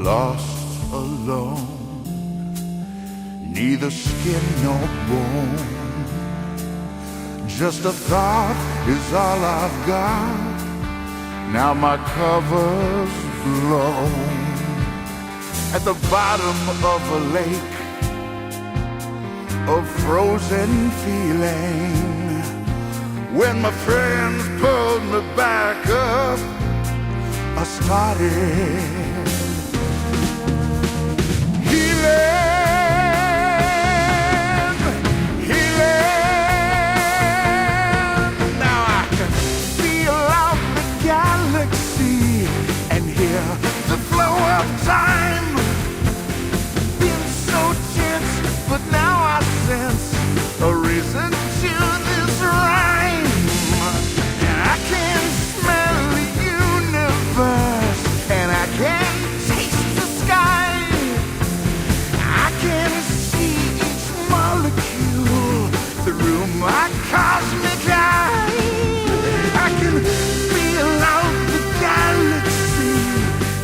lost alone, neither skin nor bone. Just a thought is all I've got, now my cover's blown. At the bottom of a lake of frozen feeling, when my friends pulled me back up, I started healing. Now I can feel out the galaxy and hear the flow of time. Been so tense, but now I sense a reason to this rhyme. And I can smell the universe, and I can taste the sky. I can see each molecule through my cosmic eye. I can feel out the galaxy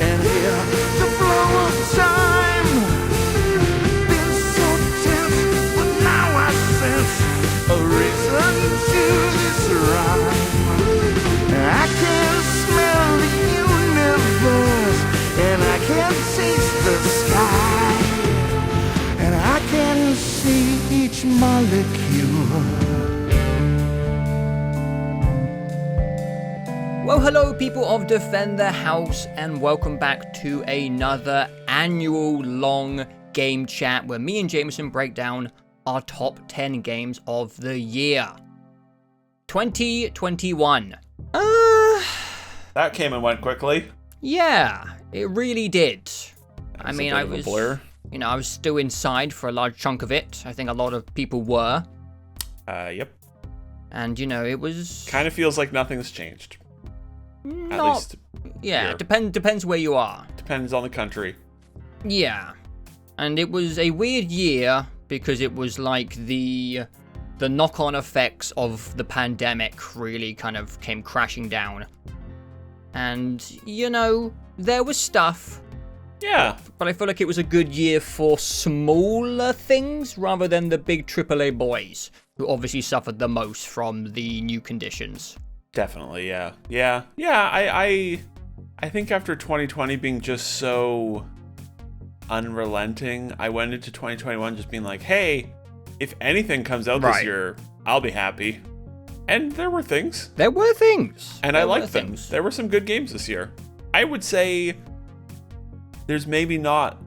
and hear the flow of time. Been so tense, but now I sense a reason to this rhyme. I can smell the universe, and I can taste the sky, and I can see each molecule. Well, hello people of Defend the House, and welcome back to another annual long game chat where me and Jamison break down our top 10 games of the year. 2021. That came and went quickly. Yeah, it really did. I was mean, a bit I of a was, blur. I was still inside for a large chunk of it. I think a lot of people were. Yep. And, it was... Kind of feels like nothing's changed. At not... least Yeah, here. depends where you are. Depends on the country. Yeah. And it was a weird year because it was like the knock-on effects of the pandemic really kind of came crashing down. And, there was stuff. Yeah. But I feel like it was a good year for smaller things rather than the big AAA boys, who obviously suffered the most from the new conditions. Definitely, yeah. Yeah. I think after 2020 being just so unrelenting, I went into 2021 just being like, hey, if anything comes out this year, I'll be happy. And there were things. There were things. And I liked them. There were some good games this year. I would say there's maybe not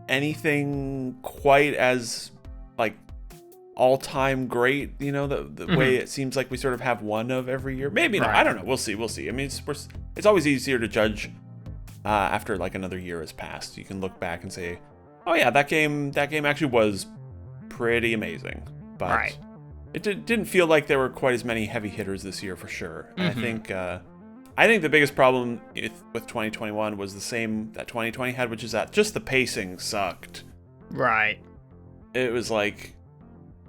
anything quite as, like, all-time great, the way it seems like we sort of have one of every year. Maybe not. Right. I don't know. We'll see. I mean, it's always easier to judge after, like, another year has passed. You can look back and say, oh, yeah, that game actually was pretty amazing. But it didn't feel like there were quite as many heavy hitters this year for sure. And I think the biggest problem with 2021 was the same that 2020 had, which is that just the pacing sucked. Right. It was like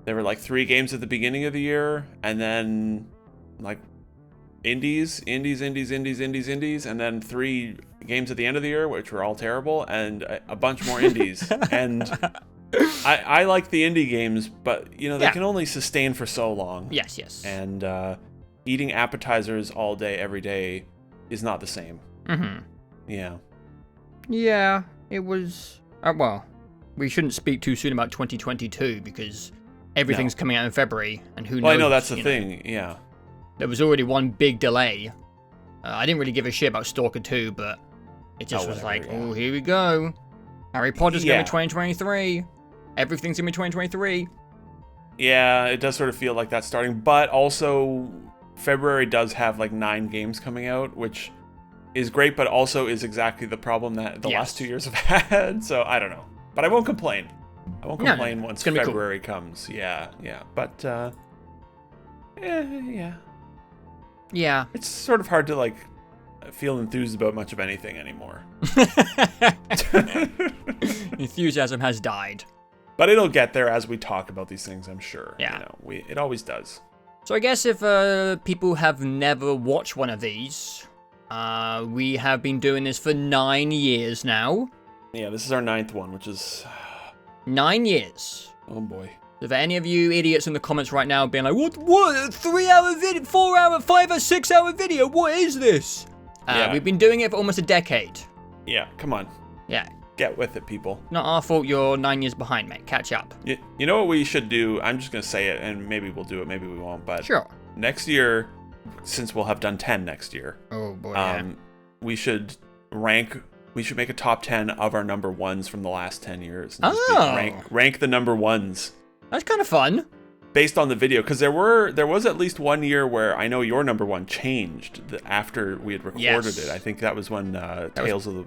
there were like 3 games at the beginning of the year, and then like indies, and then 3 games at the end of the year, which were all terrible, and a bunch more indies. And I like the indie games, but they can only sustain for so long. Yes. And eating appetizers all day, every day is not the same. Mm-hmm. Yeah. Yeah, it was... well, we shouldn't speak too soon about 2022 because everything's coming out in February, and who knows... Well, I know that's the thing, yeah. There was already one big delay. I didn't really give a shit about Stalker 2, but it just was like, oh, here we go. Harry Potter's going to be 2023. Everything's going to be 2023. Yeah, it does sort of feel like that's starting, but also February does have like 9 games coming out, which is great, but also is exactly the problem that the last 2 years have had. So I don't know, but I won't complain. Once February comes. Yeah. But yeah, it's sort of hard to like feel enthused about much of anything anymore. Enthusiasm has died. But it'll get there as we talk about these things, I'm sure. Yeah. It always does. So I guess if people have never watched one of these, we have been doing this for 9 years now. Yeah, this is our 9th one, which is 9 years. oh boy. If any of you idiots in the comments right now being like, what, a 3-hour video, 4-hour, 5 or 6-hour video, what is this? Yeah. We've been doing it for almost a decade. Yeah, come on. Yeah. Get with it, people. Not our fault you're 9 years behind, mate. Catch up. You know what we should do? I'm just going to say it, and maybe we'll do it, maybe we won't, but Sure. next year, since we'll have done 10 next year, Oh, boy, we should make a top 10 of our number ones from the last 10 years. And rank the number ones. That's kind of fun. Based on the video, because there was at least one year where I know your number one changed after we had recorded it. I think that was when Tales of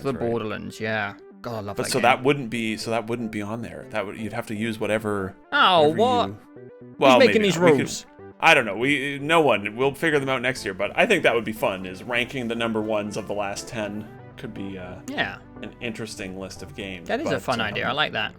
the Borderlands, yeah. God, I love that so game. that wouldn't be on there. You'd have to use whatever. Oh, what? Well, who's making these rules? I don't know. No one. We'll figure them out next year. But I think that would be fun. Is ranking the number ones of the last 10 could be an interesting list of games. That is a fun idea. I like that.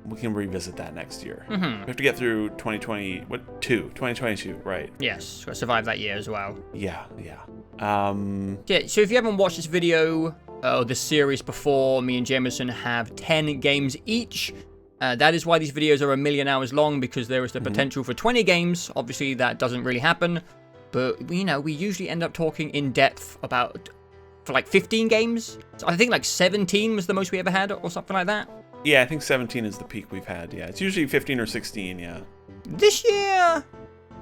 We can revisit that next year. Mm-hmm. We have to get through 2022, right? Yes, got to survive that year as well. Yeah. Yeah, so if you haven't watched this video or this series before, me and Jamison have 10 games each. That is why these videos are 1 million hours long, because there is the potential for 20 games. Obviously, that doesn't really happen. But, we usually end up talking in depth for like 15 games. So I think like 17 was the most we ever had or something like that. Yeah, I think 17 is the peak we've had. Yeah, it's usually 15 or 16. Yeah. This year,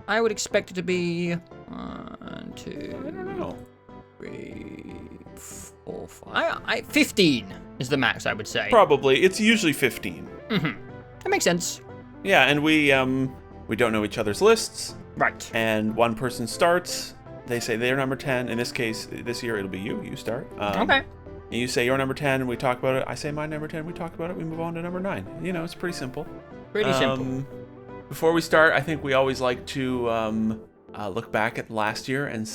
I would expect it to be 1, 2, I don't know. 3, 4, 5. 15 is the max, I would say. Probably. It's usually 15. Mm-hmm. That makes sense. Yeah, and we don't know each other's lists. Right. And one person starts. They say they're number 10. In this case, this year it'll be you. You start. Okay. You say your number 10, and we talk about it. I say my number 10, we talk about it. We move on to number 9. It's pretty simple. Pretty simple. Before we start, I think we always like to look back at last year and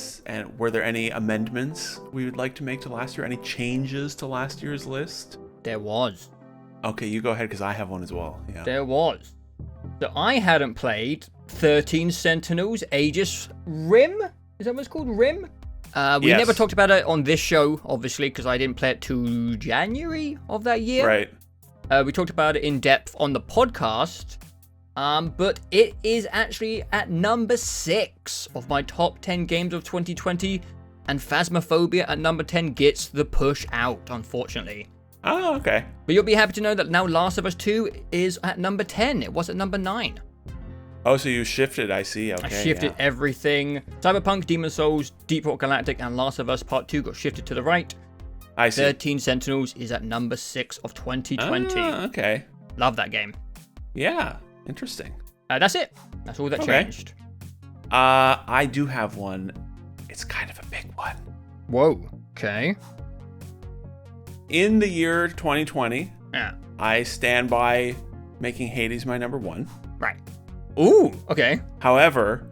were there any amendments we would like to make to last year? Any changes to last year's list? There was. Okay, you go ahead, because I have one as well. Yeah. There was. So I hadn't played 13 Sentinels Aegis Rim? Is that what it's called? Rim? We never talked about it on this show, obviously, because I didn't play it till January of that year. Right. We talked about it in depth on the podcast, but it is actually at number 6 of my top 10 games of 2020, and Phasmophobia at number 10 gets the push out, unfortunately. Oh, okay. But you'll be happy to know that now Last of Us 2 is at number 10. It was at number 9. Oh, so you shifted, I see. Okay, I shifted everything. Cyberpunk, Demon's Souls, Deep Rock Galactic, and Last of Us Part 2 got shifted to the right. I see. 13 Sentinels is at number 6 of 2020. Okay. Love that game. Yeah, interesting. That's it. That's all that changed. I do have one. It's kind of a big one. Whoa. Okay. In the year 2020, Yeah. I stand by making Hades my number 1. Right. Ooh, okay. However,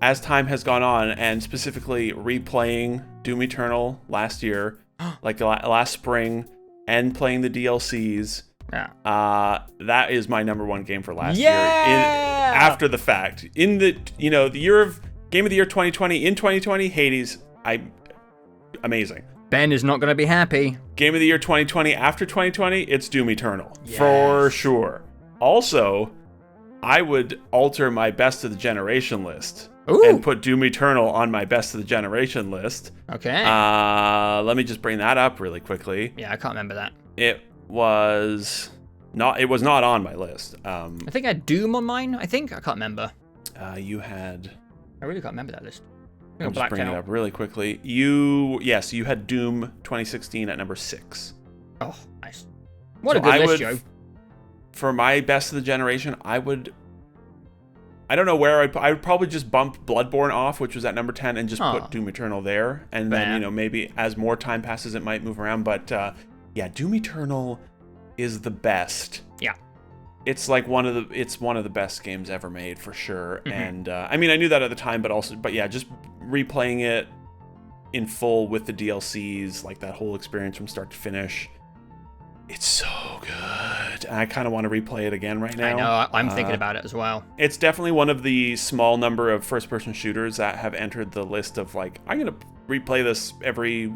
as time has gone on, and specifically replaying Doom Eternal last year, like last spring, and playing the DLCs, that is my number 1 game for last year. After the fact, in the the year of Game of the Year 2020, in 2020, Hades, amazing. Ben is not going to be happy. Game of the Year 2020, after 2020, it's Doom Eternal. Yes. For sure. Also, I would alter my best of the generation list. Ooh. And put Doom Eternal on my best of the generation list. Okay. Let me just bring that up really quickly. Yeah, I can't remember that. It was not on my list. I think I had Doom on mine. I can't remember. You had. I really can't remember that list. I'm just bringing it up really quickly. You had Doom 2016 at number 6. Oh, nice. What a good list, Joe. For my best of the generation, I don't know where I would probably just bump Bloodborne off, which was at number 10, and just put Doom Eternal there. And then, maybe as more time passes, it might move around. But Doom Eternal is the best. Yeah. It's like one of the best games ever made, for sure. Mm-hmm. And I knew that at the time, but just replaying it in full with the DLCs, like that whole experience from start to finish, it's so good. I kind of want to replay it again right now. I know, I'm thinking about it as well. It's definitely one of the small number of first-person shooters that have entered the list of, like, I'm going to replay this every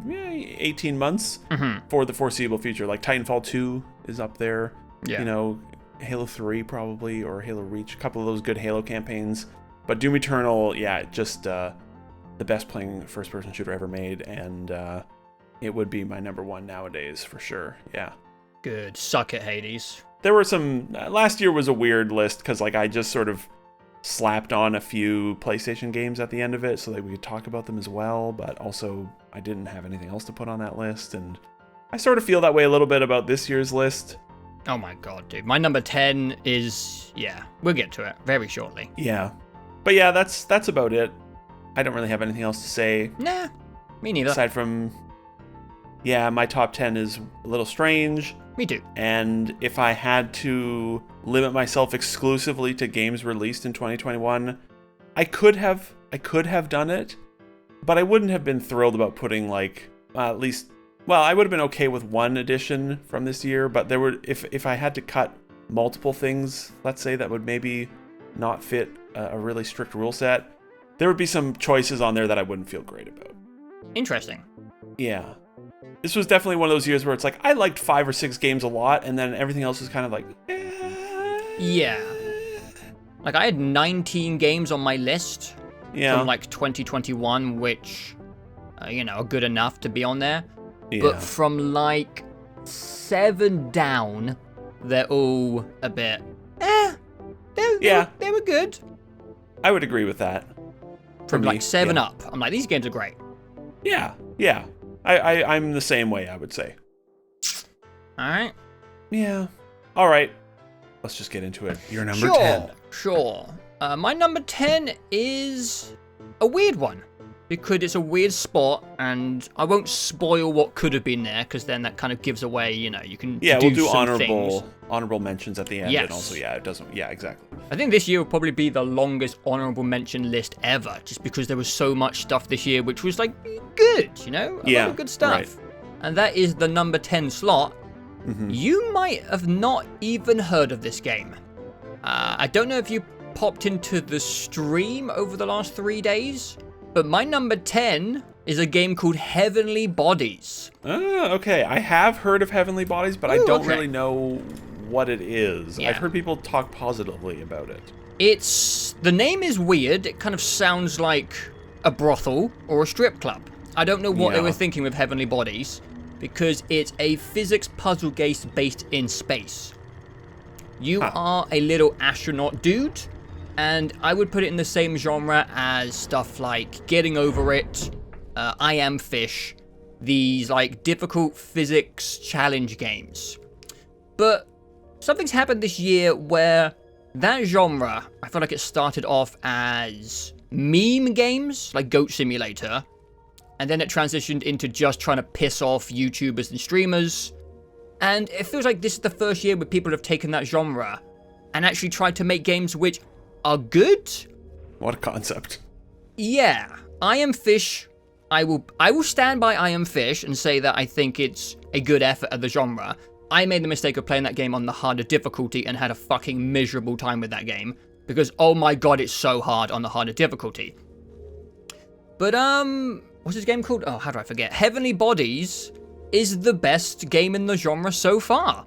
18 months for the foreseeable future. Like, Titanfall 2 is up there. Yeah. You know, Halo 3 probably, or Halo Reach, a couple of those good Halo campaigns. But Doom Eternal, yeah, just the best playing first-person shooter ever made, and it would be my number one nowadays, for sure, yeah. Good. Suck it, Hades. There were some... last year was a weird list, because like I just sort of slapped on a few PlayStation games at the end of it, so that we could talk about them as well, but also I didn't have anything else to put on that list, and I sort of feel that way a little bit about this year's list. Oh my god, dude. My number 10 is... yeah, we'll get to it very shortly. Yeah. But yeah, that's about it. I don't really have anything else to say. Nah, me neither. Aside from... yeah, my top 10 is a little strange. Me too. And if I had to limit myself exclusively to games released in 2021, I could have done it, but I wouldn't have been thrilled about putting like at least, well, I would have been okay with one addition from this year, but there were, if I had to cut multiple things, let's say, that would maybe not fit a really strict rule set, there would be some choices on there that I wouldn't feel great about. Interesting. Yeah. This was definitely one of those years where it's like, I liked 5 or 6 games a lot, and then everything else is kind of like, Yeah. Like, I had 19 games on my list from, like, 2021, which, you know, are good enough to be on there. Yeah. But from, like, 7 down, they're all a bit, they were good. I would agree with that. From, like, 7 up, I'm like, these games are great. Yeah. I'm the same way, I would say. Alright. Yeah. Alright. Let's just get into it. Your number 10. Sure. My number 10 is a weird one. Because it's a weird spot, and I won't spoil what could have been there, because then that kind of gives away, you know, you can we'll do some things. honorable mentions at the end, Yes. and also, it doesn't, exactly. I think this year will probably be the longest honorable mention list ever, just because there was so much stuff this year which was, like, good, you know? A lot of good stuff. Right. And that is the number 10 slot. You might have not even heard of this game. I don't know if you popped into the stream over the last 3 days, but my number 10 is a game called Heavenly Bodies. Oh, okay. I have heard of Heavenly Bodies, but I don't really know what it is. Yeah. I've heard people talk positively about it. The name is weird. It kind of sounds like a brothel or a strip club. I don't know what they were thinking with Heavenly Bodies, because it's a physics puzzle game based in space. You are a little astronaut dude, and I would put it in the same genre as stuff like Getting Over It, I Am Fish, these like difficult physics challenge games. But something's happened this year where that genre, I feel like it started off as meme games, like Goat Simulator, and then it transitioned into just trying to piss off YouTubers and streamers. And it feels like this is the first year where people have taken that genre and actually tried to make games which are good. What a concept. Yeah, I Am Fish. I will stand by I Am Fish and say that I think it's a good effort at the genre. I made the mistake of playing that game on the harder difficulty and had a fucking miserable time with that game, because oh my god, it's so hard on the harder difficulty. But what's this game called? Oh, how do I forget? Heavenly Bodies is the best game in the genre so far.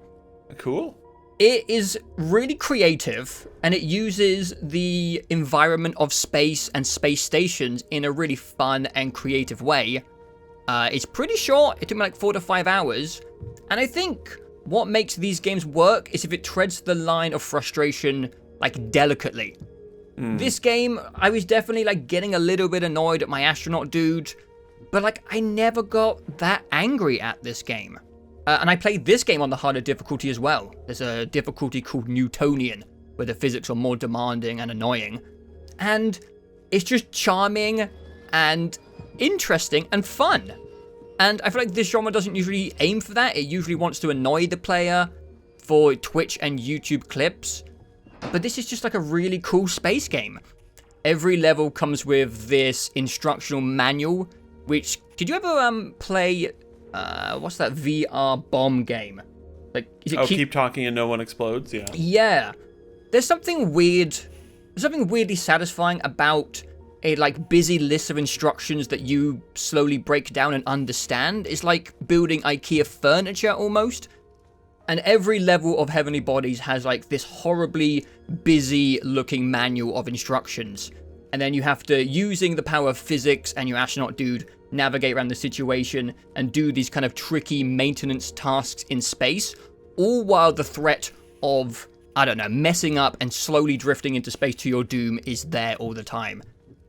Cool. It is really creative, and it uses the environment of space and space stations in a really fun and creative way. It's pretty short. It took me like 4 to 5 hours. And I think what makes these games work is if it treads the line of frustration, like, delicately. This game, I was definitely, like, getting a little bit annoyed at my astronaut dude, but, like, I never got that angry at this game. And I played this game on the harder difficulty as well. There's a difficulty called Newtonian, where the physics are more demanding and annoying. And it's just charming and interesting and fun. And I feel like this genre doesn't usually aim for that. It usually wants to annoy the player for Twitch and YouTube clips. But this is just like a really cool space game. Every level comes with this instructional manual, which... Did you ever play... what's that VR bomb game? Like, is it keep talking and no one explodes? Yeah. Yeah. There's something weirdly satisfying about a, like, busy list of instructions that you slowly break down and understand. It's like building IKEA furniture, almost. And every level of Heavenly Bodies has, like, this horribly busy-looking manual of instructions. And then you have to, using the power of physics and your astronaut dude, navigate around the situation and do these kind of tricky maintenance tasks in space, all while the threat of, I don't know, messing up and slowly drifting into space to your doom is there all the time.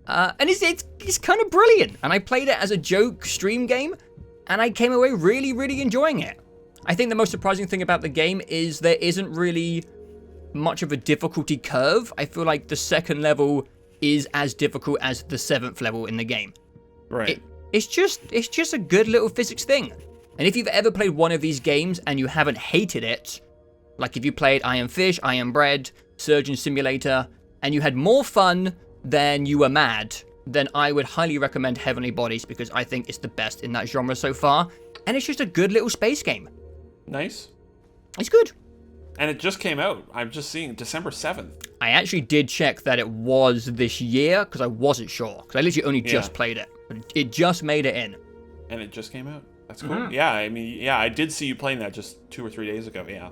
And it's kind of brilliant. And I played it as a joke stream game, and I came away really, really enjoying it. I think the most surprising thing about the game is there isn't really much of a difficulty curve. I feel like the second level is as difficult as the 7th level in the game. Right. It's just a good little physics thing. And if you've ever played one of these games and you haven't hated it, like if you played I Am Fish, I Am Bread, Surgeon Simulator, and you had more fun than you were mad, then I would highly recommend Heavenly Bodies, because I think it's the best in that genre so far. And it's just a good little space game. Nice. It's good. And it just came out. I'm just seeing December 7th. I actually did check that it was this year, because I wasn't sure. Because I literally only just played it. But it just made it in. And it just came out. That's cool. Yeah, I mean, yeah, I did see you playing that just 2 or 3 days ago. Yeah.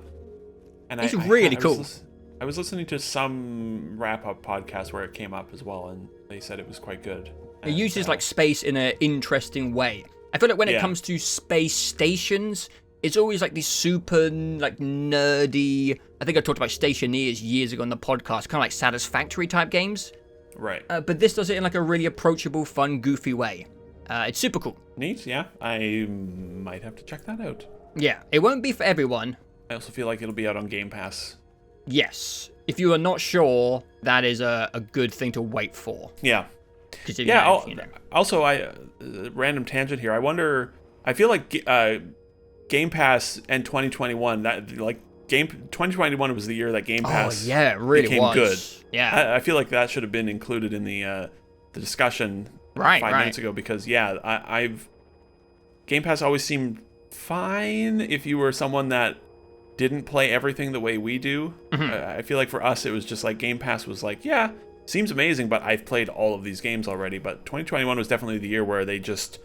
And it's really cool. I was listening to some wrap-up podcast where it came up as well, and they said it was quite good. It uses like space in an interesting way. I feel like when it comes to space stations, it's always like these super like nerdy. I think I talked about Stationeers years ago on the podcast, kind of like Satisfactory type games. Right. But this does it in like a really approachable, fun, goofy way. It's super cool. Neat. Yeah, I might have to check that out. Yeah, it won't be for everyone. I also feel like it'll be out on Game Pass. Yes. If you are not sure, that is a good thing to wait for. Yeah. Yeah. Also, random tangent here. I wonder. I feel like Game Pass and 2021. 2021 was the year that Game Pass. Oh yeah, it really became good. Yeah. I feel like that should have been included in the discussion 5 minutes ago, because I've Game Pass always seemed fine if you were someone that didn't play everything the way we do. I feel like for us it was just like Game Pass was like, yeah, seems amazing, but I've played all of these games already. But 2021 was definitely the year where they just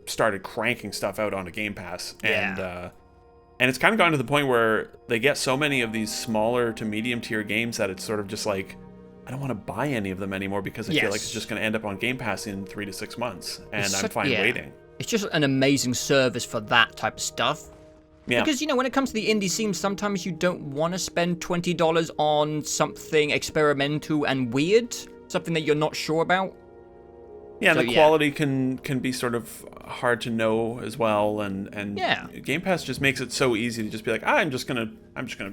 started cranking stuff out onto Game Pass. And it's kind of gotten to the point where they get so many of these smaller to medium tier games that it's sort of just like, I don't want to buy any of them anymore, because I feel like it's just going to end up on Game Pass in 3 to 6 months, and I'm fine waiting. It's just an amazing service for that type of stuff. Yeah. Because, when it comes to the indie scene, sometimes you don't want to spend $20 on something experimental and weird, something that you're not sure about. Yeah, and the quality can be sort of hard to know as well, and Game Pass just makes it so easy to just be like, I'm just gonna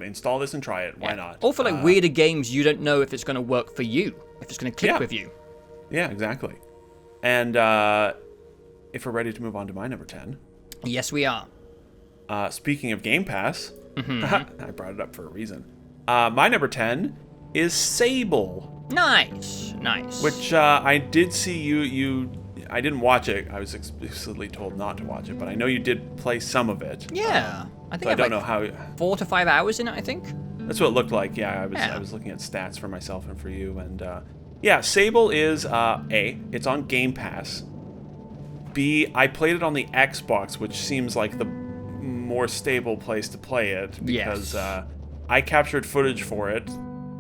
install this and try it. Why not? Or for like weirder games, you don't know if it's gonna work for you, if it's gonna click with you. Yeah, exactly. And if we're ready to move on to my number 10. Yes, we are. Speaking of Game Pass, I brought it up for a reason. My number 10 is Sable. Nice. Which I did see you. I didn't watch it. I was explicitly told not to watch it, but I know you did play some of it. Yeah, I think I don't know how. 4 to 5 hours in it, I think. That's what it looked like. Yeah, I was looking at stats for myself and for you, and Sable is it's on Game Pass. B, I played it on the Xbox, which seems like the more stable place to play it, because I captured footage for it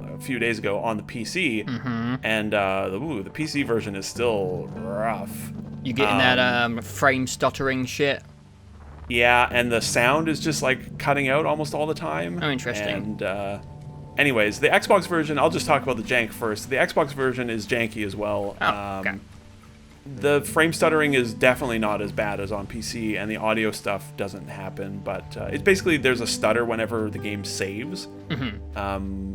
a few days ago on the PC, and the PC version is still rough. You getting that frame stuttering shit? Yeah, and the sound is just like cutting out almost all the time. Oh, interesting. And anyways, the Xbox version, I'll just talk about the jank first. The Xbox version is janky as well. Okay. The frame stuttering is definitely not as bad as on PC, and the audio stuff doesn't happen, but it's basically there's a stutter whenever the game saves,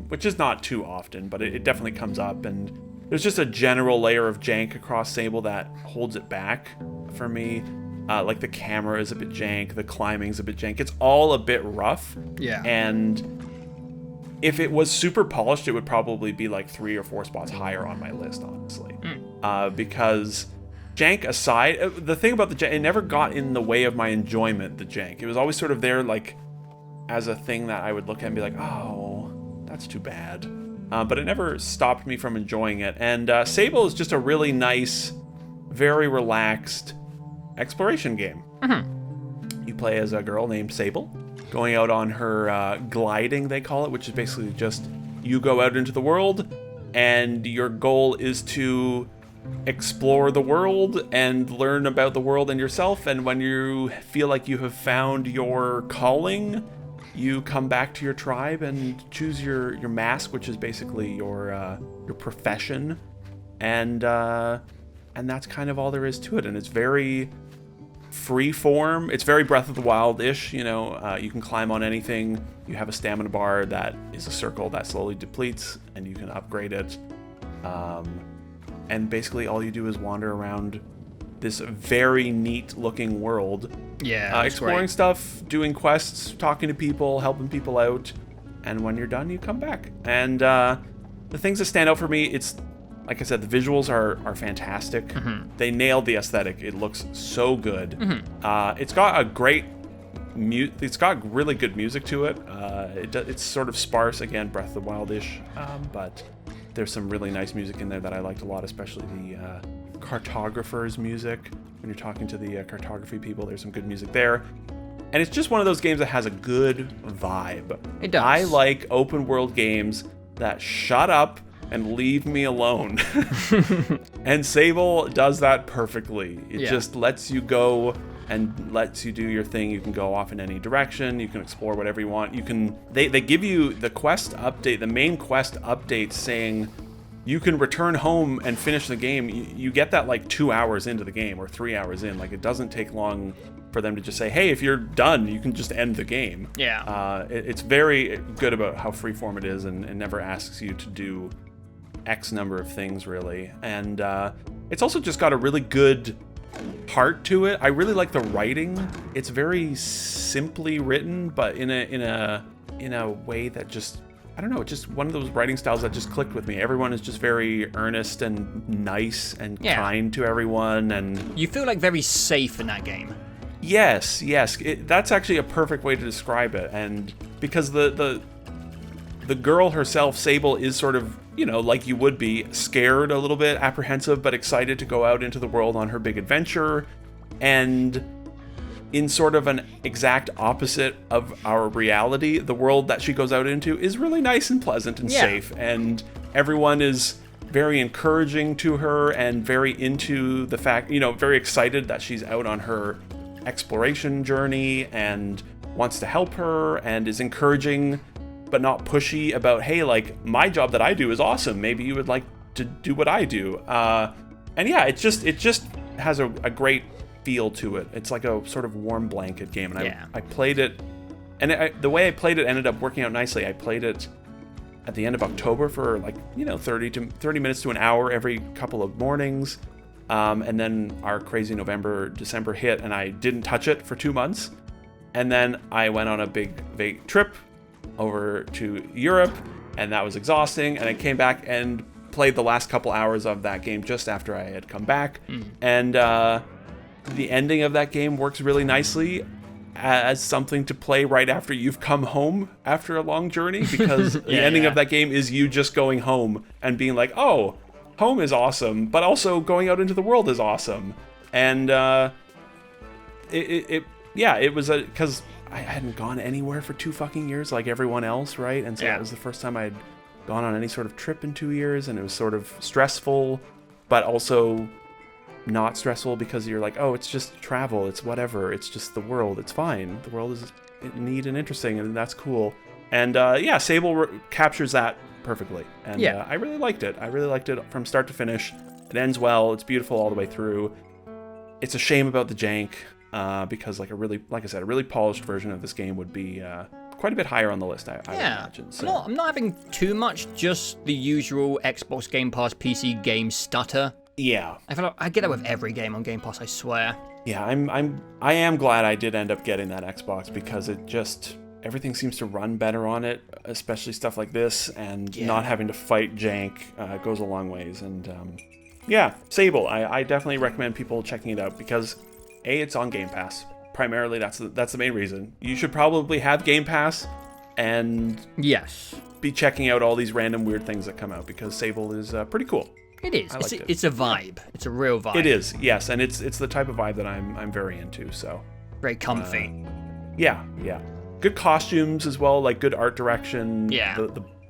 which is not too often, but it definitely comes up, and there's just a general layer of jank across Sable that holds it back for me. Like the camera is a bit jank, the climbing's a bit jank. It's all a bit rough. Yeah. And if it was super polished, it would probably be like 3 or 4 spots higher on my list, honestly. Because jank aside, the thing about the jank, it never got in the way of my enjoyment, the jank. It was always sort of there, like, as a thing that I would look at and be like, oh, that's too bad. But it never stopped me from enjoying it. And Sable is just a really nice, very relaxed exploration game. You play as a girl named Sable, going out on her gliding, they call it, which is basically just you go out into the world, and your goal is to explore the world and learn about the world and yourself. And when you feel like you have found your calling, you come back to your tribe and choose your mask, which is basically your profession, and that's kind of all there is to it. And it's very free form. It's very Breath of the Wild-ish. You know, you can climb on anything. You have a stamina bar that is a circle that slowly depletes, and you can upgrade it. And basically, all you do is wander around this very neat-looking world. Yeah, exploring stuff, doing quests, talking to people, helping people out, and when you're done, you come back. And the things that stand out for me, it's like I said, the visuals are fantastic. They nailed the aesthetic. It looks so good. It's got a great it's got really good music to it. It's sort of sparse, again, Breath of the Wild-ish, but there's some really nice music in there that I liked a lot, especially the cartographer's music. When you're talking to the cartography people, there's some good music there. And it's just one of those games that has a good vibe. It does. I like open world games that shut up and leave me alone. And Sable does that perfectly. It just lets you go and lets you do your thing. You can go off in any direction. You can explore whatever you want. You can. They give you the quest update, the main quest update, saying you can return home and finish the game. You get that like 2 hours into the game or 3 hours in. Like, it doesn't take long for them to just say, hey, if you're done, you can just end the game. Yeah. It's very good about how freeform it is, and never asks you to do X number of things, really. And it's also just got a really good heart to it. I really like the writing. It's very simply written, but in a way that just, I don't know, just one of those writing styles that just clicked with me. Everyone is just very earnest and nice and kind to everyone, and you feel like very safe in that game. Yes. That's actually a perfect way to describe it. And because the girl herself, Sable, is sort of, you know, like you would be, scared a little bit, apprehensive, but excited to go out into the world on her big adventure. And in sort of an exact opposite of our reality, the world that she goes out into is really nice and pleasant and safe. And everyone is very encouraging to her and very into the fact, you know, very excited that she's out on her exploration journey and wants to help her and is encouraging but not pushy about, hey, like, my job that I do is awesome. Maybe you would like to do what I do. And yeah, it just has a great feel to it. It's like a sort of warm blanket game. And I played it, and the way I played it ended up working out nicely. I played it at the end of October for, like, you know, 30 minutes to an hour every couple of mornings. And then our crazy December hit, and I didn't touch it for 2 months. And then I went on a big trip over to Europe, and that was exhausting. And I came back and played the last couple hours of that game just after I had come back. And the ending of that game works really nicely as something to play right after you've come home after a long journey, because the ending of that game is you just going home and being like, oh, home is awesome, but also going out into the world is awesome. And it was because I hadn't gone anywhere for 2 fucking years like everyone else, right? And so that was the first time I'd gone on any sort of trip in 2 years, and it was sort of stressful, but also not stressful because you're like, oh, it's just travel, it's whatever, it's just the world, it's fine. The world is neat and interesting, and that's cool. And Sable captures that perfectly. And I really liked it. I really liked it from start to finish. It ends well. It's beautiful all the way through. It's a shame about the jank, because like I said, a really polished version of this game would be quite a bit higher on the list, I would imagine. So. I'm not having too much, just the usual Xbox Game Pass PC game stutter. Yeah. I feel like I get that with every game on Game Pass, I swear. Yeah, I am glad I did end up getting that Xbox, because it just, everything seems to run better on it, especially stuff like this, and not having to fight jank goes a long ways. And Sable, I definitely recommend people checking it out, because A, it's on Game Pass, primarily that's the main reason. You should probably have Game Pass and Yes. be checking out all these random weird things that come out, because Sable is pretty cool. It is. I liked it. It's a vibe. It's a real vibe. It is, yes, and it's the type of vibe that I'm very into. So Very comfy. yeah. Good costumes as well, like good art direction. Yeah.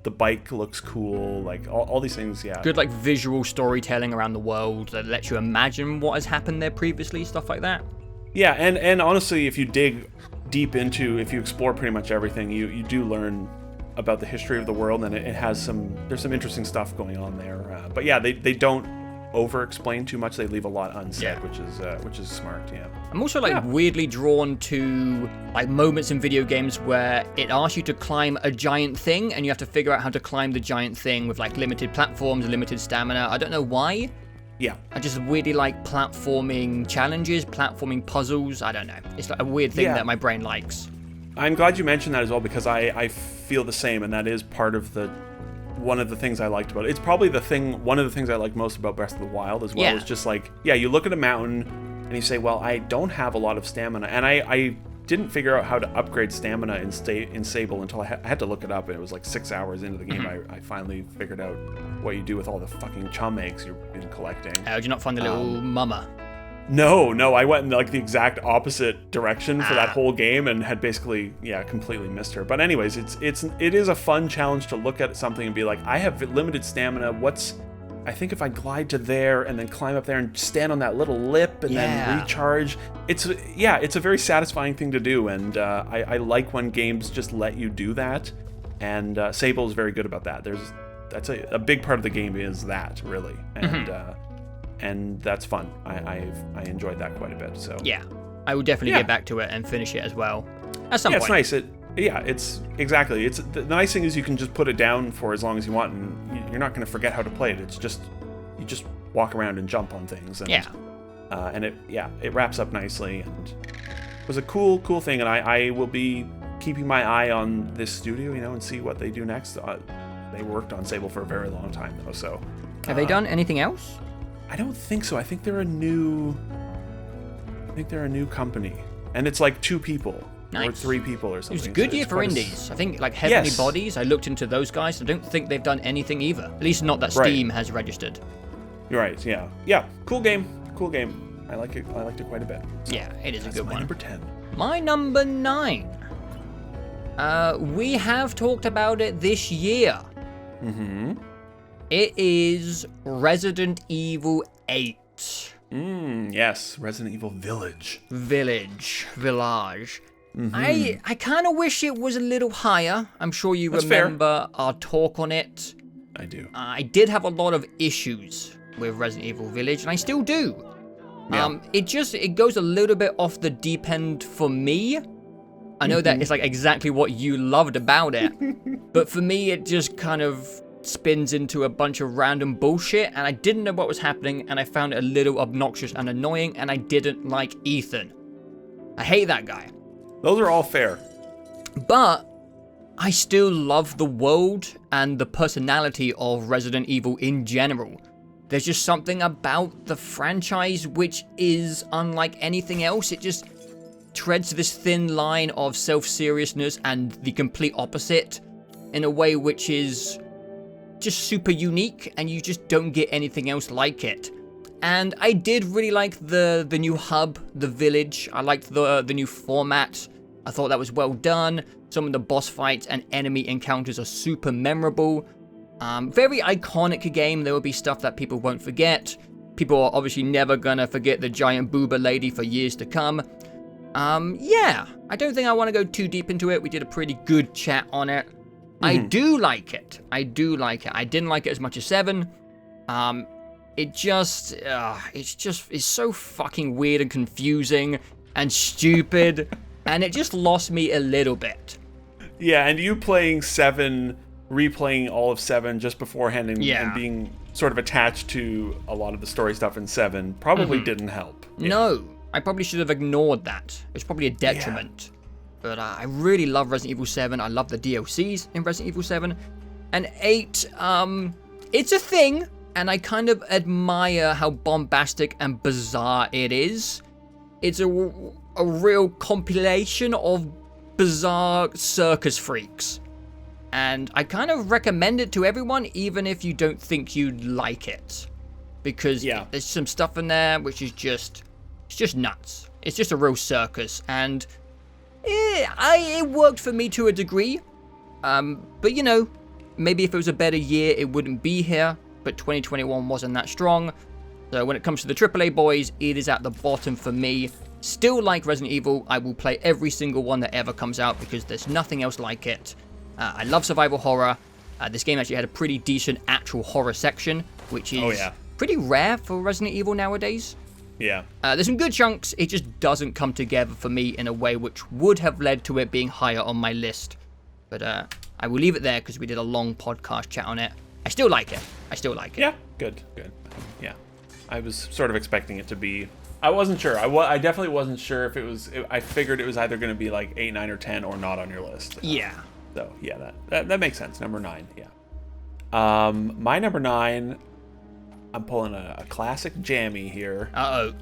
The bike looks cool, like all these things. Yeah. Good like visual storytelling around the world that lets you imagine what has happened there previously, stuff like that. Yeah, and honestly, if you dig deep into, if you explore pretty much everything, you do learn about the history of the world, and it has there's some interesting stuff going on there. But yeah, they don't over-explain too much. They leave a lot unsaid, which is smart. Yeah. I'm also like weirdly drawn to like moments in video games where it asks you to climb a giant thing, and you have to figure out how to climb the giant thing with like limited platforms, limited stamina. I don't know why. Yeah. I just really like platforming challenges, platforming puzzles. I don't know. It's like a weird thing that my brain likes. I'm glad you mentioned that as well, because I feel the same, and that is part of one of the things I liked about it. It's probably one of the things I like most about Breath of the Wild as well. Yeah. Is just like, you look at a mountain and you say, well, I don't have a lot of stamina, and I didn't figure out how to upgrade stamina in Sable until I had to look it up, and it was like 6 hours into the game. I finally figured out what you do with all the fucking chum eggs you've been collecting. Did you not find the little mama? No, I went in like the exact opposite direction for that whole game, and had basically completely missed her. But anyways, it is a fun challenge to look at something and be like, I have limited stamina. I think if I glide to there and then climb up there and stand on that little lip and then recharge, it's a very satisfying thing to do, and I like when games just let you do that, and Sable is very good about that. That's a big part of the game is that, really, and and that's fun. I enjoyed that quite a bit. So yeah, I will definitely get back to it and finish it as well at some point. It's nice. It's exactly. It's the nice thing is you can just put it down for as long as you want, and you're not going to forget how to play it. It's just you just walk around and jump on things, and and it wraps up nicely, and it was a cool thing. And I will be keeping my eye on this studio, and see what they do next. They worked on Sable for a very long time though, so have they done anything else? I don't think so. I think they're a new company, and it's like 2 people. Or 3 people or something. It was a good year for indies. I think like Heavenly Bodies, I looked into those guys. I don't think they've done anything either. At least not that Steam has registered. You're right, yeah. Cool game. I like it. I liked it quite a bit. So yeah, it is a good one. My number 10. My number 9. We have talked about it this year. Mm-hmm. It is Resident Evil 8. Yes, Resident Evil Village. Village. Mm-hmm. I kind of wish it was a little higher. I'm sure you remember our talk on it. I do. I did have a lot of issues with Resident Evil Village, and I still do. Yeah. It goes a little bit off the deep end for me. I know that it's like exactly what you loved about it, but for me it just kind of spins into a bunch of random bullshit, and I didn't know what was happening, and I found it a little obnoxious and annoying, and I didn't like Ethan. I hate that guy. Those are all fair. But I still love the world and the personality of Resident Evil in general. There's just something about the franchise which is unlike anything else. It just treads this thin line of self-seriousness and the complete opposite in a way which is just super unique, and you just don't get anything else like it. And I did really like the new hub, the village. I liked the new format. I thought that was well done. Some of the boss fights and enemy encounters are super memorable. Very iconic game. There will be stuff that people won't forget. People are obviously never gonna forget the giant booba lady for years to come. I don't think I want to go too deep into it. We did a pretty good chat on it. I do like it. I didn't like it as much as 7. It's so fucking weird and confusing and stupid, and it just lost me a little bit. Yeah, and you playing 7, replaying all of 7 just beforehand, and being sort of attached to a lot of the story stuff in 7 probably didn't help. Yeah. No, I probably should have ignored that. It was probably a detriment. Yeah. But I really love Resident Evil 7. I love the DLCs in Resident Evil 7. And 8, it's a thing. And I kind of admire how bombastic and bizarre it is. It's a a real compilation of bizarre circus freaks. And I kind of recommend it to everyone, even if you don't think you'd like it. Because there's some stuff in there which is it's just nuts. It's just a real circus. And it worked for me to a degree. But, you know, maybe if it was a better year, it wouldn't be here. But 2021 wasn't that strong. So when it comes to the AAA boys, it is at the bottom for me. Still like Resident Evil. I will play every single one that ever comes out because there's nothing else like it. I love survival horror. This game actually had a pretty decent actual horror section, which is pretty rare for Resident Evil nowadays. Yeah. There's some good chunks. It just doesn't come together for me in a way which would have led to it being higher on my list. But I will leave it there because we did a long podcast chat on it. I still like it. Yeah, good. Yeah. I was sort of expecting it to be... I wasn't sure. I definitely wasn't sure if it was... I figured it was either going to be like 8, 9, or 10 or not on your list. Yeah. So, yeah, that makes sense. Number 9, yeah. My number 9, I'm pulling a classic jammy here. Uh-oh.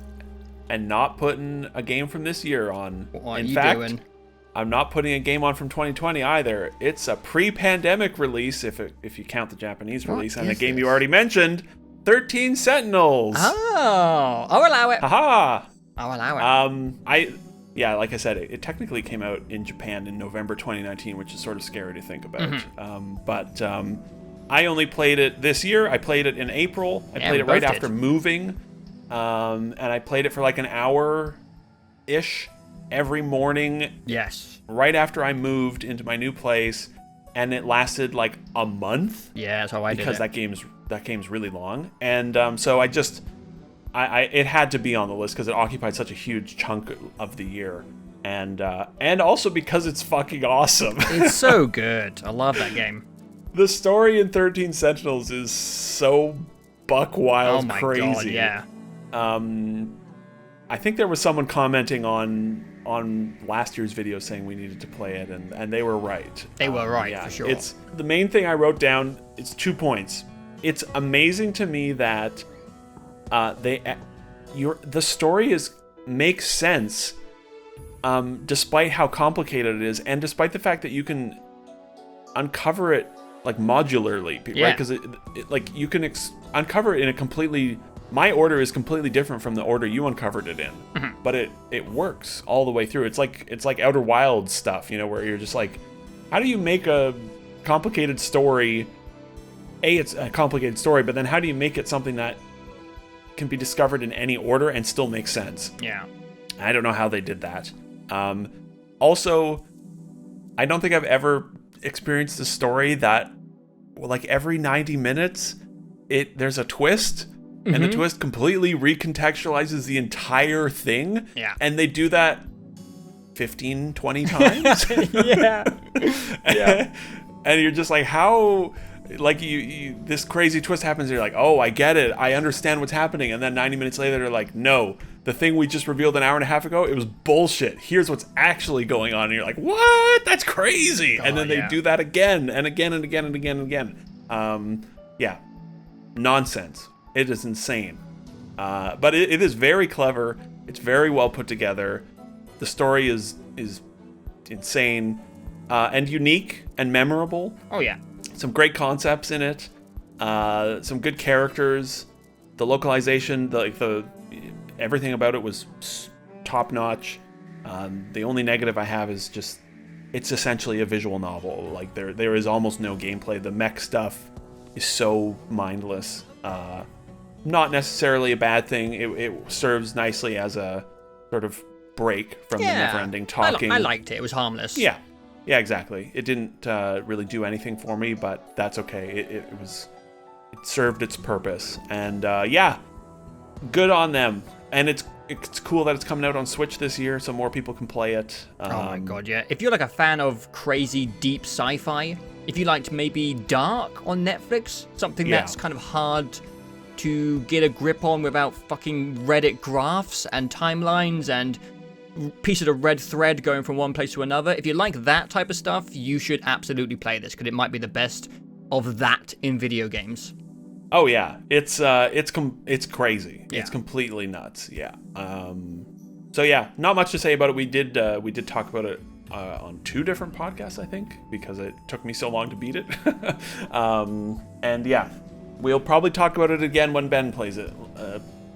And not putting a game from this year on. What are In you fact, doing? I'm not putting a game on from 2020 either. It's a pre-pandemic release, if you count the Japanese release, and a game you already mentioned, 13 Sentinels. Oh, I'll allow it. Haha. I'll allow it. Like I said, it technically came out in Japan in November 2019, which is sort of scary to think about. But I only played it this year. I played it in April. I played it right after moving. And I played it for like an hour-ish every morning. Yes. Right after I moved into my new place. And it lasted like a month. Yeah, that's how I did it. Because that game's really long. And so I just... it had to be on the list because it occupied such a huge chunk of the year, and also because it's fucking awesome. It's so good. I love that game. The story in 13 Sentinels is so buck wild, crazy. God, yeah. I think there was someone commenting on last year's video saying we needed to play it, and they were right. They were right, for sure. It's the main thing I wrote down. It's 2 points. It's amazing to me that. The story makes sense, despite how complicated it is, and despite the fact that you can uncover it like modularly, right? Because you can uncover it in a completely. My order is completely different from the order you uncovered it in, but it works all the way through. It's like Outer Wilds stuff, you know, where you're just like, how do you make a complicated story? It's a complicated story, but then how do you make it something that can be discovered in any order and still make sense? Yeah. I don't know how they did that. Also, I don't think I've ever experienced a story that, like, every 90 minutes, there's a twist, and the twist completely recontextualizes the entire thing. Yeah. And they do that 15, 20 times. Yeah. Yeah. And you're just like, how... Like, this crazy twist happens, and you're like, oh, I get it. I understand what's happening. And then 90 minutes later, they're like, no, the thing we just revealed an hour and a half ago, it was bullshit. Here's what's actually going on. And you're like, what? That's crazy. And then they do that again and again and again and again and again. Yeah. Nonsense. It is insane. But it is very clever. It's very well put together. The story is insane and unique and memorable. Oh, yeah. Some great concepts in it, some good characters. The localization, the everything about it was top notch. The only negative I have is just it's essentially a visual novel. Like there is almost no gameplay. The mech stuff is so mindless. Not necessarily a bad thing. It serves nicely as a sort of break from the never-ending talking. I liked it. It was harmless. Yeah. Yeah, exactly. It didn't really do anything for me, but that's okay. It served its purpose, and good on them. And it's cool that it's coming out on Switch this year, so more people can play it. Oh my god, yeah! If you're like a fan of crazy deep sci-fi, if you liked maybe Dark on Netflix, something that's kind of hard to get a grip on without fucking Reddit graphs and timelines and pieces of red thread going from one place to another. If you like that type of stuff, you should absolutely play this because it might be the best of that in video games. Oh yeah, it's crazy. Yeah. It's completely nuts. Yeah. So yeah, not much to say about it. We did talk about it on 2 different podcasts, I think, because it took me so long to beat it. And yeah, we'll probably talk about it again when Ben plays it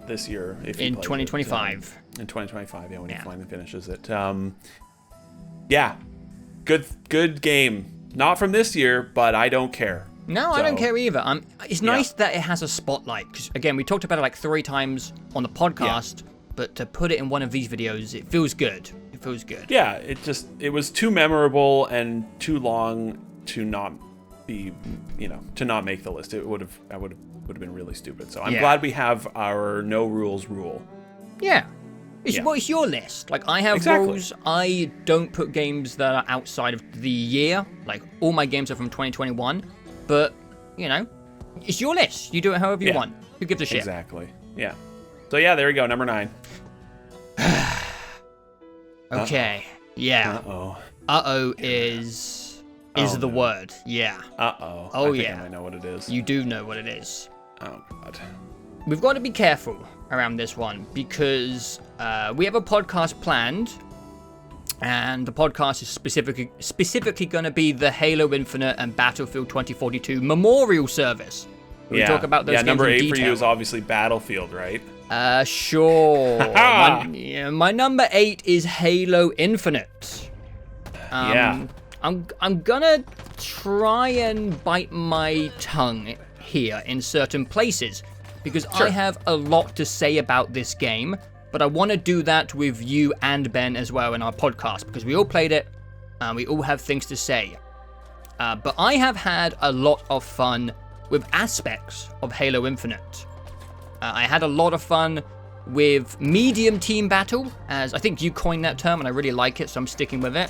this year. If he in plays 2025. In 2025, yeah, when he finally finishes it. Yeah, good game. Not from this year, but I don't care. No, I don't care either. It's nice that it has a spotlight, because again, we talked about it like 3 times on the podcast, but to put it in one of these videos, it feels good. It feels good. Yeah, it was too memorable and too long to not be, to not make the list. I would have been really stupid. So I'm glad we have our no rules rule. Yeah. It's your list. Like, I have rules. I don't put games that are outside of the year. Like, all my games are from 2021. But, it's your list. You do it however you want. Who gives a shit? Exactly. Yeah. So, yeah, there we go. Number 9. Okay. Yeah. Uh-oh. Uh-oh is the word. Yeah. Uh-oh. Oh, I think I might know what it is. You do know what it is. Oh, God. We've got to be careful around this one because we have a podcast planned, and the podcast is specifically going to be the Halo Infinite and Battlefield 2042 memorial service. We talk about those games number 8 in detail. for you is obviously Battlefield, right? Sure. my number 8 is Halo Infinite. I'm gonna try and bite my tongue here in certain places because I have a lot to say about this game, but I want to do that with you and Ben as well in our podcast because we all played it and we all have things to say. But I have had a lot of fun with aspects of Halo Infinite. I had a lot of fun with medium team battle, as I think you coined that term and I really like it, so I'm sticking with it.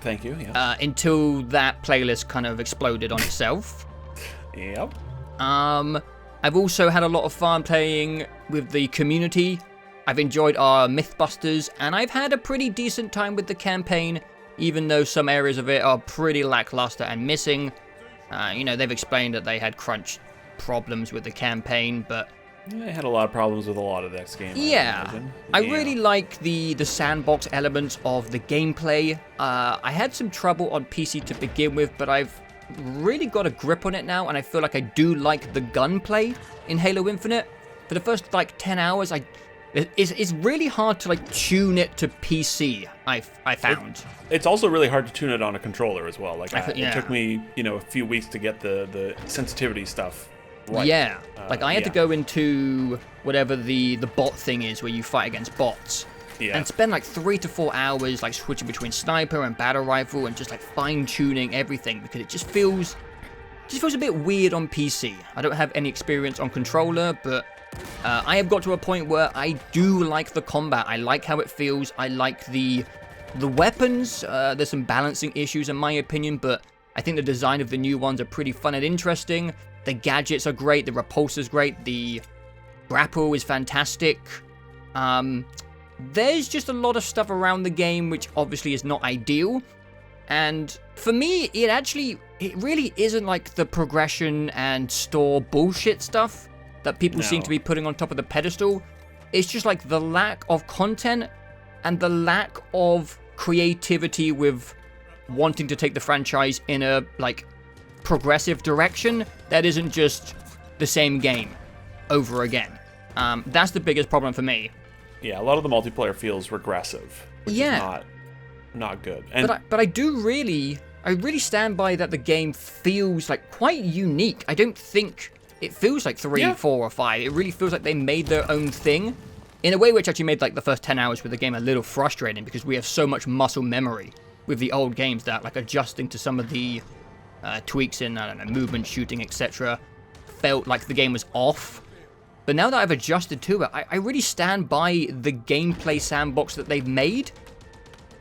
Thank you, yeah. Until that playlist kind of exploded on itself. Yep. I've also had a lot of fun playing with the community. I've enjoyed our Mythbusters, and I've had a pretty decent time with the campaign, even though some areas of it are pretty lackluster and missing. They've explained that they had crunch problems with the campaign, but I had a lot of problems with a lot of this game. I really like the sandbox elements of the gameplay. I had some trouble on PC to begin with, but I've really got a grip on it now, and I feel like I do like the gunplay in Halo Infinite. For the first 10 hours, it's really hard to tune it to PC. I found it's also really hard to tune it on a controller as well. It took me a few weeks to get the sensitivity stuff right. Yeah, I had to go into whatever the bot thing is where you fight against bots. Yeah. And spend 3 to 4 hours switching between sniper and battle rifle and just fine tuning everything because it just feels a bit weird on PC. I don't have any experience on controller, but I have got to a point where I do like the combat. I like how it feels. I like the weapons. There's some balancing issues in my opinion, but I think the design of the new ones are pretty fun and interesting. The gadgets are great. The repulsor's great. The grapple is fantastic. There's just a lot of stuff around the game which obviously is not ideal. And for me, it really isn't the progression and store bullshit stuff that people seem to be putting on top of the pedestal. It's just the lack of content and the lack of creativity with wanting to take the franchise in a progressive direction that isn't just the same game over again. That's the biggest problem for me. Yeah, a lot of the multiplayer feels regressive, which is not good. And but I really stand by that the game feels quite unique. I don't think it feels like 3, 4, or 5. It really feels like they made their own thing in a way which actually made the first 10 hours with the game a little frustrating because we have so much muscle memory with the old games that adjusting to some of the tweaks in movement, shooting, etc. felt like the game was off. But now that I've adjusted to it, I really stand by the gameplay sandbox that they've made.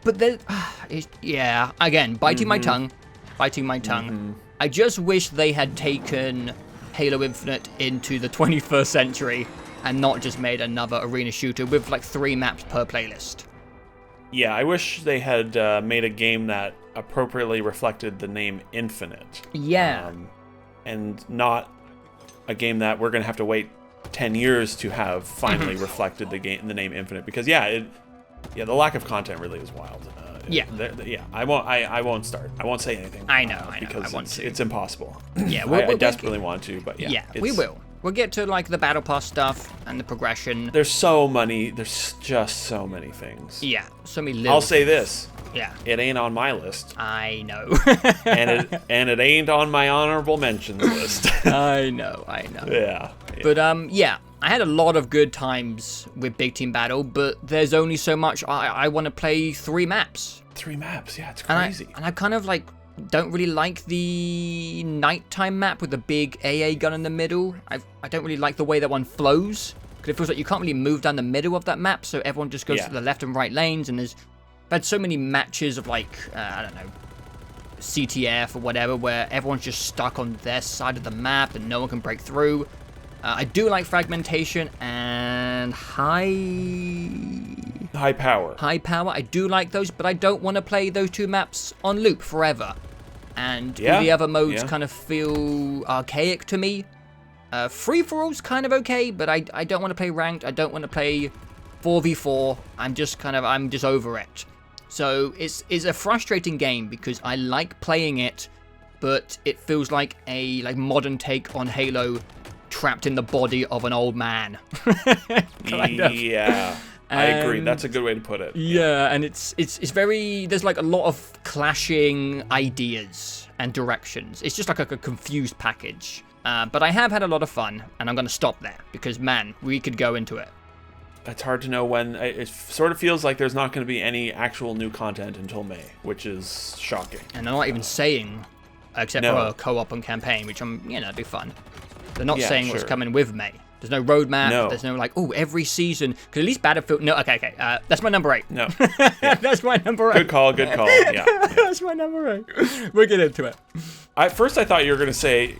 But then, again, biting my tongue. I just wish they had taken Halo Infinite into the 21st century and not just made another arena shooter with 3 maps per playlist. Yeah, I wish they had made a game that appropriately reflected the name Infinite. Yeah. And not a game that we're going to have to wait 10 years to have finally reflected the name Infinite. Because, Yeah, the lack of content really is wild. Yeah. Yeah. I won't start. I won't say anything. I know. Because I want to. It's impossible. Yeah, I desperately want to, but yeah. Yeah, we will. We'll get to like the battle pass stuff and the progression. There's just so many things. Yeah, so many little I'll say this. Yeah. It ain't on my list. I know. and it ain't on my honorable mentions list. I know. Yeah. But yeah, I had a lot of good times with Big Team Battle, but there's only so much. I want to play 3 maps. 3 maps, yeah, it's crazy. And I kind of like don't really like the nighttime map with the big AA gun in the middle. I don't really like the way that one flows, because it feels like you can't really move down the middle of that map, so everyone just goes to the left and right lanes, and I've had so many matches of like, I don't know, CTF or whatever, where everyone's just stuck on their side of the map and no one can break through. I do like fragmentation and high power. I do like those, but I don't want to play those 2 maps on loop forever. And all the other modes kind of feel archaic to me. Free-for-all's kind of okay, but I don't want to play ranked. I don't want to play 4v4. I'm just over it. So it's a frustrating game because I like playing it, but it feels like a modern take on Halo, trapped in the body of an old man. Kind of. Yeah. I agree. That's a good way to put it. Yeah, and it's very, there's like a lot of clashing ideas and directions. It's just like a confused package. But I have had a lot of fun, and I'm going to stop there because, man, we could go into it. It's hard to know when. It sort of feels like there's not going to be any actual new content until May, which is shocking. And they're not even saying, except for a co-op and campaign, which it'd be fun. They're not saying what's coming with May. There's no roadmap. No. There's no every season. Because at least Battlefield. No, okay. That's my number 8. No. That's my number 8. Good call. Yeah. That's my number 8. We'll get into it. At first, I thought you were going to say,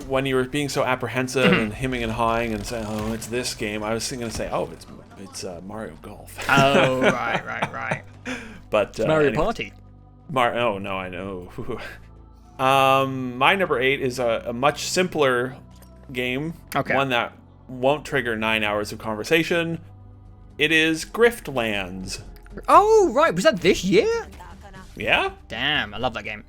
when you were being so apprehensive and hemming and hawing and saying, "Oh, it's this game," I was going to say, "Oh, it's Mario Golf." Oh, right. But it's Mario Party. Oh no, I know. My number 8 is a much simpler game. Okay. One that won't trigger 9 hours of conversation. It is Griftlands. Oh, right. Was that this year? Yeah. Damn, I love that game.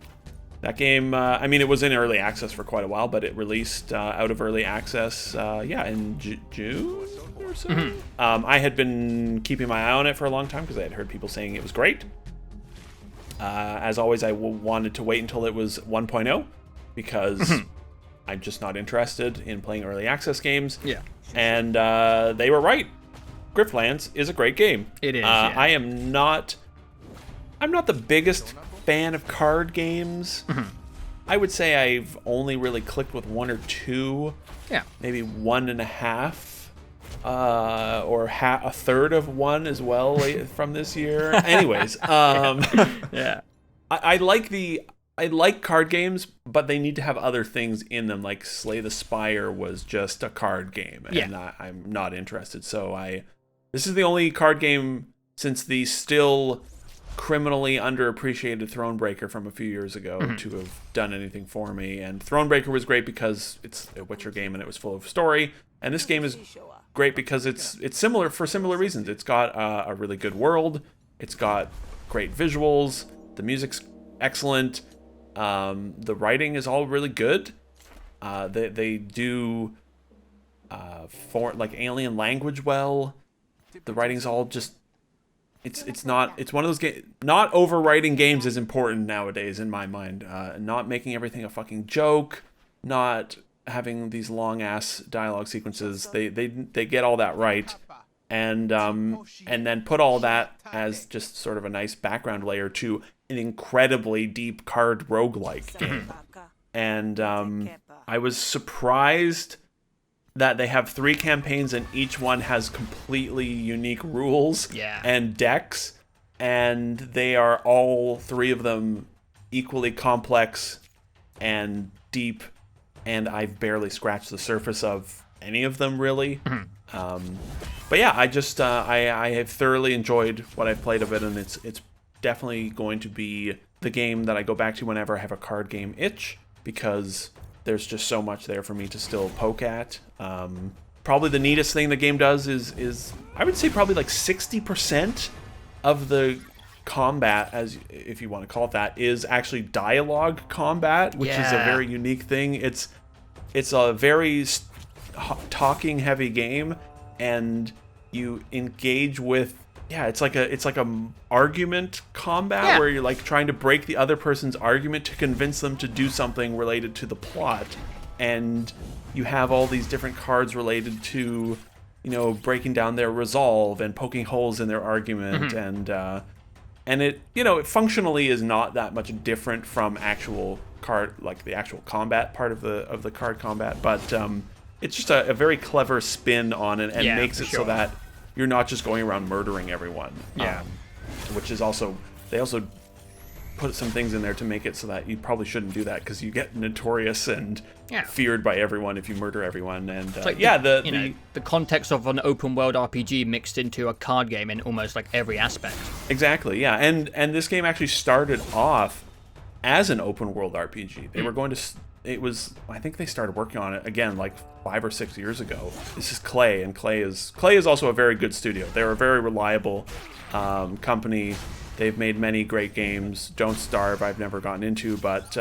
That game, it was in early access for quite a while, but it released out of early access, in June or so. Mm-hmm. I had been keeping my eye on it for a long time because I had heard people saying it was great. As always, I wanted to wait until it was 1.0 because I'm just not interested in playing early access games. Yeah. And they were right. Griftlands is a great game. It is. I'm not the biggest fan of card games. I would say I've only really clicked with 1 or 2. Yeah. Maybe 1.5. Or a third of 1 as well from this year. Anyways, yeah. I like card games, but they need to have other things in them. Like Slay the Spire was just a card game, and I'm not interested. So this is the only card game since the still criminally underappreciated Thronebreaker from a few years ago to have done anything for me. And Thronebreaker was great because it's a Witcher game and it was full of story. And this game is great because it's similar for similar reasons. It's got a really good world. It's got great visuals. The music's excellent. The writing is all really good. They do alien language well. The writing's all just. It's one of those games. Not overwriting games is important nowadays in my mind. Not making everything a fucking joke. Not having these long ass dialogue sequences. They get all that right, and then put all that as just sort of a nice background layer to an incredibly deep card roguelike game. And I was surprised that they have 3 campaigns and each one has completely unique rules and decks, and they are all 3 of them equally complex and deep, and I've barely scratched the surface of any of them really. But yeah, I just I have thoroughly enjoyed what I've played of it, and it's definitely going to be the game that I go back to whenever I have a card game itch, because there's just so much there for me to still poke at. Probably the neatest thing the game does is I would say probably like 60% of the combat, as if you want to call it that, is actually dialogue combat, which is a very unique thing. It's a very talking heavy game, and you engage with it's like a argument combat where you're like trying to break the other person's argument to convince them to do something related to the plot, and you have all these different cards related to breaking down their resolve and poking holes in their argument, and it it functionally is not that much different from actual card, like the actual combat part of the card combat, but it's just a very clever spin on it, and makes it so that you're not just going around murdering everyone. Which is also, they also put some things in there to make it so that you probably shouldn't do that, because you get notorious and feared by everyone if you murder everyone. And like the context of an open world RPG mixed into a card game in almost like every aspect. Exactly, yeah. And this game actually started off as an open world RPG. They were going to, I think they started working on it again like 5 or 6 years ago. This is Clay, and Clay is also a very good studio. They're a very reliable company. They've made many great games. Don't Starve I've never gotten into, but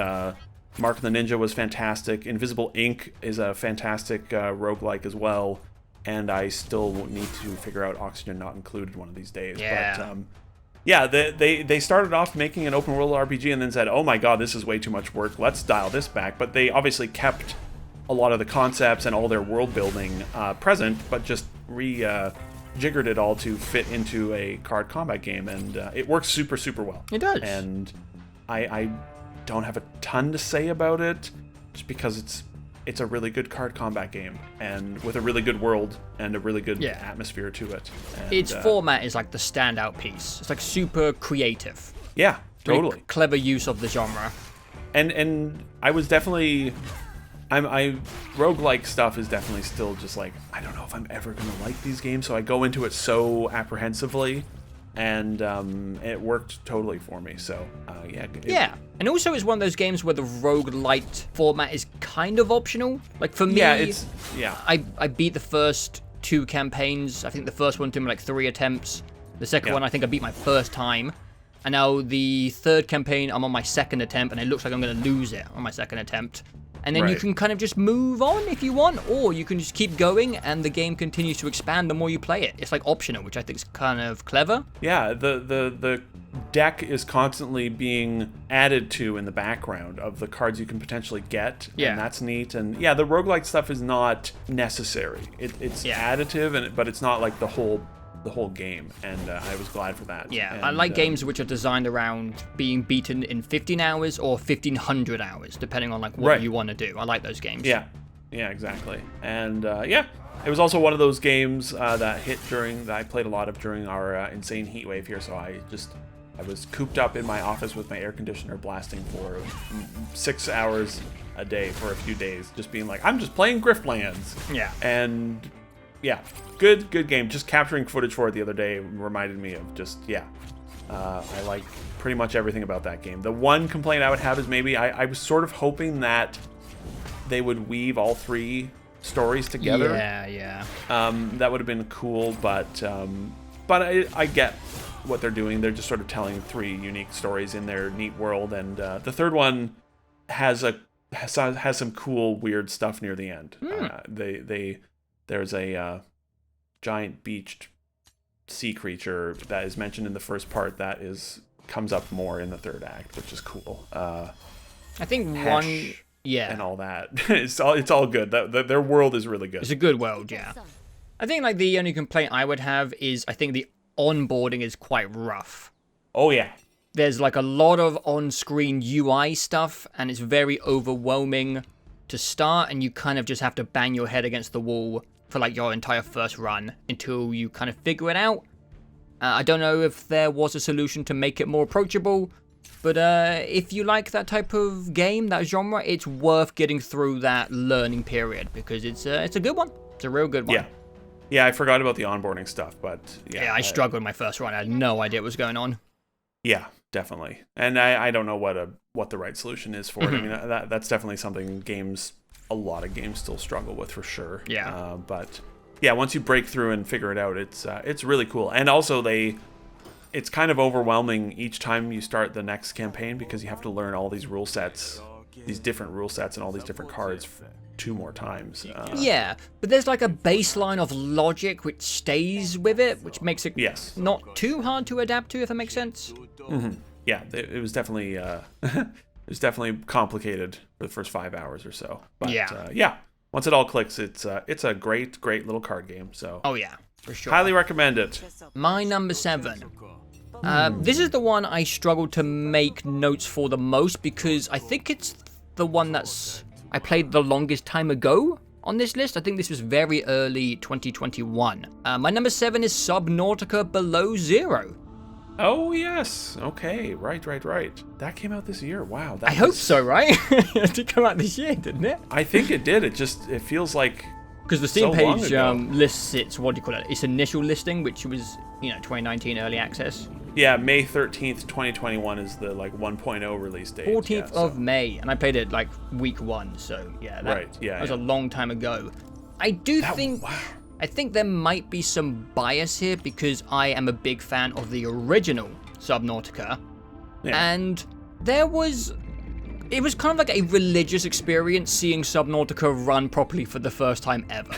Mark the Ninja was fantastic. Invisible Ink is a fantastic roguelike as well, and I still need to figure out Oxygen Not Included one of these days. But they started off making an open world RPG and then said, oh my god, this is way too much work, let's dial this back. But they obviously kept a lot of the concepts and all their world building present, but just jiggered it all to fit into a card combat game, and it works super, super well. It does. And I don't have a ton to say about it, just because it's a really good card combat game, and with a really good world and a really good atmosphere to it. And, its format is like the standout piece. It's like super creative. Yeah, totally. Very clever use of the genre. And I was definitely... roguelike stuff is definitely still just like, I don't know if I'm ever going to like these games, so I go into it so apprehensively, and it worked totally for me. So, and also it's one of those games where the roguelite format is kind of optional. Like for me, I beat the first 2 campaigns. I think the first one took me like 3 attempts. The second one, I think I beat my first time. And now the third campaign, I'm on my second attempt, and it looks like I'm going to lose it on my second attempt. And then you can kind of just move on if you want, or you can just keep going, and the game continues to expand the more you play it. It's like optional, which I think is kind of clever. Yeah, the deck is constantly being added to in the background of the cards you can potentially get, and that's neat. And the roguelike stuff is not necessary. It's additive, but it's not like the whole game, and I was glad for that. I like games which are designed around being beaten in 15 hours or 1500 hours, depending on like what you want to do. I like those games. Yeah, exactly. And it was also one of those games that I played a lot of during our insane heat wave here. So I was cooped up in my office with my air conditioner blasting for 6 hours a day for a few days, just being like, I'm just playing Griftlands. And good game. Just capturing footage for it the other day reminded me of just, I like pretty much everything about that game. The one complaint I would have is maybe I was sort of hoping that they would weave all 3 stories together. That would have been cool, but I get what they're doing. They're just sort of telling 3 unique stories in their neat world, and the third one has some cool, weird stuff near the end. There's a giant beached sea creature that is mentioned in the first part that comes up more in the third act, which is cool. I think and all that. It's all good. Their world is really good. It's a good world, yeah. I think like the only complaint I would have is I think the onboarding is quite rough. Oh yeah. There's like a lot of on-screen UI stuff, and it's very overwhelming to start, and you kind of just have to bang your head against the wall for like your entire first run until you kind of figure it out. I don't know if there was a solution to make it more approachable, but if you like that type of game, that genre, it's worth getting through that learning period, because it's a good one. It's a real good one. Yeah, I forgot about the onboarding stuff, but I struggled my first run. I had no idea what was going on. Yeah, definitely. And I don't know what the right solution is for it. I mean, that's definitely something a lot of games still struggle with, for sure. But once you break through and figure it out, it's really cool. And also it's kind of overwhelming each time you start the next campaign because you have to learn all these rule sets, these different rule sets, and all these different cards 2 more times. Yeah, but there's like a baseline of logic which stays with it, which makes it not too hard to adapt to, if that makes sense. Yeah, it was definitely it was definitely complicated for the first 5 hours or so. But yeah, once it all clicks, it's a great little card game. So oh yeah, for sure. Highly recommend it. My number 7. This is the one I struggled to make notes for the most because I think it's the one I played the longest time ago on this list. I think this was very early 2021. My number 7 is Subnautica Below Zero. Oh, yes. Okay. Right. That came out this year. Wow. I hope so, right? It did come out this year, didn't it? I think it did. It feels like... Because the Steam page lists its, what do you call it? Its initial listing, which was, 2019 early access. Yeah, May 13th, 2021 is the 1.0 release date. 14th of May, and I played it week 1, so yeah, that was a long time ago. I think there might be some bias here because I am a big fan of the original Subnautica, and it was kind of like a religious experience seeing Subnautica run properly for the first time ever.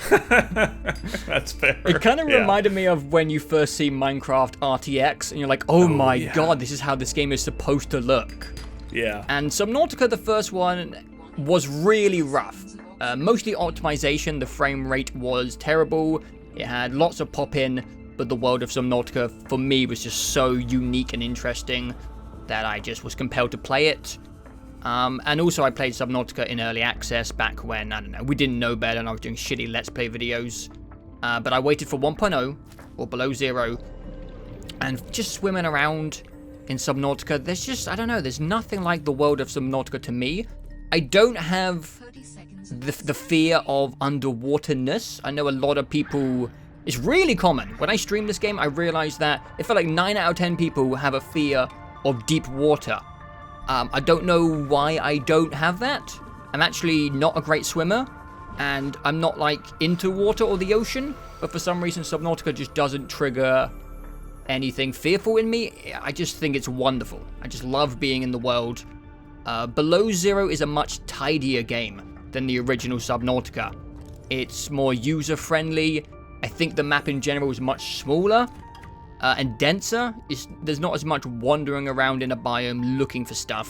That's fair. It kind of reminded me of when you first see Minecraft RTX and you're like, oh my god, this is how this game is supposed to look. Yeah. And Subnautica, the first one, was really rough. Mostly optimization, the frame rate was terrible. It had lots of pop-in, but the world of Subnautica, for me, was just so unique and interesting that I just was compelled to play it. And also I played Subnautica in early access back when, I don't know, we didn't know better and I was doing shitty Let's Play videos. But I waited for 1.0, or Below Zero, and just swimming around in Subnautica, there's just, I don't know, there's nothing like the world of Subnautica to me. I don't have the fear of underwaterness. I know a lot of people, it's really common. When I stream this game, I realized that it felt like 9 out of 10 people have a fear of deep water. I don't know why I don't have that. I'm actually not a great swimmer, and I'm not into water or the ocean, but for some reason Subnautica just doesn't trigger anything fearful in me. I just think it's wonderful. I just love being in the world. Below Zero is a much tidier game than the original Subnautica. It's more user-friendly. I think the map in general is much smaller. And denser. There's not as much wandering around in a biome looking for stuff.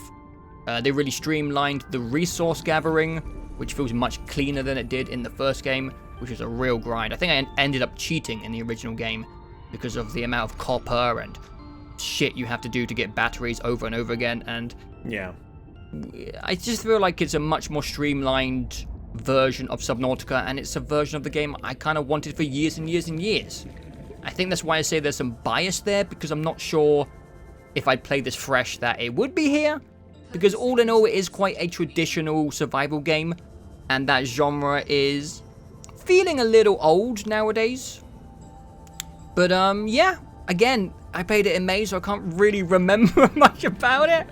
They really streamlined the resource gathering, which feels much cleaner than it did in the first game, which was a real grind. I think I ended up cheating in the original game because of the amount of copper and shit you have to do to get batteries over and over again, and I just feel like it's a much more streamlined version of Subnautica, and it's a version of the game I kind of wanted for years and years and years. I think that's why I say there's some bias there, because I'm not sure if I played this fresh that it would be here, because all in all it is quite a traditional survival game, and that genre is feeling a little old nowadays. But yeah, again, I played it in May, so I can't really remember much about it.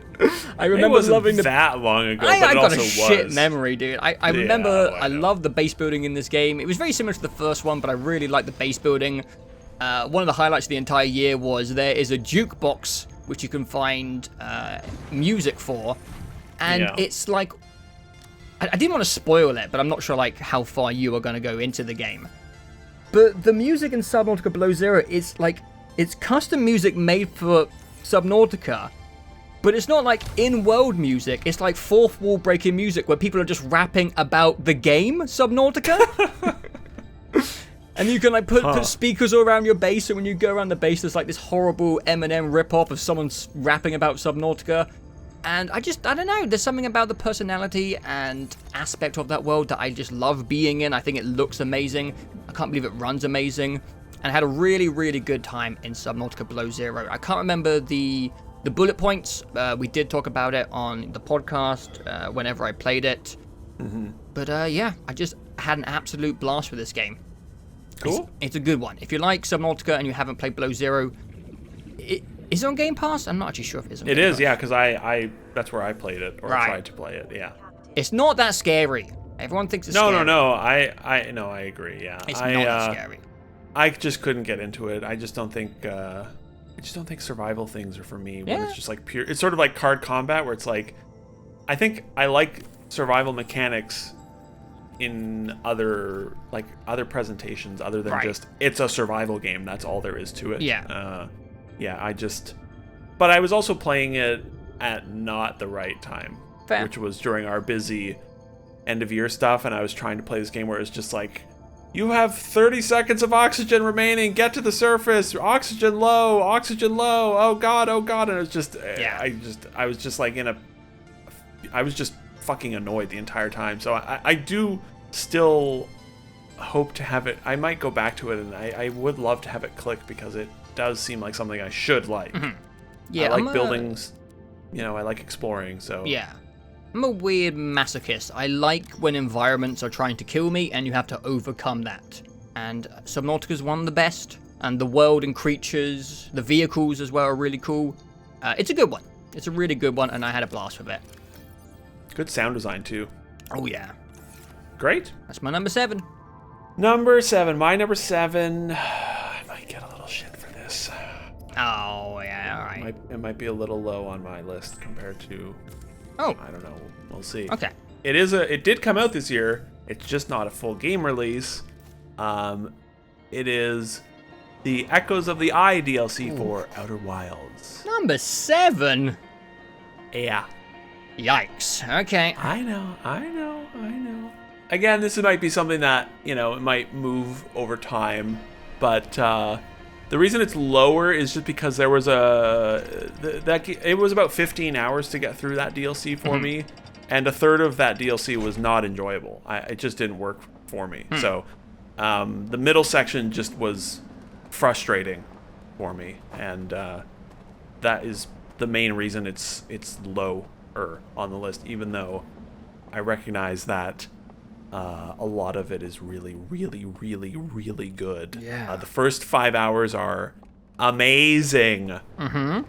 I remember loving that long ago. I got a shit memory, dude. I remember I loved the base building in this game. It was very similar to the first one, but I really liked the base building. One of the highlights of the entire year was there is a jukebox which you can find music for, and it's like, I didn't want to spoil it, but I'm not sure how far you are going to go into the game. But the music in Subnautica Below Zero is it's custom music made for Subnautica, but it's not in-world music. It's fourth wall breaking music where people are just rapping about the game Subnautica. And you can put speakers all around your base, so when you go around the base, there's this horrible Eminem ripoff of someone rapping about Subnautica. And I don't know, there's something about the personality and aspect of that world that I just love being in. I think it looks amazing. I can't believe it runs amazing. And I had a really, really good time in Subnautica Below Zero. I can't remember the bullet points. We did talk about it on the podcast whenever I played it. Mm-hmm. But yeah, I just had an absolute blast with this game. Cool. It's a good one. If you like Subnautica and you haven't played Below Zero, is it on Game Pass? I'm not actually sure if it is on Game Pass. Yeah, because I that's where I played it, or I tried to play it, yeah. It's not that scary. Everyone thinks it's scary. No, I agree, yeah. It's not that scary. I just couldn't get into it. I just don't think, it just don't think survival things are for me when Yeah. it's just like pure. It's sort of like card combat where it's like, I think I like survival mechanics in other presentations other than Right. just it's a survival game. That's all there is to it. Yeah. But I was also playing it at not the right time, Fair. which was during our busy end of year stuff, and I was trying to play this game where it's just like, you have 30 seconds of oxygen remaining, get to the surface, oxygen low, oh god, and it was just, Yeah. I was just like I was just fucking annoyed the entire time. So I do still hope to have it. I might go back to it, and I would love to have it click because it does seem like something I should like. Mm-hmm. Yeah, I like buildings, I like exploring, so. Yeah. I'm a weird masochist. I like when environments are trying to kill me and you have to overcome that. And Subnautica's one of the best. And the world and creatures, the vehicles as well are really cool. It's a good one. It's a really good one, and I had a blast with it. Good sound design, too. Oh, yeah. Great. That's my number 7. Number 7. My number 7. I might get a little shit for this. Oh, yeah, alright. It might be a little low on my list compared to... Oh. I don't know. We'll see. Okay. It did come out this year. It's just not a full game release. It is the Echoes of the Eye DLC for Outer Wilds. Number 7? Yeah. Yikes. Okay. I know. Again, this might be something that, it might move over time, but the reason it's lower is just because there was it was about 15 hours to get through that DLC for me, and a third of that DLC was not enjoyable. It just didn't work for me. So the middle section just was frustrating for me, and that is the main reason it's lower on the list, even though I recognize that a lot of it is really, really, really, really good. Yeah. The first 5 hours are amazing. Mm-hmm.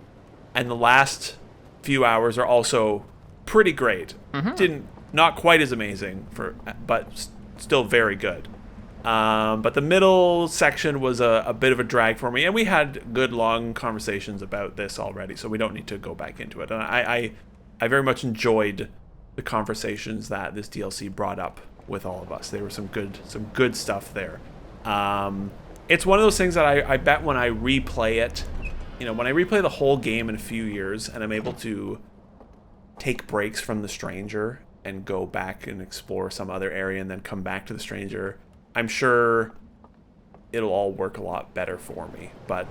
And the last few hours are also pretty great. Mm-hmm. Not quite as amazing, but still very good. But the middle section was a bit of a drag for me, and we had good long conversations about this already, so we don't need to go back into it. And I very much enjoyed the conversations that this DLC brought up with all of us. There were some good stuff there. It's one of those things that I bet when I replay it, when I replay the whole game in a few years and I'm able to take breaks from the Stranger and go back and explore some other area and then come back to the Stranger, I'm sure it'll all work a lot better for me. But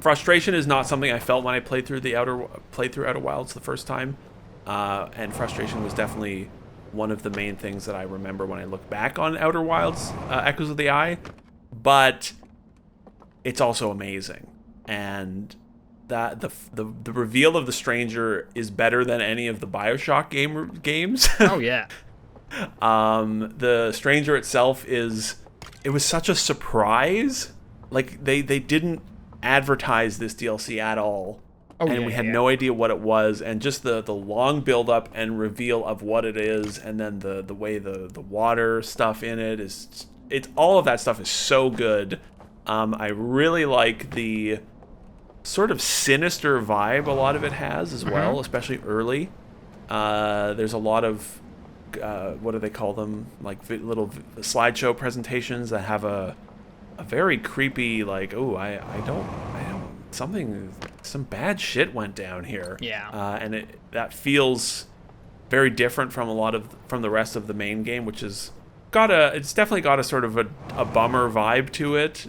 frustration is not something I felt when I played through Outer Wilds the first time. And frustration was definitely one of the main things that I remember when I look back on Outer Wilds, Echoes of the Eye. But it's also amazing, and that the reveal of the Stranger is better than any of the BioShock games. Oh yeah. The Stranger itself it was such a surprise. Like they didn't advertise this DLC at all. And we had no idea what it was, and just the long build-up and reveal of what it is, and then the way the water stuff in it is... all of that stuff is so good. I really like the sort of sinister vibe a lot of it has as well, especially early. There's a lot of... what do they call them? Like little slideshow presentations that have a very creepy, like, oh, I don't... some bad shit went down here. Yeah. And that feels very different from the rest of the main game, which is it's definitely got a sort of a bummer vibe to it.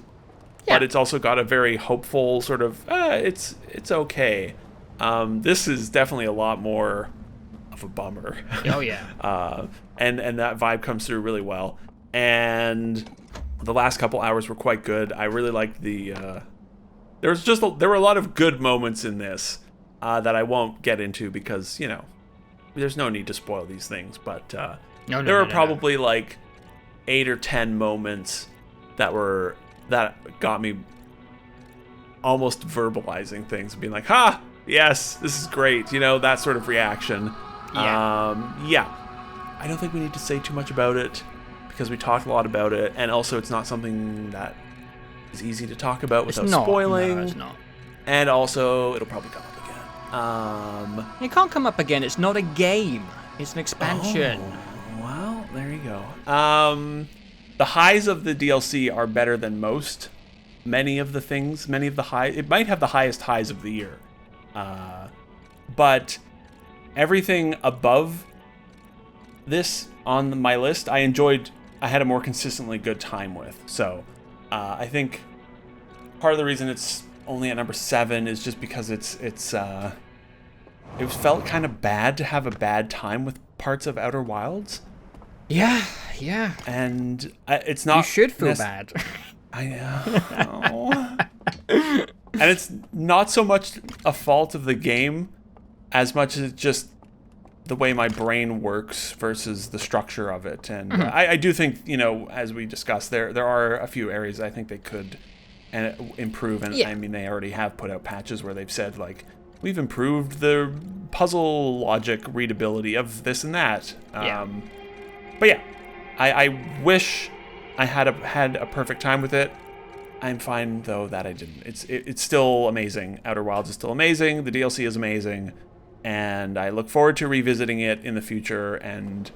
Yeah. But it's also got a very hopeful sort of it's okay. This is definitely a lot more of a bummer. Oh yeah. And that vibe comes through really well. And the last couple hours were quite good. I really liked there were a lot of good moments in this that I won't get into because, there's no need to spoil these things. But there were probably like 8 or 10 moments that got me almost verbalizing things, being like, "Ha, yes, this is great," that sort of reaction. Yeah. I don't think we need to say too much about it because we talked a lot about it, and also it's not something that is easy to talk about without spoiling. No, it's not. And also, it'll probably come up again. It can't come up again. It's not a game. It's an expansion. Oh, well, there you go. The highs of the DLC are better than most. Many of the highs. It might have the highest highs of the year. But everything above this on my list, I had a more consistently good time with. So, I think part of the reason it's only at number 7 is just because it felt kind of bad to have a bad time with parts of Outer Wilds. Yeah. And it's not. You should feel bad. I know. And it's not so much a fault of the game as much as just the way my brain works versus the structure of it. And I do think, as we discussed, there are a few areas I think they could improve. And I mean, they already have put out patches where they've said, like, we've improved the puzzle logic readability of this and that. But yeah, I wish I had a perfect time with it. I'm fine, though, that I didn't. It's still amazing. Outer Wilds is still amazing. The DLC is amazing. And I look forward to revisiting it in the future and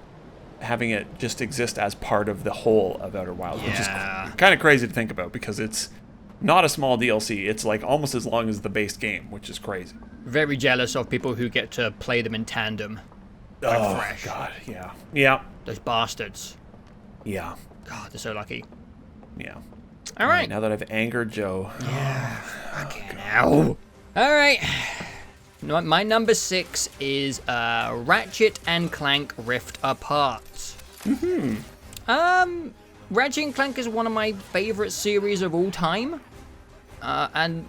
having it just exist as part of the whole of Outer Wilds, which is kind of crazy to think about because it's not a small DLC. It's like almost as long as the base game, which is crazy. Very jealous of people who get to play them in tandem. Fresh. God, yeah. Those bastards. Yeah. God, they're so lucky. Yeah. All right. Now that I've angered Joe. Yeah. Fucking hell. All right. My number 6 is Ratchet and Clank Rift Apart. Ratchet and Clank is one of my favorite series of all time. And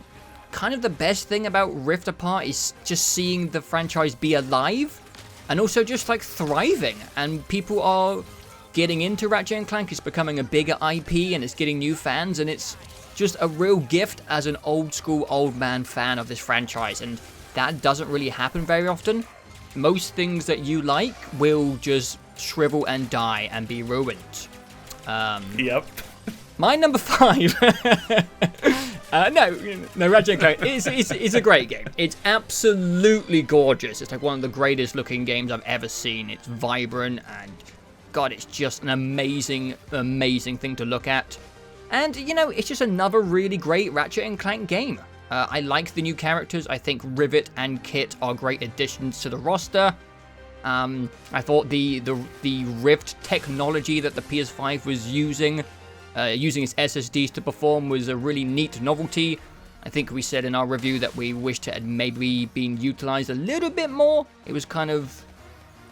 kind of the best thing about Rift Apart is just seeing the franchise be alive and also just like thriving. And people are getting into Ratchet and Clank. It's becoming a bigger IP and it's getting new fans. And it's just a real gift as an old school, old man fan of this franchise. And that doesn't really happen very often. Most things that you like will just shrivel and die and be ruined. Yep. My number 5. No, Ratchet & Clank it's a great game. It's absolutely gorgeous. It's like one of the greatest looking games I've ever seen. It's vibrant and God, it's just an amazing, amazing thing to look at. And, it's just another really great Ratchet & Clank game. I like the new characters. I think Rivet and Kit are great additions to the roster. I thought the Rift technology that the PS5 was using its SSDs to perform was a really neat novelty. I think we said in our review that we wished it had maybe been utilized a little bit more. It was kind of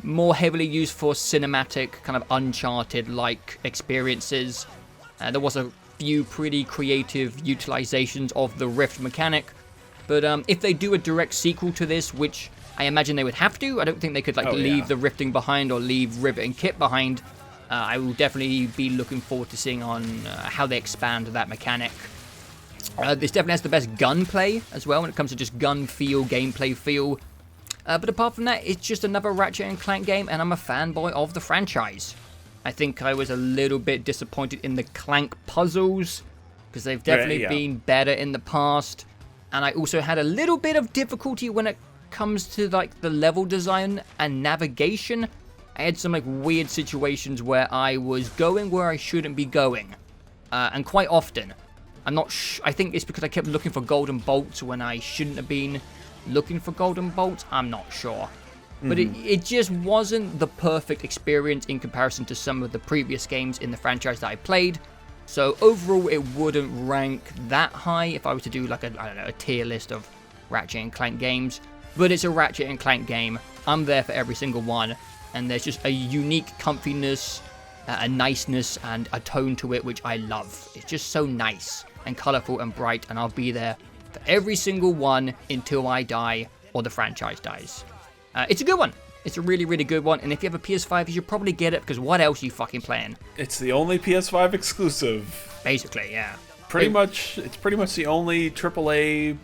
more heavily used for cinematic, kind of Uncharted-like experiences. There was a few pretty creative utilizations of the Rift mechanic. But if they do a direct sequel to this, which I imagine they would have to, I don't think they could leave the rifting behind or leave Rivet and Kit behind. I will definitely be looking forward to seeing on how they expand that mechanic. This definitely has the best gunplay as well when it comes to just gun feel, gameplay feel. But apart from that, it's just another Ratchet and Clank game, and I'm a fanboy of the franchise. I think I was a little bit disappointed in the Clank puzzles, because they've definitely been better in the past. And I also had a little bit of difficulty when it comes to like the level design and navigation. I had some like weird situations where I was going where I shouldn't be going. And quite often, I think it's because I kept looking for golden bolts when I shouldn't have been looking for golden bolts. I'm not sure. But it just wasn't the perfect experience in comparison to some of the previous games in the franchise that I played. So overall, it wouldn't rank that high if I was to do like a tier list of Ratchet and Clank games. But it's a Ratchet and Clank game. I'm there for every single one. And there's just a unique comfiness, a niceness, and a tone to it which I love. It's just so nice and colorful and bright. And I'll be there for every single one until I die or the franchise dies. It's a good one. It's a really, really good one. And if you have a PS5, you should probably get it, because what else are you fucking playing? It's the only PS5 exclusive. Basically, yeah. It's pretty much the only AAA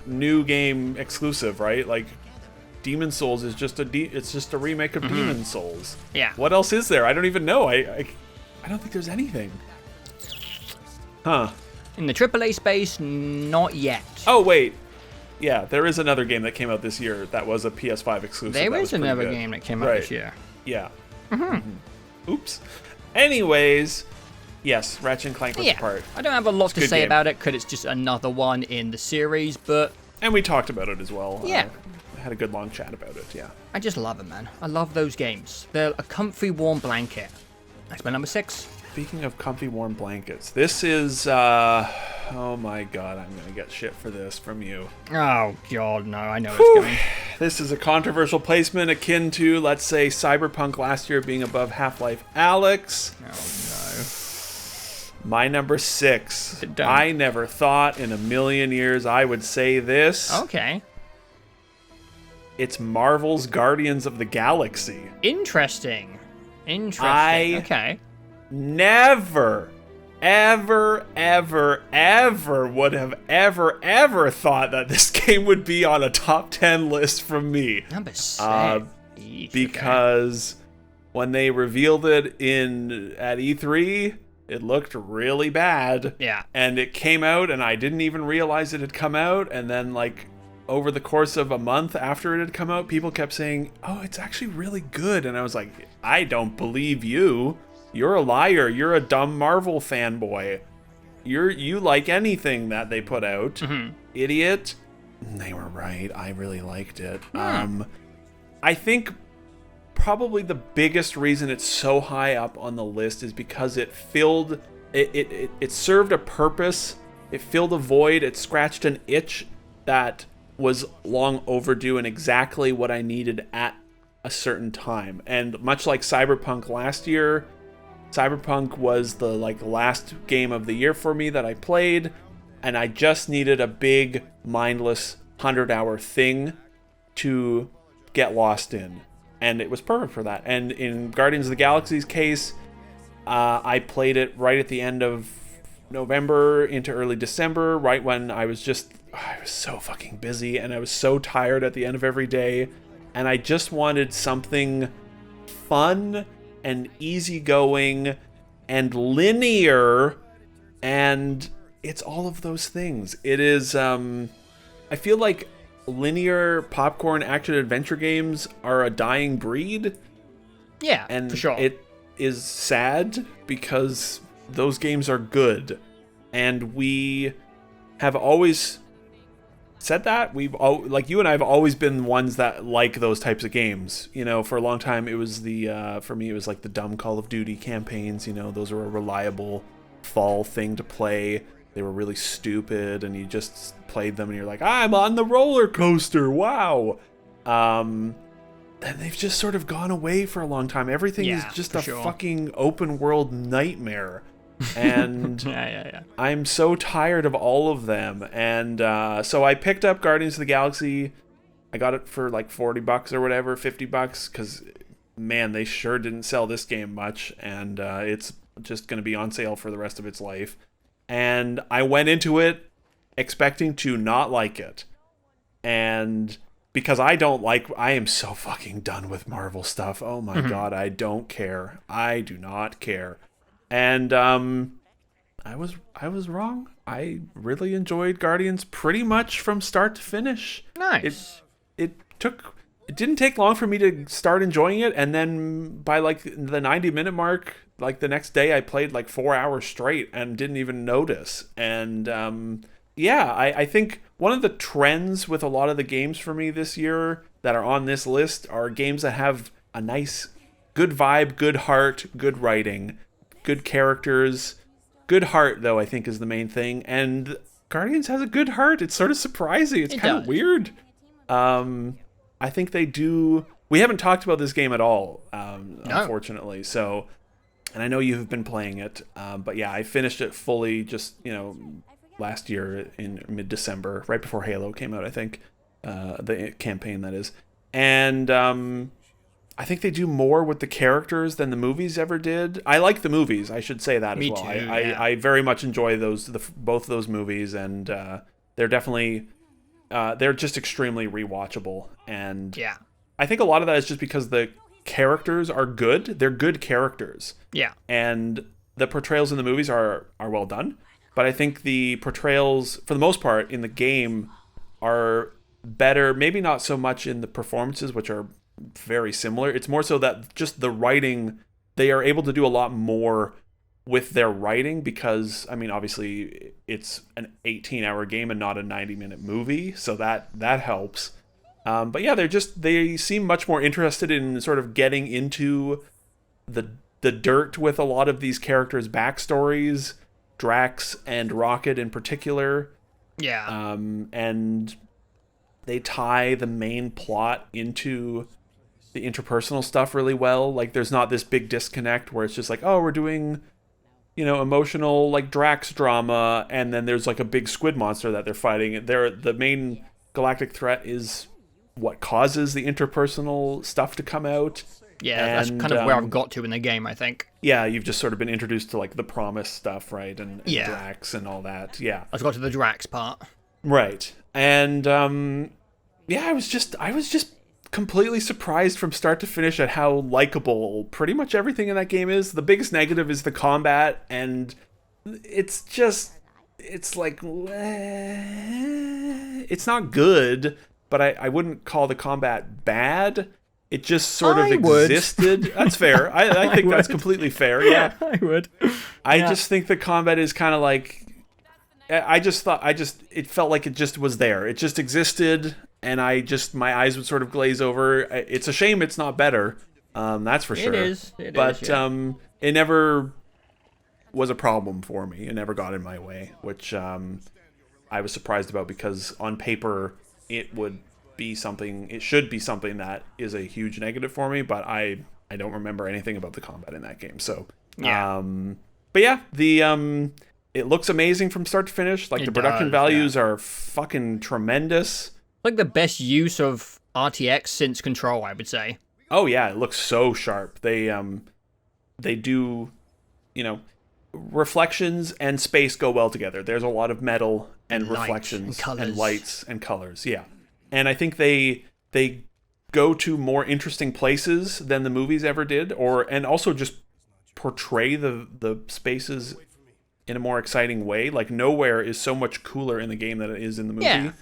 new game exclusive, right? Like, Demon Souls is just a remake of Demon Souls. Yeah. What else is there? I don't even know. I don't think there's anything. Huh. In the AAA space, not yet. Oh, wait. Yeah, there is another game that came out this year that was a PS5 exclusive. There is another good. game that came out this year. Yeah. Oops. Anyways, yes, Ratchet and Clank Rift Apart. I don't have a lot to say game. about it because it's just another one in the series, but... And we talked about it as well. Yeah. Had a good long chat about it, yeah. I just love it, man. I love those games. They're a comfy, warm blanket. That's my number 6. Speaking of comfy, warm blankets, this is, oh my god, I'm gonna get shit for this from you. Oh, God, no, I know it's coming. This is a controversial placement akin to, let's say, Cyberpunk last year being above Half-Life Alyx. Oh, My number 6. Done. I never thought in a million years I would say this. no. Okay. It's Marvel's Guardians of the Galaxy. Interesting. I- Okay. Never, ever, ever, ever would have ever thought that this game would be on a top 10 list from me. Number 6. Yeesh, Because when they revealed it at E3, it looked really bad. Yeah. And it came out, and I didn't even realize it had come out. And then, like, over the course of a month after it had come out, people kept saying, "Oh, it's actually really good." And I was like, I don't believe you. You're a liar. You're a dumb Marvel fanboy. You like anything that they put out. Idiot. And they were right. I really liked it. I think probably the biggest reason it's so high up on the list is because it served a purpose. It filled a void. It scratched an itch that was long overdue and exactly what I needed at a certain time. And much like Cyberpunk last year, Cyberpunk was the last game of the year for me that I played, and I just needed a big mindless 100-hour thing to get lost in, and it was perfect for that. And in Guardians of the Galaxy's case, I played it right at the end of November into early December, right when I was so fucking busy and I was so tired at the end of every day, and I just wanted something fun and easygoing and linear, and it's all of those things. It is, I feel like linear popcorn action adventure games are a dying breed. Yeah, And for sure. it is sad because those games are good. And we have always said that. You and I have always been ones that like those types of games. You know, for a long time it was for me it was like the dumb Call of Duty campaigns. You know, those were a reliable fall thing to play. They were really stupid and you just played them and you're like, I'm on the roller coaster, wow. And they've just sort of gone away for a long time. Everything is just a fucking open world nightmare. And yeah. I'm so tired of all of them. And so I picked up Guardians of the Galaxy. I got it for like $40 or whatever, $50, because man, they sure didn't sell this game much, and it's just going to be on sale for the rest of its life. And I went into it expecting to not like it. And because I am so fucking done with Marvel stuff. Oh my god, I don't care. I do not care. And I was wrong. I really enjoyed Guardians pretty much from start to finish. Nice. It didn't take long for me to start enjoying it, and then by like the 90-minute mark, like the next day I played like 4 hours straight and didn't even notice. And I think one of the trends with a lot of the games for me this year that are on this list are games that have a nice, good vibe, good heart, good writing, good characters. Good heart, though, I think is the main thing. And Guardians has a good heart. It's sort of surprising. It's kind of weird. I think they do. We haven't talked about this game at all, unfortunately. So, and I know you've been playing it, but yeah, I finished it fully just, last year in mid-December, right before Halo came out, I think. The campaign, that is. And I think they do more with the characters than the movies ever did. I like the movies, I should say that as well. Me too, I very much enjoy both those movies, and they're definitely they're just extremely rewatchable. And yeah, I think a lot of that is just because the characters are good. They're good characters. Yeah. And the portrayals in the movies are well done. but I think the portrayals, for the most part, in the game are better. Maybe not so much in the performances, which are very similar. It's more so that just the writing, they are able to do a lot more with their writing because, I mean, obviously it's an 18-hour game and not a 90-minute movie, so that helps. But yeah, they seem much more interested in sort of getting into the dirt with a lot of these characters' backstories, Drax and Rocket in particular. Yeah. And they tie the main plot into the interpersonal stuff really well. Like, there's not this big disconnect where it's just like, oh, we're doing, emotional, like, Drax drama, and then there's, like, a big squid monster that they're fighting. The main galactic threat is what causes the interpersonal stuff to come out. Yeah, that's kind of where I've got to in the game, I think. Yeah, you've just sort of been introduced to, like, the Promise stuff, right? And yeah. Drax and all that. Yeah. I've got to the Drax part. Right. And, yeah, I was just completely surprised from start to finish at how likable pretty much everything in that game is. The biggest negative is the combat, and it's like, it's not good, but I wouldn't call the combat bad. It just sort of existed. That's fair. I think that's completely fair. Yeah, I would. I just think the combat is kind of like, it felt like it just was there. It just existed, and my eyes would sort of glaze over. It's a shame it's not better. That's for sure. It is. It never was a problem for me. It never got in my way, which I was surprised about because on paper it should be something that is a huge negative for me, but I don't remember anything about the combat in that game. So, yeah. But yeah, it looks amazing from start to finish. Like, the production values are fucking tremendous. Like the best use of RTX since Control, I would say. Oh yeah, it looks so sharp. They do, reflections and space go well together. There's a lot of metal and reflections and lights and colors. Yeah. And I think they go to more interesting places than the movies ever did, and also just portray the spaces in a more exciting way. Like, nowhere is so much cooler in the game than it is in the movie. Yeah.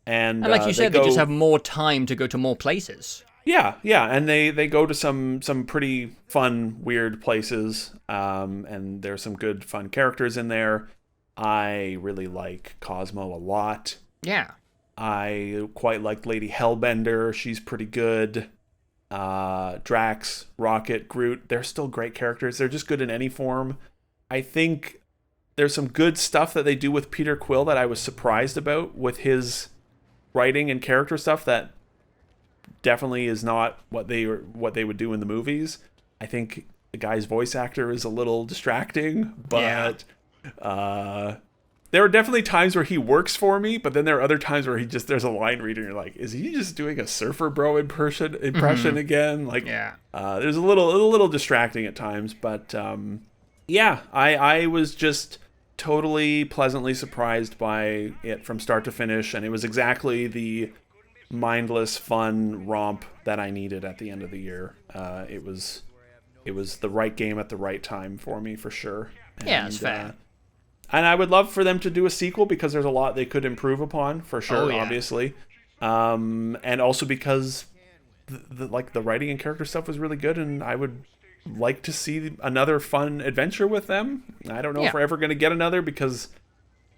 And like you said, they just have more time to go to more places. Yeah, and they go to some pretty fun, weird places, and there's some good, fun characters in there. I really like Cosmo a lot. Yeah. I quite like Lady Hellbender. She's pretty good. Drax, Rocket, Groot, they're still great characters. They're just good in any form. I think there's some good stuff that they do with Peter Quill that I was surprised about with his writing and character stuff that definitely is not what they would do in the movies. I think the guy's voice actor is a little distracting, but there are definitely times where he works for me, but then there are other times where there's a line reader and you're like, is he just doing a Surfer Bro impression again? Like, there's a little distracting at times, but I was just totally pleasantly surprised by it from start to finish, and it was exactly the mindless, fun romp that I needed at the end of the year. It was the right game at the right time for me, for sure. Yeah, it's fair. And I would love for them to do a sequel because there's a lot they could improve upon, for sure, obviously. And also because the writing and character stuff was really good, and I would like to see another fun adventure with them. I don't know if we're ever going to get another because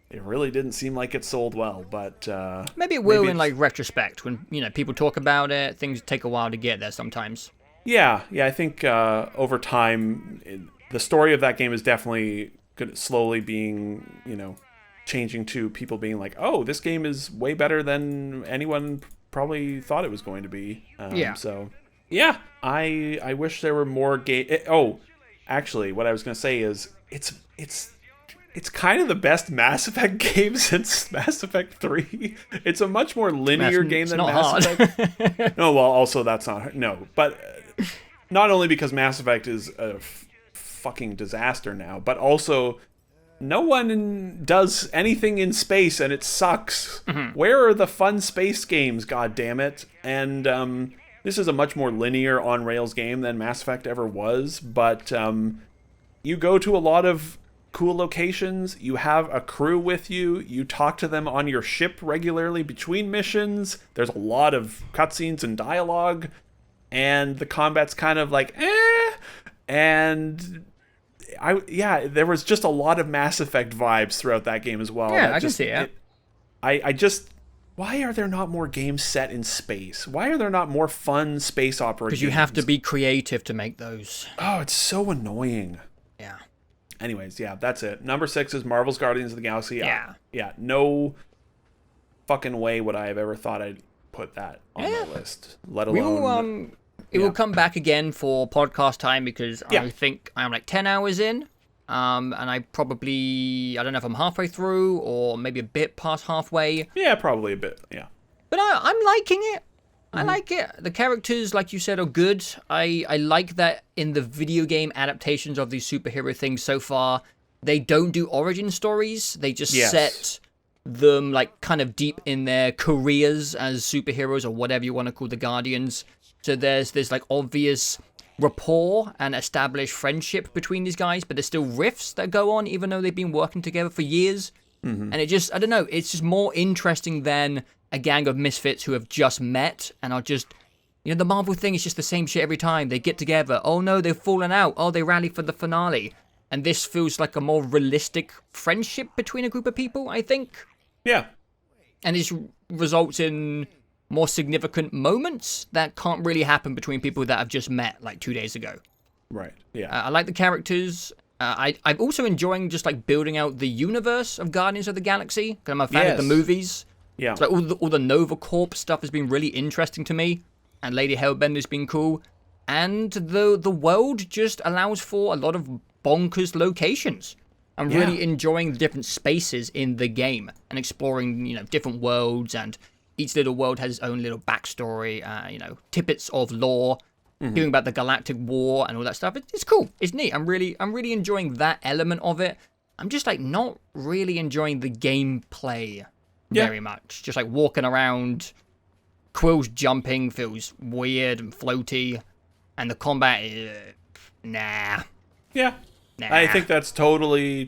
it really didn't seem like it sold well, but maybe it will in like retrospect when people talk about it. Things take a while to get there sometimes. Yeah, I think over time the story of that game is definitely slowly being changing to people being like, oh, this game is way better than anyone probably thought it was going to be. So yeah, I wish there were more game. Actually, what I was going to say is it's kind of the best Mass Effect game since Mass Effect 3. It's a much more linear game than Mass Effect. No, well, also that's not... No, but not only because Mass Effect is a fucking disaster now, but also no one does anything in space and it sucks. Mm-hmm. Where are the fun space games, god damn it? And this is a much more linear on-rails game than Mass Effect ever was, but you go to a lot of cool locations. You have a crew with you. You talk to them on your ship regularly between missions. There's a lot of cutscenes and dialogue, and the combat's kind of like And there was just a lot of Mass Effect vibes throughout that game as well. Yeah, I can see it. Why are there not more games set in space? Why are there not more fun space opera games? Because you have to be creative to make those. Oh, it's so annoying. Yeah. Anyways, yeah, that's it. Number 6 is Marvel's Guardians of the Galaxy. Yeah. Yeah, no fucking way would I have ever thought I'd put that on my list. Let alone... It will come back again for podcast time because I think I'm like 10 hours in. And I don't know if I'm halfway through or maybe a bit past halfway. Yeah, probably a bit, yeah. But I'm liking it. I like it. The characters, like you said, are good. I like that in the video game adaptations of these superhero things so far, they don't do origin stories. They just set them like kind of deep in their careers as superheroes or whatever you want to call the Guardians. So there's like obvious rapport and established friendship between these guys, but there's still rifts that go on even though they've been working together for years. And it just, I don't know, it's just more interesting than a gang of misfits who have just met and are just, the Marvel thing is just the same shit every time. They get together. Oh no, they've fallen out. Oh, they rally for the finale. And this feels like a more realistic friendship between a group of people, I think. Yeah. And it results in more significant moments that can't really happen between people that have just met like 2 days ago. Right, yeah. I like the characters. I'm also enjoying just like building out the universe of Guardians of the Galaxy, because I'm a fan of the movies. Yeah. So like all the Nova Corp stuff has been really interesting to me, and Lady Hellbender's been cool. And the world just allows for a lot of bonkers locations. I'm really enjoying the different spaces in the game and exploring, different worlds, and each little world has its own little backstory, tidbits of lore, hearing about the Galactic War and all that stuff. It's cool. It's neat. I'm really enjoying that element of it. I'm just like not really enjoying the gameplay very much. Just like walking around, Quill's jumping feels weird and floaty, and the combat is nah. Yeah. Nah. I think that's totally,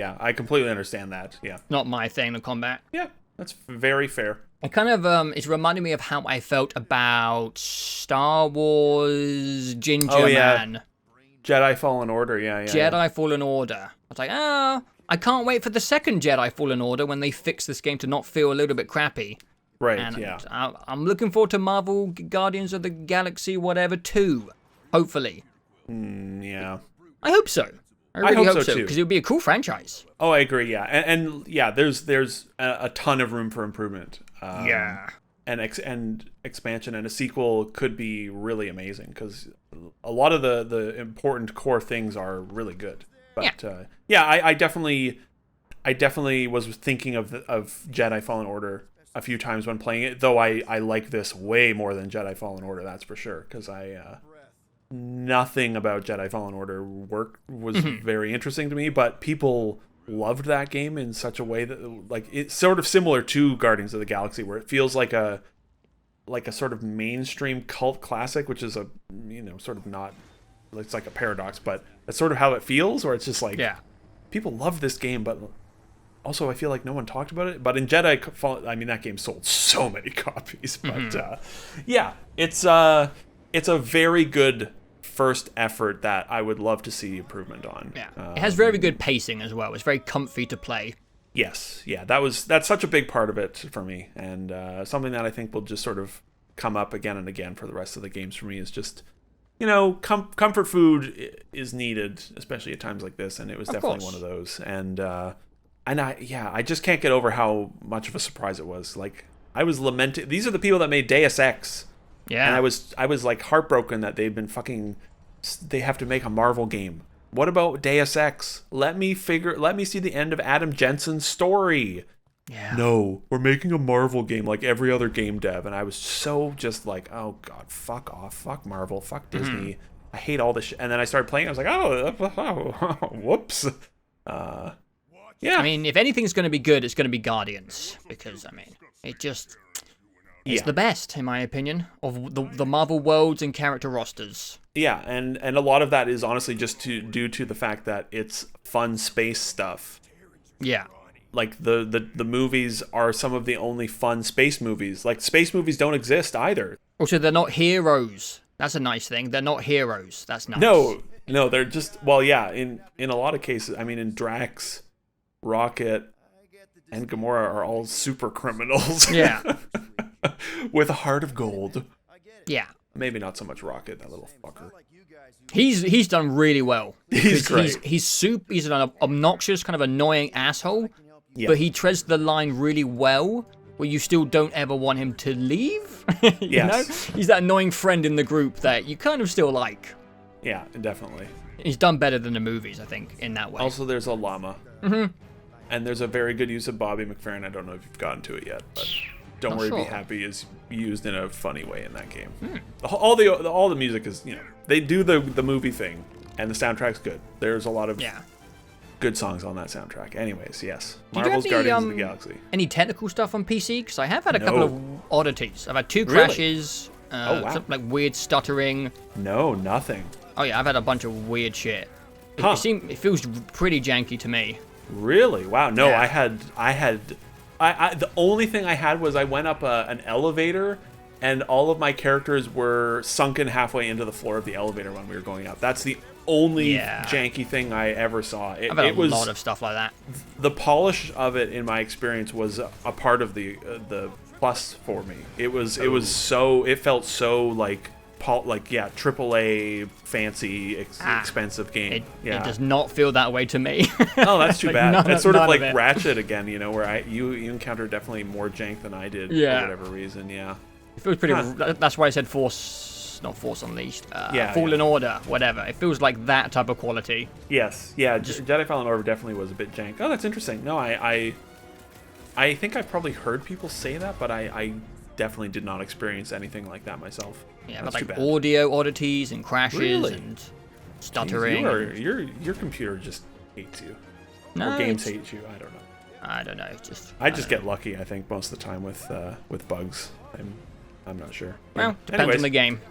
I completely understand that. Yeah. Not my thing, the combat. Yeah, that's very fair. It kind of, it's reminding me of how I felt about Star Wars Ginger Man. Jedi Fallen Order, yeah. Jedi Fallen Order. I was like, I can't wait for the second Jedi Fallen Order when they fix this game to not feel a little bit crappy. Right, and yeah. I'm looking forward to Marvel Guardians of the Galaxy whatever 2, hopefully. Yeah. I hope so. I really hope so, too. because it would be a cool franchise. Oh, I agree, yeah. And yeah, there's a ton of room for improvement. And expansion, and a sequel could be really amazing, because a lot of the important core things are really good. But I definitely was thinking of Jedi Fallen Order a few times when playing it, though I like this way more than Jedi Fallen Order, that's for sure, because nothing about Jedi Fallen Order was very interesting to me, but people loved that game in such a way that, like, it's sort of similar to Guardians of the Galaxy, where it feels like a sort of mainstream cult classic, which is sort of not, it's like a paradox, but that's sort of how it feels, where it's just like, people love this game, but also I feel like no one talked about it. But in Jedi Fallen, I mean, that game sold so many copies, but it's a very good first effort that I would love to see improvement on. It has very good pacing as well. It's very comfy to play. Yes, yeah, that's such a big part of it for me, and something that I think will just sort of come up again and again for the rest of the games for me is just, comfort food is needed, especially at times like this, and it was definitely one of those. And I just can't get over how much of a surprise it was. Like, I was lamenting. These are the people that made Deus Ex. Yeah. And I was like heartbroken that they have to make a Marvel game. What about Deus Ex? Let me see the end of Adam Jensen's story. Yeah. No, we're making a Marvel game like every other game dev. And I was so just like, oh God, fuck off. Fuck Marvel. Fuck Disney. I hate all this shit. And then I started playing. I was like, whoops. Yeah. I mean, if anything's going to be good, it's going to be Guardians. Because, I mean, it just... It's the best, in my opinion, of the Marvel worlds and character rosters. Yeah, and a lot of that is honestly just due to the fact that it's fun space stuff. Yeah. Like, the movies are some of the only fun space movies. Like, space movies don't exist either. Also, they're not heroes. That's a nice thing. They're not heroes. That's nice. No, they're just, well, yeah, in a lot of cases, I mean, in Drax, Rocket, and Gamora are all super criminals. Yeah. With a heart of gold. Yeah. Maybe not so much Rocket, that little fucker. He's done really well. He's great. He's an obnoxious, kind of annoying asshole, but he treads the line really well, where you still don't ever want him to leave. you know? He's that annoying friend in the group that you kind of still like. Yeah, definitely. He's done better than the movies, I think, in that way. Also, there's a llama. Mm-hmm. And there's a very good use of Bobby McFerrin. I don't know if you've gotten to it yet, but Don't Worry, Be Happy is used in a funny way in that game. All the music is, they do the movie thing, and the soundtrack's good. There's a lot of good songs on that soundtrack. Anyways, yes. Marvel's Guardians of the Galaxy. Any technical stuff on PC? Because I have had a couple of oddities. I've had 2 crashes, some, like weird stuttering. No, nothing. Oh yeah, I've had a bunch of weird shit. It feels pretty janky to me. Really? Wow. No, yeah. The only thing I had was I went up an elevator, and all of my characters were sunken halfway into the floor of the elevator when we were going up. That's the only janky thing I ever saw. I've had a lot of stuff like that. The polish of it, in my experience, was a part of the plus for me. It felt so like AAA fancy expensive game. It does not feel that way to me. Oh, that's too bad. It's sort of like Ratchet again, where you encountered definitely more jank than I did for whatever reason. Yeah, it feels pretty. That's why I said not Force Unleashed. Fallen Order, whatever. It feels like that type of quality. Yes, yeah. Jedi Fallen Order definitely was a bit jank. Oh, that's interesting. No, I think I probably heard people say that, but I definitely did not experience anything like that myself. Yeah, but like audio oddities and crashes and stuttering. Jeez, your computer just hates you. No, or games hate you. I don't know. I just get lucky, I think, most of the time with bugs. I'm not sure. Well, depends on the game.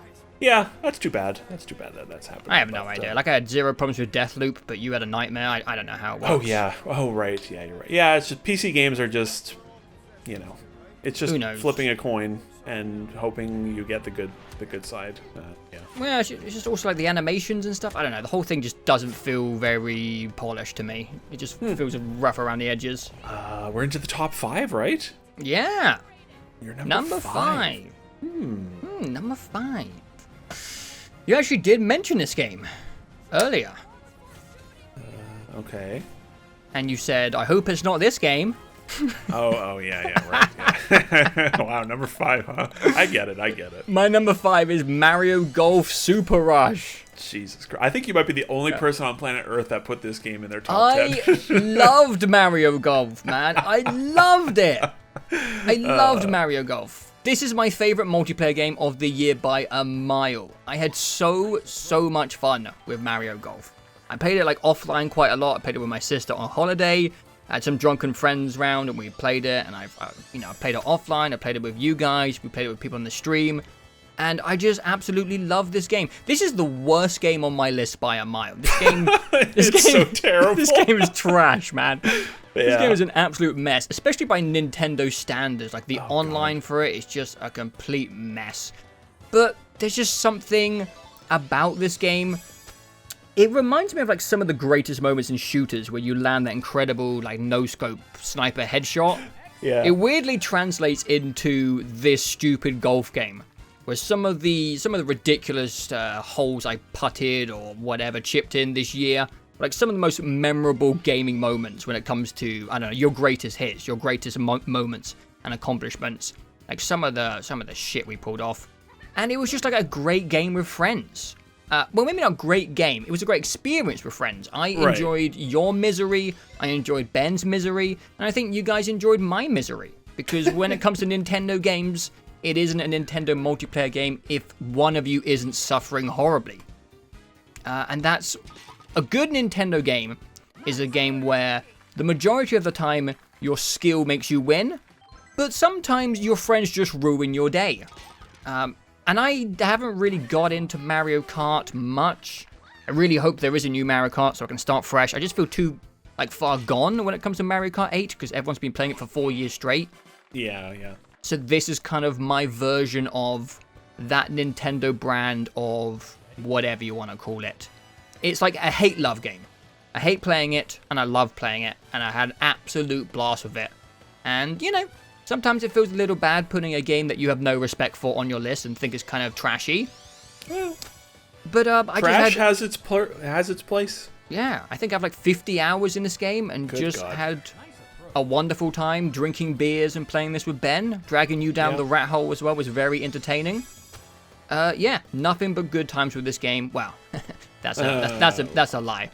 Yeah, that's too bad. That's too bad that that's happening. I have no idea. Like, I had 0 problems with Deathloop, but you had a nightmare. I don't know how it works. Oh, yeah. Oh, right. Yeah, you're right. Yeah, it's just PC games are just, it's just flipping a coin and hoping you get the good side. Well, it's just also like the animations and stuff. I don't know. The whole thing just doesn't feel very polished to me. It just feels rough around the edges. We're into the top 5, right? Yeah. You're number 5. Number 5. You actually did mention this game earlier. Okay. And you said, I hope it's not this game. Oh, yeah, right. Yeah. Wow, number 5, huh? I get it. My number 5 is Mario Golf Super Rush. Jesus Christ. I think you might be the only person on planet Earth that put this game in their top 10. I loved Mario Golf, man. I loved it. I loved Mario Golf. This is my favorite multiplayer game of the year by a mile. I had so much fun with Mario Golf. I played it like offline quite a lot. I played it with my sister on holiday. I had some drunken friends around and we played it, and I played it offline. I played it with you guys. We played it with people on the stream, and I just absolutely love this game. This is the worst game on my list by a mile. This game, it's so terrible. This game is trash, man. This game is an absolute mess, especially by Nintendo standards. Like the online for it is just a complete mess. But there's just something about this game. It reminds me of like some of the greatest moments in shooters where you land that incredible like no-scope sniper headshot. Yeah. It weirdly translates into this stupid golf game, where some of the ridiculous holes I putted or whatever chipped in this year, like some of the most memorable gaming moments when it comes to, I don't know, your greatest hits, your greatest moments and accomplishments. Like some of the shit we pulled off. And it was just like a great game with friends. Well, maybe not a great game. It was a great experience with friends. I enjoyed your misery. I enjoyed Ben's misery. And I think you guys enjoyed my misery. Because when it comes to Nintendo games, it isn't a Nintendo multiplayer game if one of you isn't suffering horribly. And that's a good Nintendo game is a game where the majority of the time your skill makes you win, But sometimes your friends just ruin your day. And I haven't really got into Mario Kart much. I really hope there is a new Mario Kart so I can start fresh. I just feel too far gone when it comes to Mario Kart 8 because everyone's been playing it for 4 years straight. Yeah. So this is kind of my version of that Nintendo brand of whatever you want to call it. It's like a hate-love game. I hate playing it, and I love playing it, and I had an absolute blast with it. And, sometimes it feels a little bad putting a game that you have no respect for on your list and think is kind of trashy. Well, but trash has its place. Yeah, I think I have 50 hours in this game and Good God. had a wonderful time drinking beers and playing this with Ben. Dragging you down the rat hole as well was very entertaining. Nothing but good times with this game. Wow, that's a lie.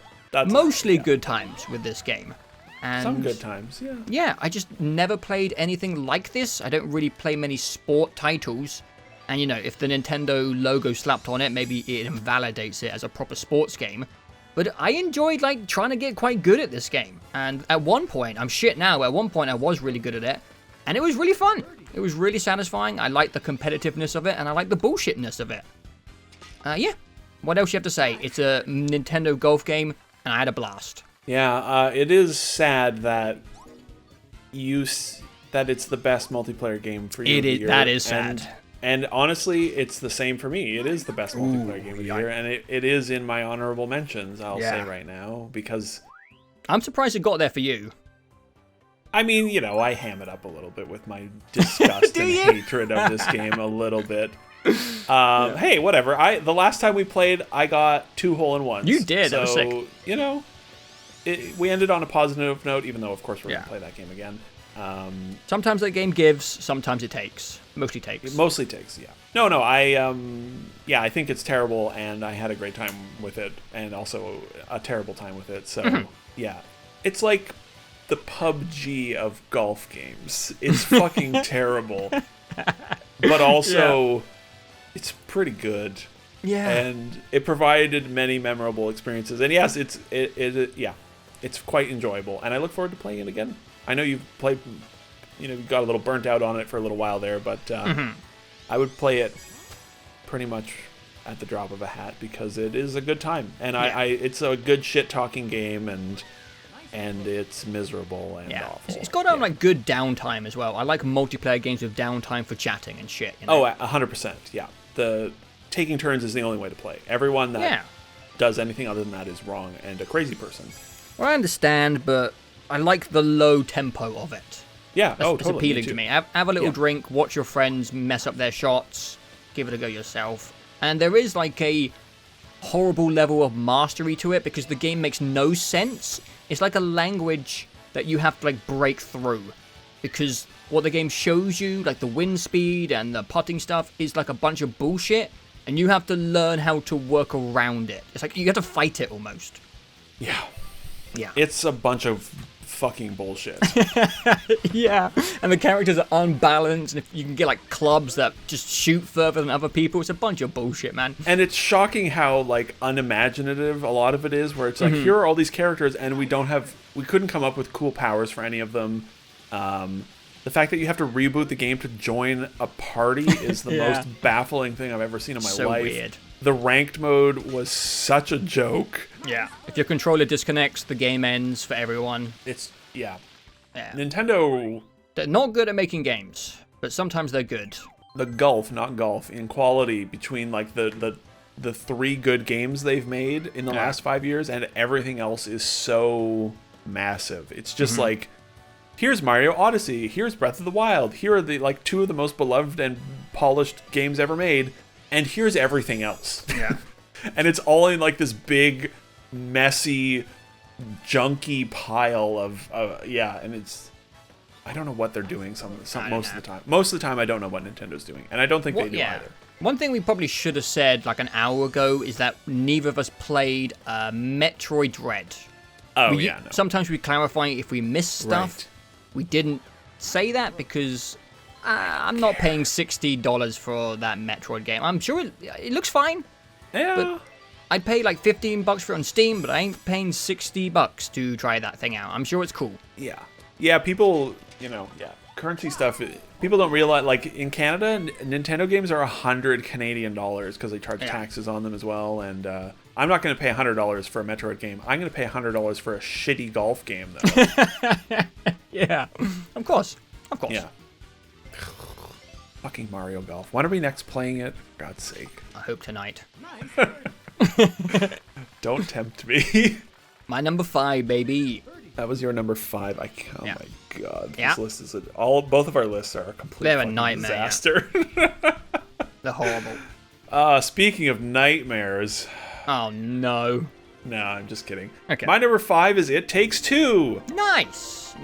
Mostly good times with this game. And some good times, yeah. Yeah, I just never played anything like this. I don't really play many sport titles. And if the Nintendo logo slapped on it, maybe it invalidates it as a proper sports game. But I enjoyed trying to get quite good at this game. And at one point, I'm shit now, at one point I was really good at it. And it was really fun. It was really satisfying. I liked the competitiveness of it, and I liked the bullshitness of it. What else you have to say? It's a Nintendo golf game, and I had a blast. Yeah, it is sad that that it's the best multiplayer game for you. That is sad. And honestly, it's the same for me. It is the best multiplayer game of the year, and it is in my honorable mentions, I'll say right now, because... I'm surprised it got there for you. I mean, I ham it up a little bit with my disgust and hatred of this game a little bit. Hey, whatever. The last time we played, I got 2 hole-in-ones. You did, that was sick. We ended on a positive note, even though, of course, we're going to play that game again. Sometimes that game gives, sometimes it takes. Mostly takes. It mostly takes, yeah. No, I think it's terrible, and I had a great time with it, and also a terrible time with it, so, yeah. It's like the PUBG of golf games. It's fucking terrible. But also, it's pretty good. Yeah. And it provided many memorable experiences. And yes, it's quite enjoyable, and I look forward to playing it again. I know you've played, you got a little burnt out on it for a little while there, but I would play it pretty much at the drop of a hat because it is a good time, and it's a good shit-talking game, and it's miserable and awful. It's got good downtime as well. I like multiplayer games with downtime for chatting and shit. Oh, 100%. Yeah, the taking turns is the only way to play. Everyone that does anything other than that is wrong and a crazy person. Well, I understand, but I like the low tempo of it. Yeah, It's totally. appealing to me. Have a little drink, watch your friends mess up their shots, give it a go yourself. And there is a horrible level of mastery to it because the game makes no sense. It's like a language that you have to break through because what the game shows you, the wind speed and the putting stuff, is a bunch of bullshit, and you have to learn how to work around it. It's you have to fight it almost. Yeah. Yeah. It's a bunch of fucking bullshit. Yeah. And the characters are unbalanced, and if you can get clubs that just shoot further than other people, it's a bunch of bullshit, man. And it's shocking how unimaginative a lot of it is, where it's here are all these characters, and we couldn't come up with cool powers for any of them. The fact that you have to reboot the game to join a party is the most baffling thing I've ever seen in my life. Weird. The ranked mode was such a joke. Yeah. If your controller disconnects, the game ends for everyone. It's Yeah. Nintendo. They're not good at making games, but sometimes they're good. The gulf, not golf, in quality between the 3 good games they've made in the last 5 years and everything else is so massive. It's just here's Mario Odyssey, here's Breath of the Wild, here are the 2 of the most beloved and polished games ever made, and here's everything else. Yeah. And it's all in this big, messy, junky pile of and it's, I don't know what they're doing most of the time. Most of the time I don't know what Nintendo's doing, and I don't think they do either. One thing we probably should have said an hour ago is that neither of us played Metroid Dread. No. Sometimes we clarify if we miss stuff. Right. We didn't say that because I'm not paying $60 for that Metroid game. I'm sure it looks fine. Yeah. But I'd pay $15 for it on Steam, but I ain't paying $60 to try that thing out. I'm sure it's cool. Yeah. Yeah, people yeah, currency stuff. People don't realize, like in Canada, Nintendo games are 100 Canadian dollars because they charge taxes on them as well. And I'm not going to pay $100 for a Metroid game. I'm going to pay $100 for a shitty golf game, though. Yeah, of course. Yeah. Fucking Mario Golf. When are we next playing it? For God's sake. I hope tonight. Don't tempt me. My number 5, baby. That was your number 5. Oh my god. Yeah. This list is both of our lists are a complete They're a fucking nightmare. disaster. They're horrible. Speaking of nightmares. Oh, no. No, I'm just kidding. Okay. My number 5 is It Takes Two. Nice.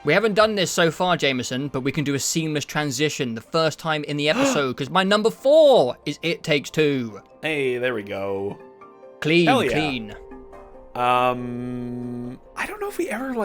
We haven't done this so far, Jamison, but we can do a seamless transition the first time in the episode, because my number 4 is It Takes Two. Hey, there we go. Clean, Hell yeah. clean. I don't know if we ever,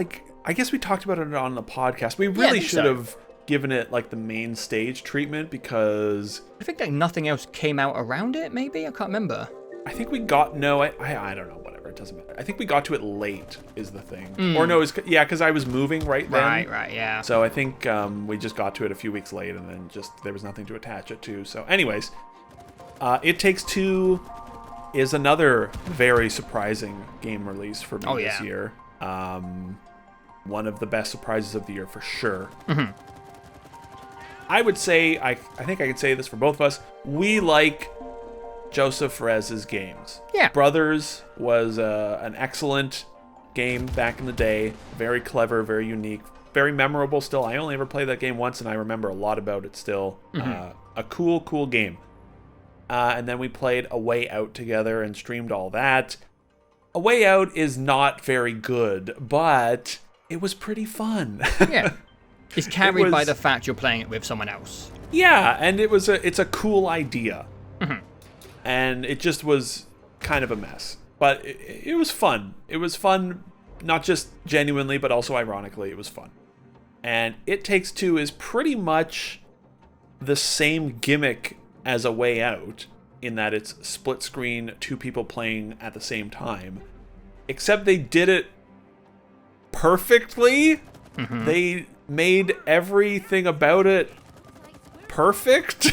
I guess we talked about it on the podcast. We really should have given it, the main stage treatment, because I think nothing else came out around it, maybe? I can't remember. I think we got, no, I don't know, whatever, it doesn't matter. I think we got to it late, is the thing. Or no, because I was moving right then. Right, yeah. So I think we just got to it a few weeks late, and then there was nothing to attach it to. So anyways, It Takes Two is another very surprising game release for me this year. One of the best surprises of the year for sure. Mm-hmm. I would say, I think I can say this for both of us, we like Joseph Perez's games. Yeah. Brothers was an excellent game back in the day. Very clever, very unique, very memorable still. I only ever played that game once, and I remember a lot about it still. Mm-hmm. A cool game. And then we played A Way Out together and streamed all that. A Way Out is not very good, but it was pretty fun. Yeah. It's carried by the fact you're playing it with someone else. Yeah, and it's a cool idea. Mm-hmm. And it just was kind of a mess. But it was fun. It was fun, not just genuinely, but also ironically, it was fun. And It Takes Two is pretty much the same gimmick as A Way Out, in that it's split screen, 2 people playing at the same time. Except they did it perfectly. Mm-hmm. They made everything about it perfect.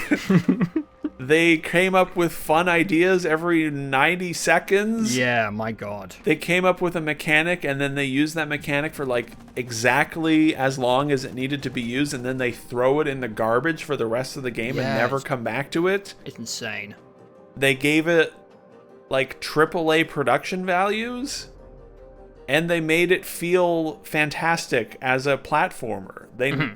They came up with fun ideas every 90 seconds. Yeah, my god. They came up with a mechanic, and then they used that mechanic for exactly as long as it needed to be used, and then they throw it in the garbage for the rest of the game and never come back to it. It's insane. They gave it AAA production values, and they made it feel fantastic as a platformer. They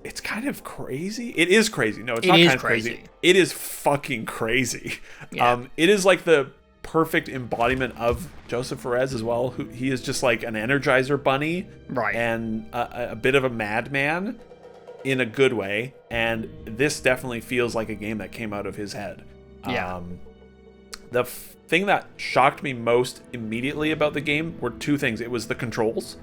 it's kind of crazy. It is crazy. No, it's not kind of crazy. It is fucking crazy. Yeah. It is the perfect embodiment of Joseph Perez as well. He is just an Energizer bunny, right? And a bit of a madman in a good way. And this definitely feels like a game that came out of his head. Yeah. The thing that shocked me most immediately about the game were 2 things. It was the controls.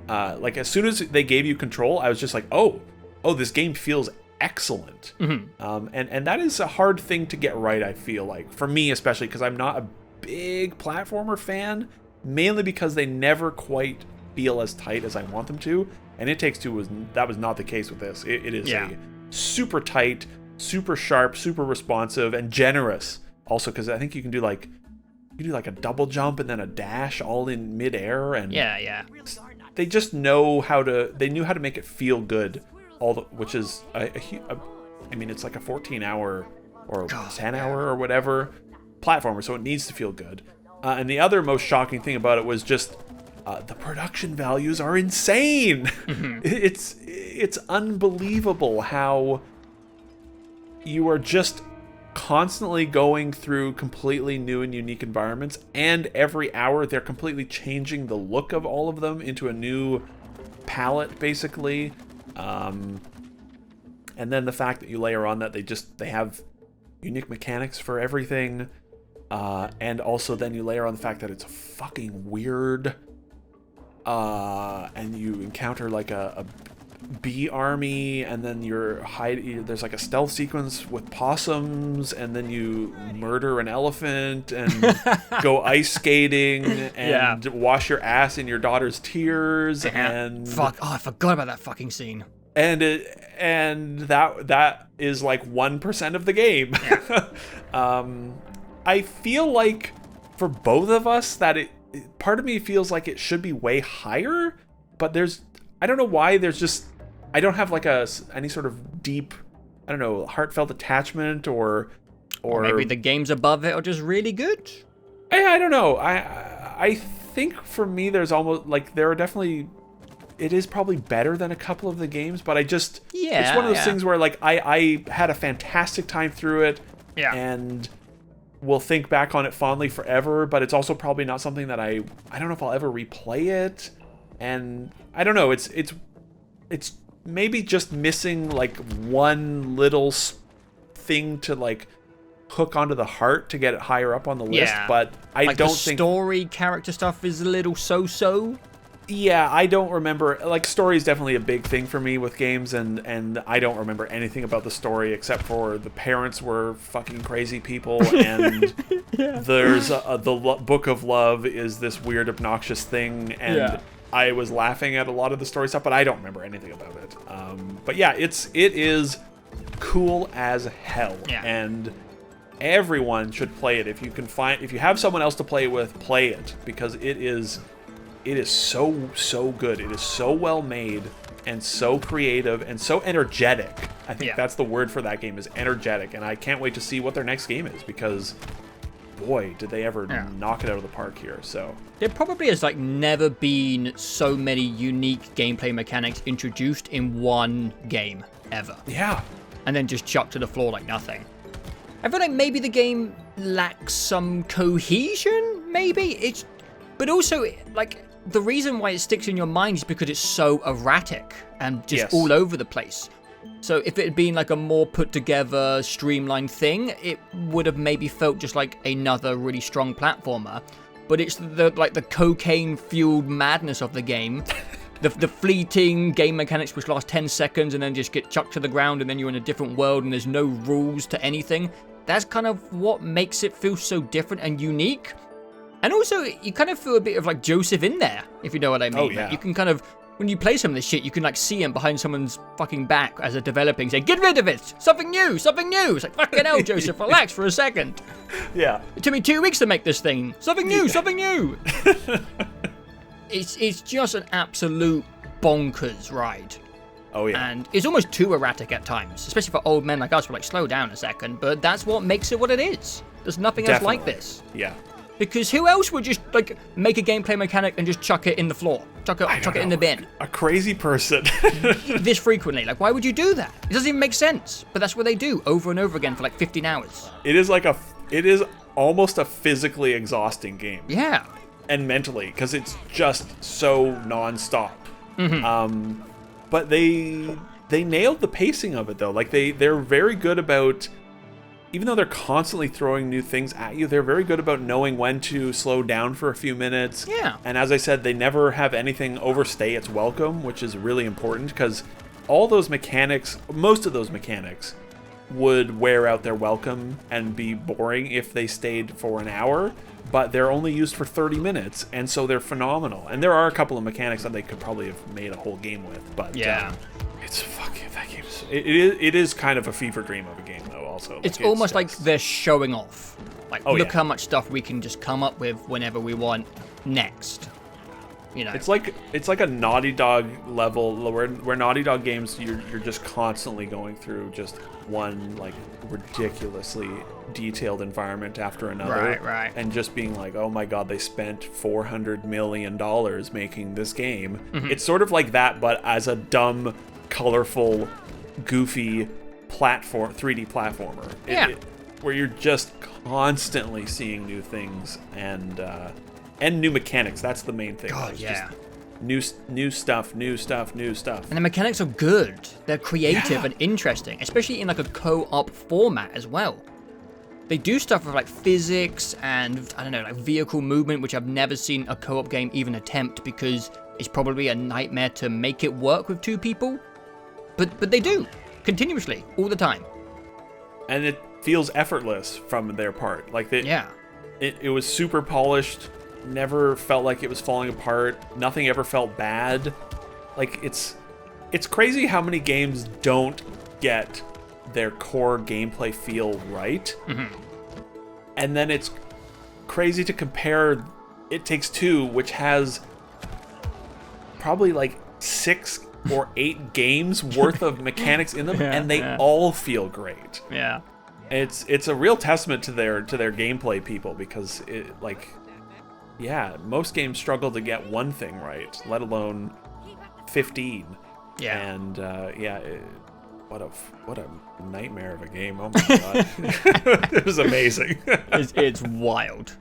As soon as they gave you control, I was just oh, this game feels excellent. Mm-hmm. And that is a hard thing to get right, I feel like. For me, especially, because I'm not a big platformer fan, mainly because they never quite feel as tight as I want them to. And It Takes Two was not the case with this. It is a super tight, super sharp, super responsive, and generous. Also, because I think you can do a double jump and then a dash all in midair. And yeah. They just know they knew how to make it feel good. Which is it's like a 14-hour or 10-hour or whatever platformer, so it needs to feel good. And the other most shocking thing about it was just the production values are insane. Mm-hmm. It's unbelievable how you are just constantly going through completely new and unique environments, and every hour they're completely changing the look of all of them into a new palette, basically. And then the fact that you layer on that they have unique mechanics for everything, and also then you layer on the fact that it's fucking weird, and you encounter a bee army, and then there's like a stealth sequence with possums, and then you murder an elephant and go ice skating and wash your ass in your daughter's tears. And I forgot about that fucking scene. And that is like 1% of the game. I feel like for both of us that part of me feels like it should be way higher, but I don't know why I don't have like any sort of deep, I don't know, heartfelt attachment or maybe the games above it are just really good. I don't know. I think for me there's almost like there are definitely, it is probably better than a couple of the games, but it's one of those things where like I had a fantastic time through it, and will think back on it fondly forever, but it's also probably not something that I don't know if I'll ever replay it. And I don't know, it's maybe just missing like one little thing to like hook onto the heart to get it higher up on the list, but I like don't the think story character stuff is a little so-so. Yeah, I don't remember, like, story is definitely a big thing for me with games, and I don't remember anything about the story except for the parents were fucking crazy people, and there's the Book of Love is this weird, obnoxious thing, and I was laughing at a lot of the story stuff, but I don't remember anything about it. But yeah, it is cool as hell, and everyone should play it. If you have someone else to play with, play it, because it is so good. It is so well made and so creative and so energetic. I think that's the word for that game, is energetic. And I can't wait to see what their next game is, because boy, did they ever knock it out of the park here. So there probably has like never been so many unique gameplay mechanics introduced in one game ever. Yeah. And then just chucked to the floor like nothing. I feel like maybe the game lacks some cohesion, maybe. But also, like, the reason why it sticks in your mind is because it's so erratic and just all over the place. So if it had been like a more put together, streamlined thing, it would have maybe felt just like another really strong platformer. But it's the cocaine fueled madness of the game. The fleeting game mechanics which last 10 seconds and then just get chucked to the ground, and then you're in a different world and there's no rules to anything. That's kind of what makes it feel so different and unique. And also, you kind of feel a bit of like Joseph in there, if you know what I mean. Oh, yeah. Like, you can kind of, when you play some of this shit, you can like see him behind someone's fucking back as they're developing, say, get rid of it! Something new! Something new! It's like, fucking hell, Joseph, relax for a second. Yeah. It took me 2 weeks to make this thing. Something new! Something new! It's just an absolute bonkers ride. Oh, yeah. And it's almost too erratic at times, especially for old men like us. We're like, slow down a second, but that's what makes it what it is. There's nothing else like this. Yeah. Because who else would just like make a gameplay mechanic and just chuck it in the floor, chuck it in the bin? A crazy person. This frequently, like, why would you do that? It doesn't even make sense. But that's what they do over and over again for like 15 hours. It is almost a physically exhausting game. Yeah. And mentally, because it's just so nonstop. Mm-hmm. But they nailed the pacing of it though. Like they're very good about, even though they're constantly throwing new things at you, they're very good about knowing when to slow down for a few minutes. Yeah. And as I said, they never have anything overstay its welcome, which is really important, because all those mechanics, most of those mechanics, would wear out their welcome and be boring if they stayed for an hour, but they're only used for 30 minutes, and so they're phenomenal. And there are a couple of mechanics that they could probably have made a whole game with, but it's fucking, that game is, it is kind of a fever dream of a game though. Also, it's almost like they're showing off. Like, look how much stuff we can just come up with whenever we want next. You know, it's like a Naughty Dog level where Naughty Dog games you're just constantly going through just one like ridiculously detailed environment after another, right, and just being like, oh my god, they spent $400 million making this game. Mm-hmm. It's sort of like that, but as a dumb, colorful, goofy 3D platformer. Where you're just constantly seeing new things and new mechanics. That's the main thing. God, yeah. Just new stuff. And the mechanics are good. They're creative and interesting, especially in like a co-op format as well. They do stuff with like physics and, I don't know, like vehicle movement, which I've never seen a co-op game even attempt, because it's probably a nightmare to make it work with two people. but they do continuously all the time. And it feels effortless from their part. Like Yeah. It was super polished, never felt like it was falling apart. Nothing ever felt bad. Like it's crazy how many games don't get their core gameplay feel right. And then it's crazy to compare It Takes Two, which has probably like 6 or 8 games worth of mechanics in them, and they all feel great. Yeah. It's a real testament to their gameplay people, because most games struggle to get one thing right, let alone 15. Yeah. And what a nightmare of a game. Oh my god. It was amazing. It's wild.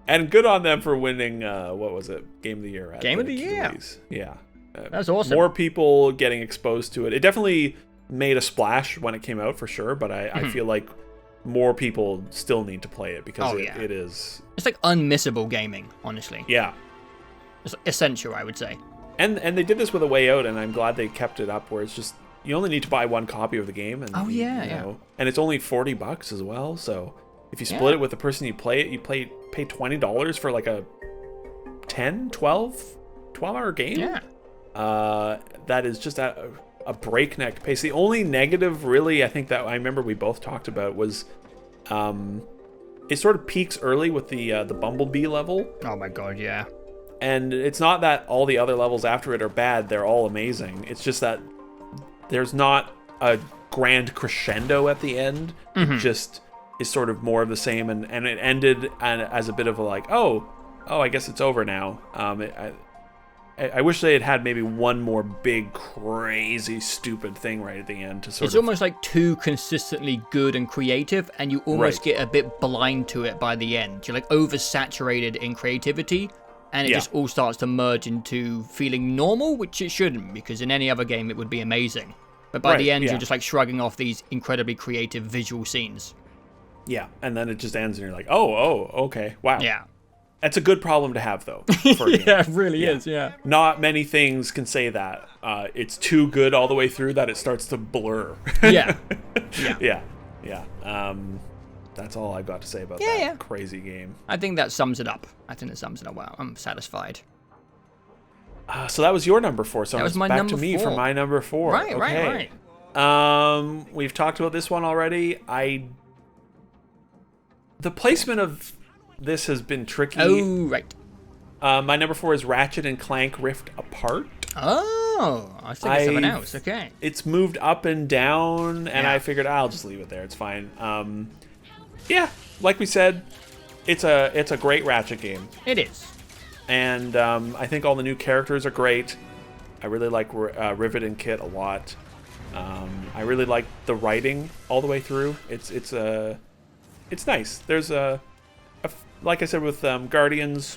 And good on them for winning what was it? Game of the Year. Game of the Year. Release. Yeah. That's awesome. More people getting exposed to it. It definitely made a splash when it came out, for sure, but I feel like more people still need to play it, because it is... It's like unmissable gaming, honestly. Yeah. It's essential, I would say. And they did this with A Way Out, and I'm glad they kept it up, where it's just, you only need to buy one copy of the game. And, and it's only $40 as well, so if you split it with the person you play it, you pay $20 for like a 12-hour game? Yeah. That is just a breakneck pace. The only negative, really, I think that I remember we both talked about was, it sort of peaks early with the Bumblebee level. Oh my god, yeah. And it's not that all the other levels after it are bad; they're all amazing. It's just that there's not a grand crescendo at the end. It just is sort of more of the same, and it ended as a bit of a like, oh, I guess it's over now. I wish they had maybe one more big, crazy, stupid thing right at the end to sort of... It's almost like too consistently good and creative, and you almost get a bit blind to it by the end. You're like oversaturated in creativity, and it just all starts to merge into feeling normal, which it shouldn't, because in any other game it would be amazing. But by the end, you're just like shrugging off these incredibly creative visual scenes. Yeah, and then it just ends, and you're like, oh, okay, wow. Yeah. That's a good problem to have, though. For a game. Yeah, it really is, yeah. Not many things can say that. It's too good all the way through that it starts to blur. Yeah. That's all I've got to say about that crazy game. I think that sums it up. Well, I'm satisfied. So that was your number 4. So that was my back number to me 4. for my number 4. Right. We've talked about this one already. The placement of this has been tricky. Oh, right. My number 4 is Ratchet and Clank Rift Apart. Oh, I was thinking something else. Okay. It's moved up and down, and I figured I'll just leave it there. It's fine. Like we said, it's a great Ratchet game. It is. And I think all the new characters are great. I really like Rivet and Kit a lot. I really like the writing all the way through. It's nice. There's like I said with Guardians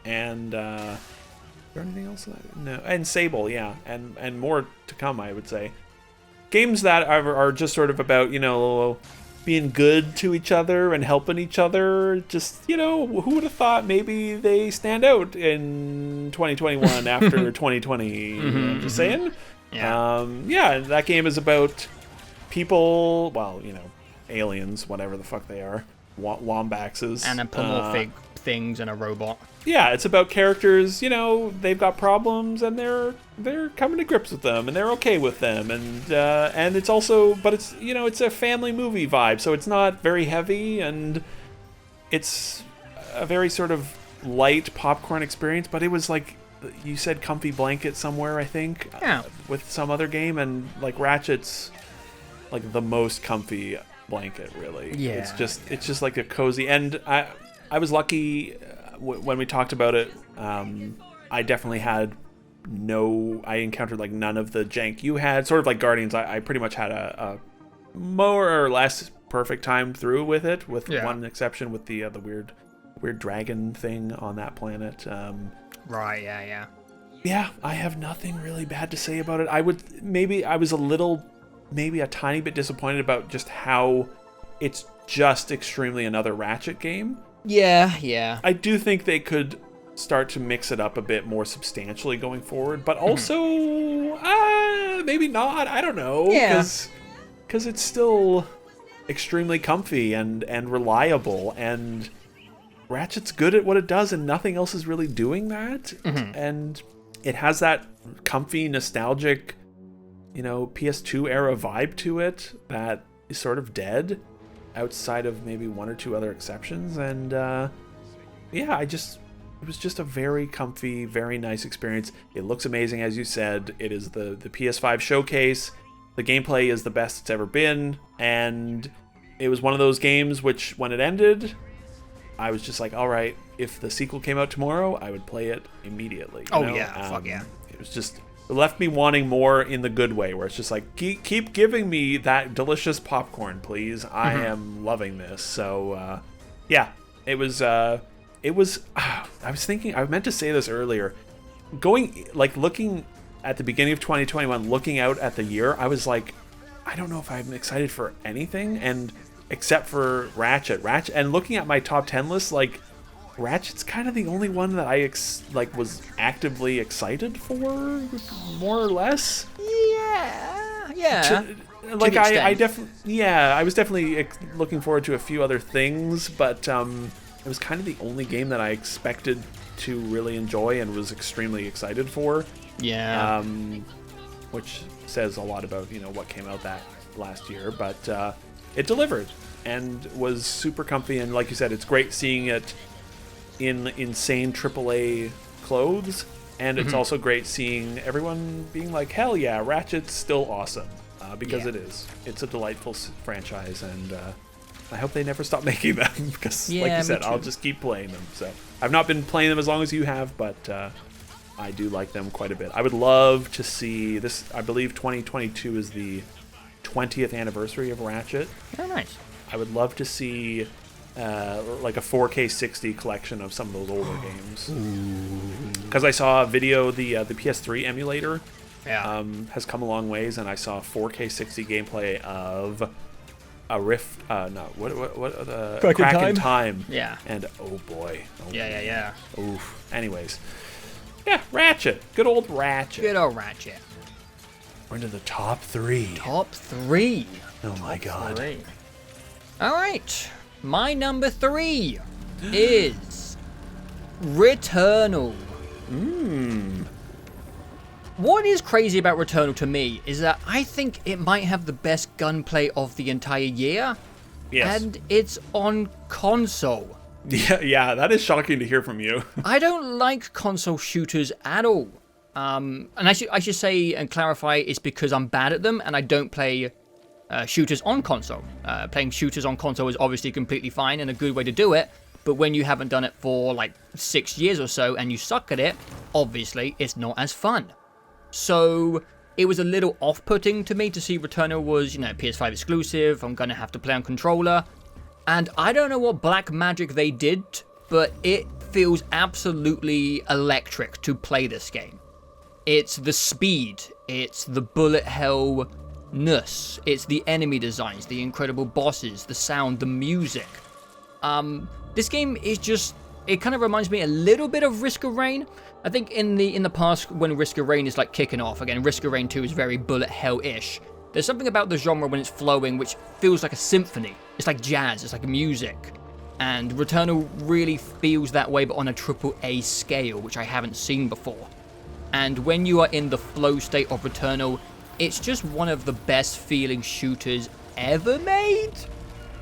and is there anything else? No, and Sable, and more to come, I would say. Games that are just sort of about, being good to each other and helping each other. Just, who would have thought maybe they stand out in 2021 after 2020? I'm just saying. Yeah. That game is about people, aliens, whatever the fuck they are. Wombaxes. Anthropomorphic things and a robot. Yeah, it's about characters, they've got problems and they're coming to grips with them and they're okay with them, and it's also, but it's it's a family movie vibe, so it's not very heavy, and it's a very sort of light popcorn experience, but it was like you said, comfy blanket somewhere, I think. With some other game, and like Ratchet's like the most comfy blanket, really. It's just like a cozy, and I was lucky when we talked about it. I definitely had I encountered like none of the jank you had. Sort of like Guardians, I pretty much had a more or less perfect time through with it, with one exception, with the weird dragon thing on that planet. Right, yeah, I have nothing really bad to say about it. I was maybe a tiny bit disappointed about just how it's just extremely another Ratchet game. Yeah. I do think they could start to mix it up a bit more substantially going forward, but also maybe not. I don't know. Yeah. Because it's still extremely comfy and reliable, and Ratchet's good at what it does, and nothing else is really doing that. And it has that comfy, nostalgic, PS2 era vibe to it that is sort of dead outside of maybe one or two other exceptions. And it was just a very comfy, very nice experience. It looks amazing, as you said. It is the PS5 showcase. The gameplay is the best it's ever been, and it was one of those games which, when it ended, I was just like, all right, if the sequel came out tomorrow, I would play it immediately. Fuck yeah. It was just, it left me wanting more in the good way, where it's just like, keep giving me that delicious popcorn, please. I am loving this. So, yeah, it was, I was thinking, I meant to say this earlier, looking at the beginning of 2021, looking out at the year, I was like, I don't know if I'm excited for anything, and except for Ratchet, and looking at my top 10 list, like, Ratchet's kind of the only one that I was actively excited for, more or less. Yeah. I was definitely looking forward to a few other things, but it was kind of the only game that I expected to really enjoy and was extremely excited for. Yeah. Which says a lot about, what came out that last year, but it delivered and was super comfy, and like you said, it's great seeing it in insane AAA clothes, and it's also great seeing everyone being like, hell yeah, Ratchet's still awesome, because it is. It's a delightful franchise, and I hope they never stop making them, because like you said, I'll just keep playing them. So I've not been playing them as long as you have, but I do like them quite a bit. I would love to see this. I believe 2022 is the 20th anniversary of Ratchet. Oh, nice. I would love to see like a 4K 60 collection of some of those older games. Because I saw a video, the PS3 emulator has come a long ways, and I saw 4K 60 gameplay of a Crack in Time. Yeah. And oh boy. Yeah. Oof. Anyways. Yeah, Ratchet. Good old Ratchet. We're into the top 3. Top 3. Oh my god. All right. My number 3 is Returnal. What is crazy about Returnal to me is that I think it might have the best gunplay of the entire year. Yes. And it's on console. Yeah, that is shocking to hear from you. I don't like console shooters at all. And I should say and clarify, it's because I'm bad at them and I don't play shooters on console. Playing shooters on console is obviously completely fine and a good way to do it, but when you haven't done it for like 6 years or so and you suck at it, obviously it's not as fun. So it was a little off-putting to me to see Returnal was, PS5 exclusive, I'm gonna have to play on controller, and I don't know what black magic they did, but it feels absolutely electric to play this game. It's the speed, it's the bullet hell-ness, it's the enemy designs, the incredible bosses, the sound, the music. This game is just, it kind of reminds me a little bit of Risk of Rain. I think in the past, when Risk of Rain is like kicking off, again, Risk of Rain 2 is very bullet hell-ish. There's something about the genre when it's flowing which feels like a symphony. It's like jazz, it's like music. And Returnal really feels that way, but on a AAA scale, which I haven't seen before. And when you are in the flow state of Returnal, it's just one of the best feeling shooters ever made.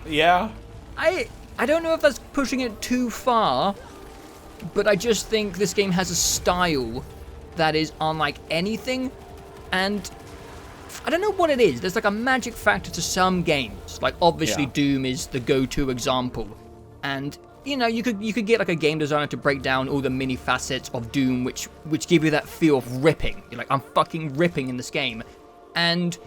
Yeah. I don't know if that's pushing it too far, but I just think this game has a style that is unlike anything, and I don't know what it is. There's like a magic factor to some games. Like obviously Doom is the go-to example, and you could get like a game designer to break down all the mini facets of Doom, which give you that feel of ripping. You're like, I'm fucking ripping in this game, and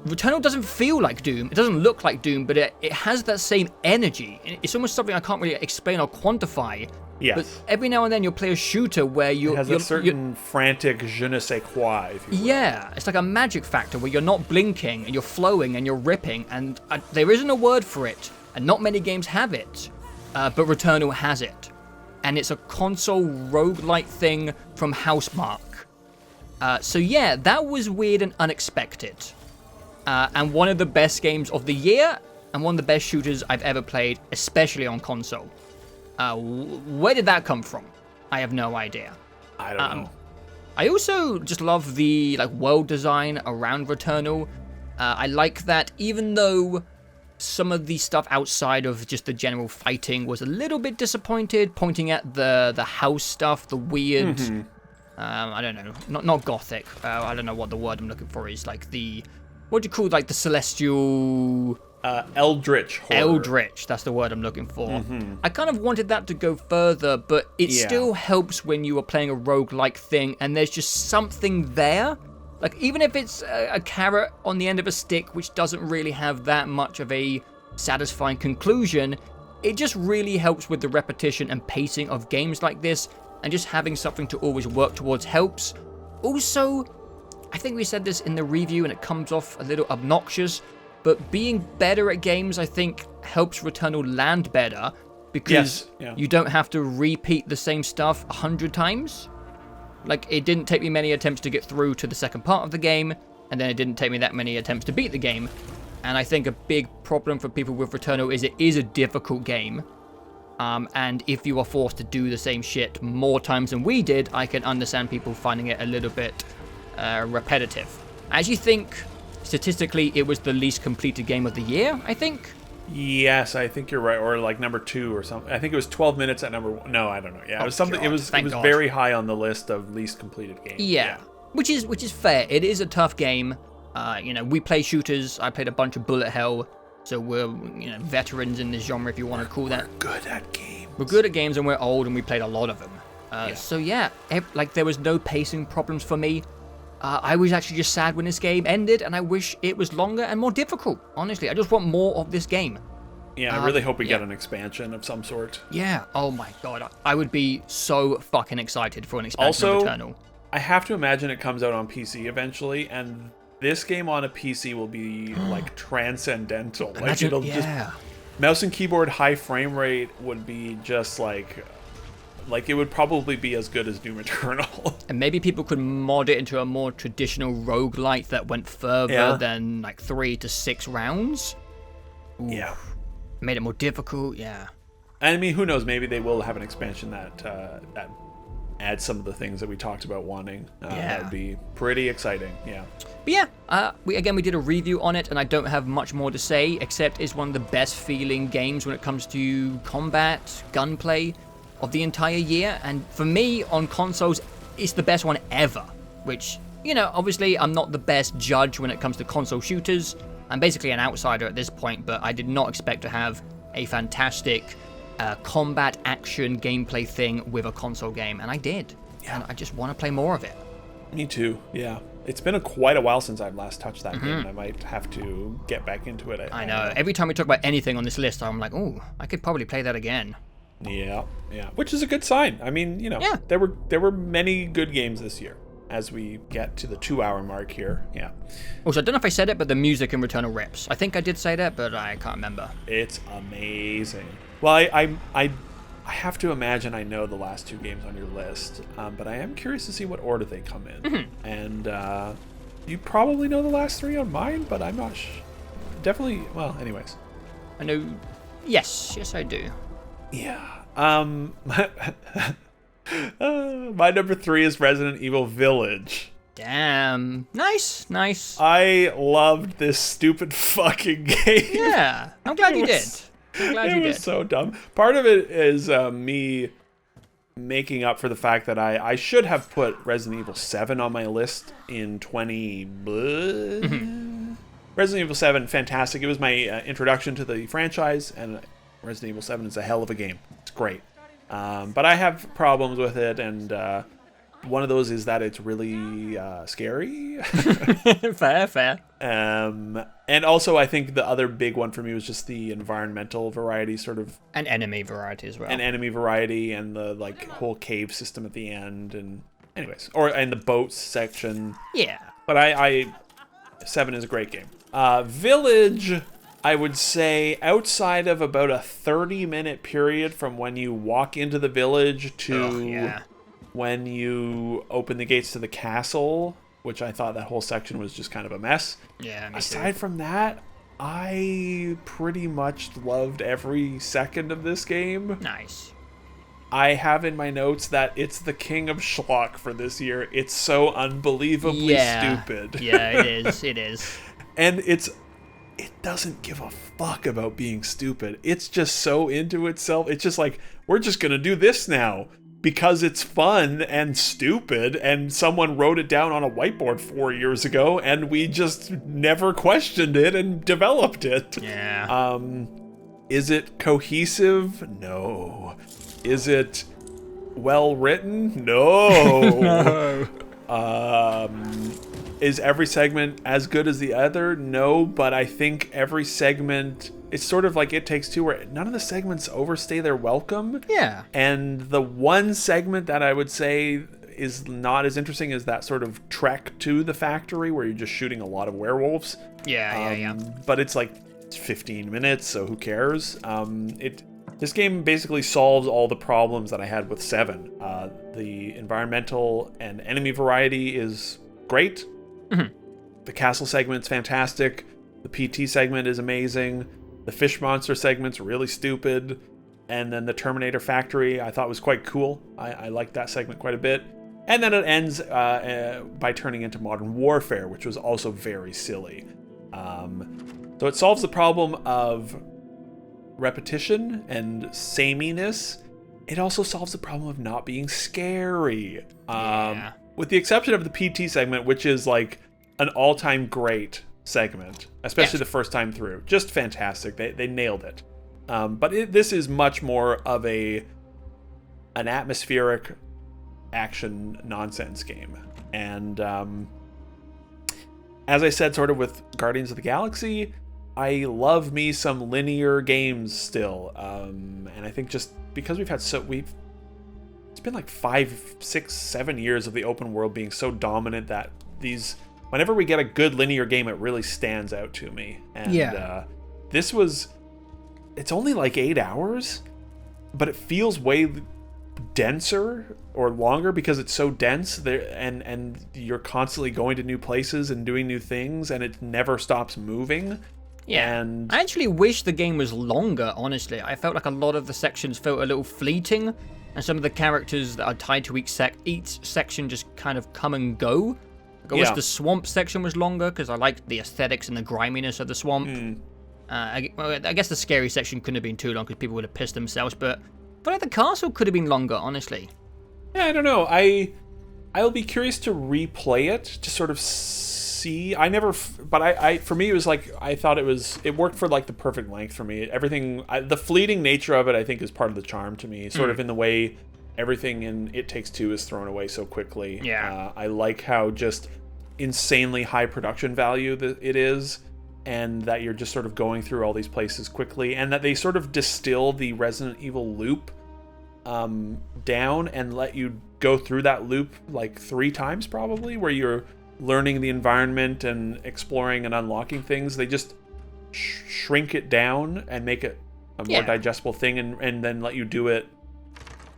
Returnal doesn't feel like Doom. It doesn't look like Doom, but it has that same energy. It's almost something I can't really explain or quantify. Yes. But every now and then you'll play a shooter where it has a certain frantic je ne sais quoi, if you will. Yeah, it's like a magic factor where you're not blinking and you're flowing and you're ripping, and there isn't a word for it, and not many games have it, but Returnal has it. And it's a console roguelike thing from Housemarque. So yeah, that was weird and unexpected. And one of the best games of the year, and one of the best shooters I've ever played, especially on console. Where did that come from? I have no idea. I don't know. I also just love the world design around Returnal. I like that even though some of the stuff outside of just the general fighting was a little bit disappointed, pointing at the house stuff, the weird, I don't know, not gothic. I don't know what the word I'm looking for is. Like the, what do you call the celestial? Eldritch horror. Eldritch, that's the word I'm looking for. I kind of wanted that to go further, but it still helps when you are playing a roguelike thing and there's just something there. Like, even if it's a carrot on the end of a stick, which doesn't really have that much of a satisfying conclusion, it just really helps with the repetition and pacing of games like this, and just having something to always work towards helps. Also, I think we said this in the review and it comes off a little obnoxious, but being better at games, I think, helps Returnal land better, because you don't have to repeat the same stuff 100 times. Like, it didn't take me many attempts to get through to the second part of the game, and then it didn't take me that many attempts to beat the game. And I think a big problem for people with Returnal is it is a difficult game. And if you are forced to do the same shit more times than we did, I can understand people finding it a little bit repetitive. I actually think, statistically, it was the least completed game of the year, I think. Yes, I think you're right, or like number 2 or something. I think it was 12 minutes at number 1. No, I don't know. Yeah, it was something. God. It was very high on the list of least completed games. Yeah. Which is fair. It is a tough game. We play shooters. I played a bunch of bullet hell, so we're veterans in this genre, if you want to call that. We're good at games. We're good at games, and we're old, and we played a lot of them. So yeah, there was no pacing problems for me. I was actually just sad when this game ended, and I wish it was longer and more difficult. Honestly, I just want more of this game. Yeah, I really hope we get an expansion of some sort. Yeah, oh my god. I would be so fucking excited for an expansion of Returnal. I have to imagine it comes out on PC eventually, and this game on a PC will be, transcendental. Imagine, just... Mouse and keyboard high frame rate would be just, it would probably be as good as Doom Eternal. And maybe people could mod it into a more traditional roguelite that went further than 3 to 6 rounds. Ooh. Yeah. Made it more difficult, yeah. I mean, who knows? Maybe they will have an expansion that adds some of the things that we talked about wanting. That would be pretty exciting, yeah. But yeah, we did a review on it, and I don't have much more to say, except it's one of the best feeling games when it comes to combat, gunplay, of the entire year, and for me on consoles it's the best one ever, which obviously I'm not the best judge when it comes to console shooters. I'm basically an outsider at this point, but I did not expect to have a fantastic combat action gameplay thing with a console game, and I did. And I just want to play more of it. Me too. Yeah, it's been quite a while since I've last touched that game. I might have to get back into it. I know. Every time we talk about anything on this list, I'm like, oh, I could probably play that again. Yeah, which is a good sign. I mean, there were many good games this year as we get to the 2-hour mark here. Yeah. Also, I don't know if I said it, but the music in Returnal rips. I think I did say that, but I can't remember. It's amazing. Well, I have to imagine I know the last 2 games on your list, but I am curious to see what order they come in. And you probably know the last 3 on mine, but I'm not definitely. Well, anyways. I know. Yes, I do. Yeah. My number 3 is Resident Evil Village. Damn. Nice. I loved this stupid fucking game. Yeah. I'm glad you did. It was so dumb. Part of it is me making up for the fact that I should have put Resident Evil 7 on my list in 20... Resident Evil 7, fantastic. It was my introduction to the franchise, and Resident Evil 7 is a hell of a game. It's great. But I have problems with it, and one of those is that it's really scary. Fair. And also, I think the other big one for me was just the environmental variety, sort of. And enemy variety as well. And enemy variety, and the whole cave system at the end, and anyways, and the boats section. Yeah. But 7 is a great game. Village, I would say, outside of about a 30-minute period from when you walk into the village to when you open the gates to the castle, which I thought that whole section was just kind of a mess. Yeah, me Aside too. from that, I pretty much loved every second of this game. Nice. I have in my notes that it's the king of schlock for this year. It's so unbelievably stupid. Yeah, it is. It is. And it doesn't give a fuck about being stupid. It's just so into itself. It's just like, we're just going to do this now because it's fun and stupid, and someone wrote it down on a whiteboard 4 years ago, and we just never questioned it and developed it. Yeah. Is it cohesive? No. Is it well written? No. Is every segment as good as the other? No, but I think every segment, it's sort of like It Takes Two, where none of the segments overstay their welcome. Yeah. And the one segment that I would say is not as interesting as that sort of trek to the factory where you're just shooting a lot of werewolves. Yeah. But it's like 15 minutes, so who cares? This game basically solves all the problems that I had with 7. The environmental and enemy variety is great. Mm-hmm. The castle segment's fantastic. The PT segment is amazing. The fish monster segment's really stupid. And then the Terminator Factory I thought was quite cool. I liked that segment quite a bit. And then it ends by turning into Modern Warfare, which was also very silly. So it solves the problem of repetition and sameness. It also solves the problem of not being scary. Yeah. With the exception of the PT segment, which is like an all-time great segment, especially Yes. the first time through. Just fantastic. They nailed it. But this is much more of an atmospheric action nonsense game. And as I said, sort of with Guardians of the Galaxy, I love me some linear games still. And I think just because it's been like 5, 6, 7 years of the open world being so dominant that whenever we get a good linear game, it really stands out to me. And it's only like 8 hours, but it feels way denser or longer because it's so dense there, and you're constantly going to new places and doing new things, and it never stops moving. Yeah. And I actually wish the game was longer, honestly. I felt like a lot of the sections felt a little fleeting, and some of the characters that are tied to each section just kind of come and go. Like, I wish the swamp section was longer, because I liked the aesthetics and the griminess of the swamp. I guess the scary section couldn't have been too long, because people would have pissed themselves, but like the castle could have been longer, honestly. Yeah, I don't know. I'll be curious to replay it to sort of see. For me, it was like, I thought it worked for like the perfect length for me. The fleeting nature of it, I think, is part of the charm to me, sort of in the way everything in It Takes Two is thrown away so quickly. Yeah. I like how just insanely high production value that it is, and that you're just sort of going through all these places quickly, and that they sort of distill the Resident Evil loop down and let you go through that loop like 3 times probably, where you're learning the environment and exploring and unlocking things. They just shrink it down and make it a more digestible thing, and then let you do it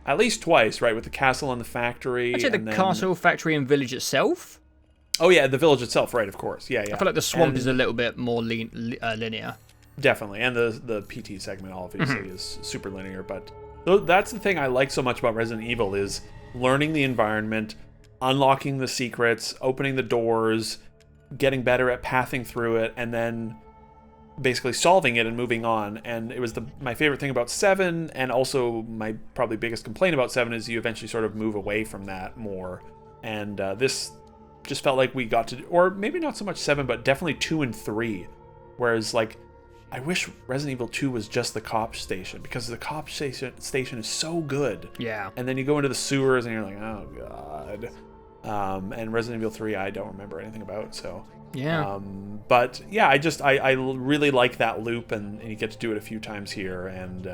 at least twice, right? With the castle and the factory. I'd say the castle, factory, and village itself. Oh yeah, the village itself, right? Of course, yeah. I feel like the swamp is a little bit more linear. Definitely, and the PT segment obviously is super linear, but that's the thing I like so much about Resident Evil is learning the environment, unlocking the secrets, opening the doors, getting better at pathing through it, and then basically solving it and moving on. And it was my favorite thing about 7, and also my probably biggest complaint about 7 is you eventually sort of move away from that more. And this just felt like we got to, or maybe not so much 7, but definitely 2 and 3. Whereas, like, I wish Resident Evil 2 was just the cop station, because the cop station is so good. Yeah. And then you go into the sewers and you're like, oh god. And Resident Evil 3, I don't remember anything about, so. Yeah. But yeah, I really like that loop, and you get to do it a few times here, and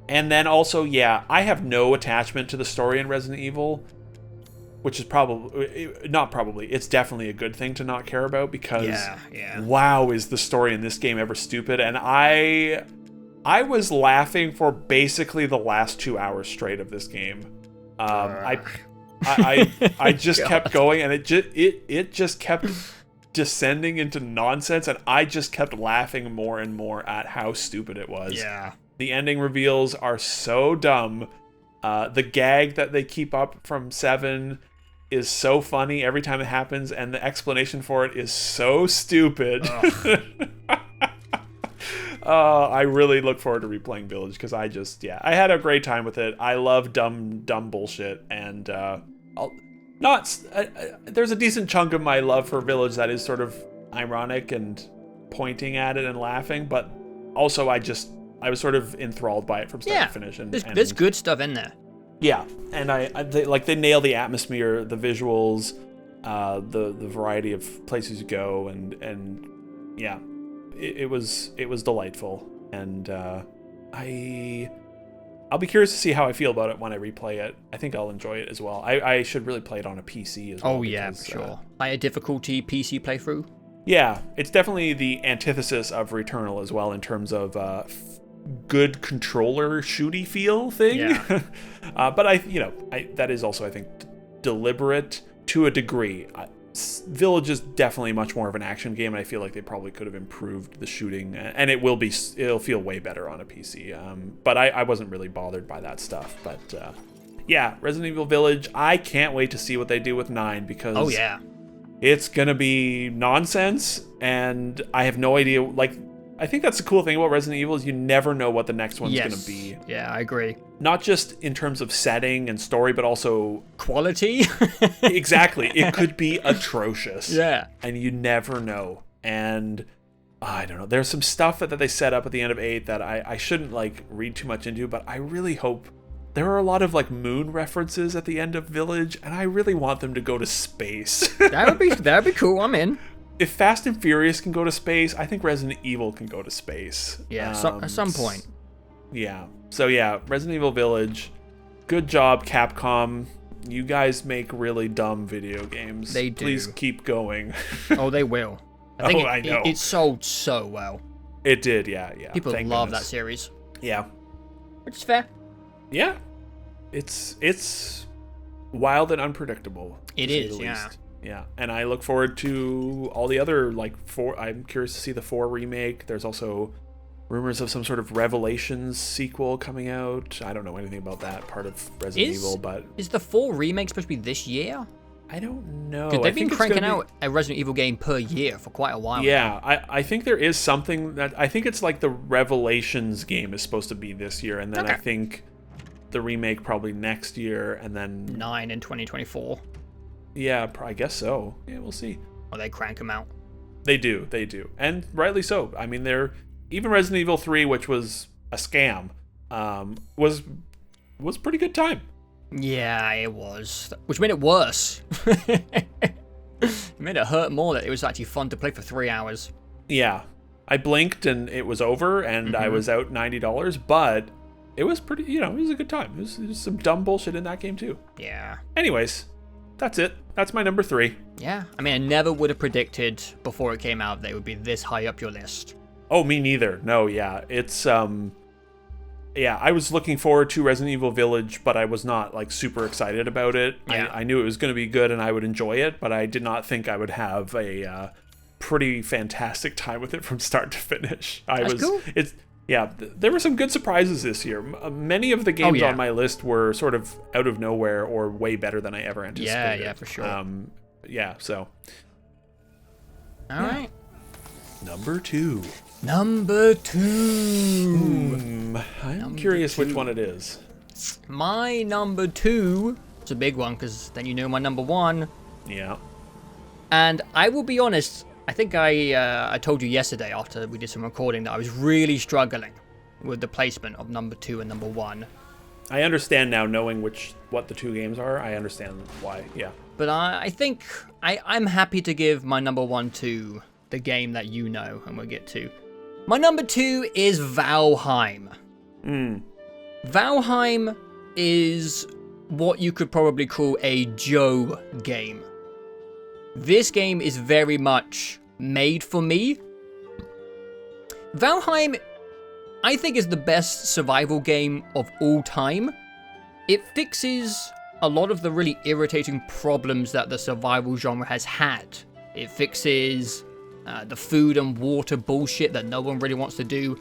then also, yeah, I have no attachment to the story in Resident Evil, which is it's definitely a good thing to not care about, because wow, is the story in this game ever stupid. And I was laughing for basically the last 2 hours straight of this game. I just kept going, and it just kept descending into nonsense, and I just kept laughing more and more at how stupid it was. Yeah. The ending reveals are so dumb. The gag that they keep up from 7 is so funny every time it happens, and the explanation for it is so stupid. I really look forward to replaying Village, because I had a great time with it. I love dumb bullshit, and there's a decent chunk of my love for Village that is sort of ironic and pointing at it and laughing, but also I was sort of enthralled by it from start to finish. And there's good stuff in there. Yeah, and they nail the atmosphere, the visuals, the variety of places you go, and yeah, it was delightful, and I'll be curious to see how I feel about it when I replay it. I think I'll enjoy it as well. I should really play it on a PC as well. Oh yeah, for sure. Higher difficulty PC playthrough. Yeah, it's definitely the antithesis of Returnal as well in terms of good controller shooty feel thing. Yeah. But that is also, I think, deliberate to a degree. Village is definitely much more of an action game, and I feel like they probably could have improved the shooting, and it'll feel way better on a PC. But I wasn't really bothered by that stuff. But yeah, Resident Evil Village, I can't wait to see what they do with 9, because it's gonna be nonsense, and I have no idea. Like, I think that's the cool thing about Resident Evil is you never know what the next one's going to be. Yeah, I agree. Not just in terms of setting and story, but also quality. Exactly. It could be atrocious. Yeah. And you never know. And I don't know. There's some stuff that they set up at the end of 8 that I shouldn't read too much into, but I really hope there are a lot of moon references at the end of Village, and I really want them to go to space. That'd be cool. I'm in. If Fast and Furious can go to space, I think Resident Evil can go to space. Yeah, at some point. Yeah. So yeah, Resident Evil Village. Good job, Capcom. You guys make really dumb video games. They do. Please keep going. Oh, they will. I think I know. It sold so well. It did, yeah. People love that series. Yeah. Which is fair. Yeah. It's wild and unpredictable. It is, yeah. Yeah, and I look forward to all the other, 4... I'm curious to see the 4 remake. There's also rumors of some sort of Revelations sequel coming out. I don't know anything about that part of Resident Evil, but... Is the 4 remake supposed to be this year? I don't know. Because they've been cranking out a Resident Evil game per year for quite a while. Yeah, I think there is something that... I think it's the Revelations game is supposed to be this year, and then I think the remake probably next year, and then... 9 in 2024. Yeah, I guess so. Yeah, we'll see. Or they crank them out. They do. And rightly so. I mean, even Resident Evil 3, which was a scam, was pretty good time. Yeah, it was. Which made it worse. It made it hurt more that it was actually fun to play for 3 hours. Yeah. I blinked and it was over, and I was out $90, but it was pretty, it was a good time. There was some dumb bullshit in that game, too. Yeah. Anyways, that's it. That's my number 3. Yeah. I mean, I never would have predicted before it came out that it would be this high up your list. Oh, me neither. No, yeah. It's, yeah, I was looking forward to Resident Evil Village, but I was not, super excited about it. Yeah. I knew it was going to be good and I would enjoy it, but I did not think I would have a pretty fantastic time with it from start to finish. That's cool. Yeah, there were some good surprises this year. Many of the games on my list were sort of out of nowhere or way better than I ever anticipated. Yeah, for sure. Yeah, so. All right. Number 2. Number 2. I'm curious which one it is. My number 2. It's a big one because then you know my number 1. Yeah. And I will be honest, I think I told you yesterday after we did some recording that I was really struggling with the placement of number 2 and number 1. I understand now, knowing what the 2 games are. I understand why, yeah. But I think I'm happy to give my number 1 to the game that you know, and we'll get to. My number 2 is Valheim. Valheim is what you could probably call a Joe game. This game is very much made for me. Valheim, I think, is the best survival game of all time. It fixes a lot of the really irritating problems that the survival genre has had. It fixes the food and water bullshit that no one really wants to do.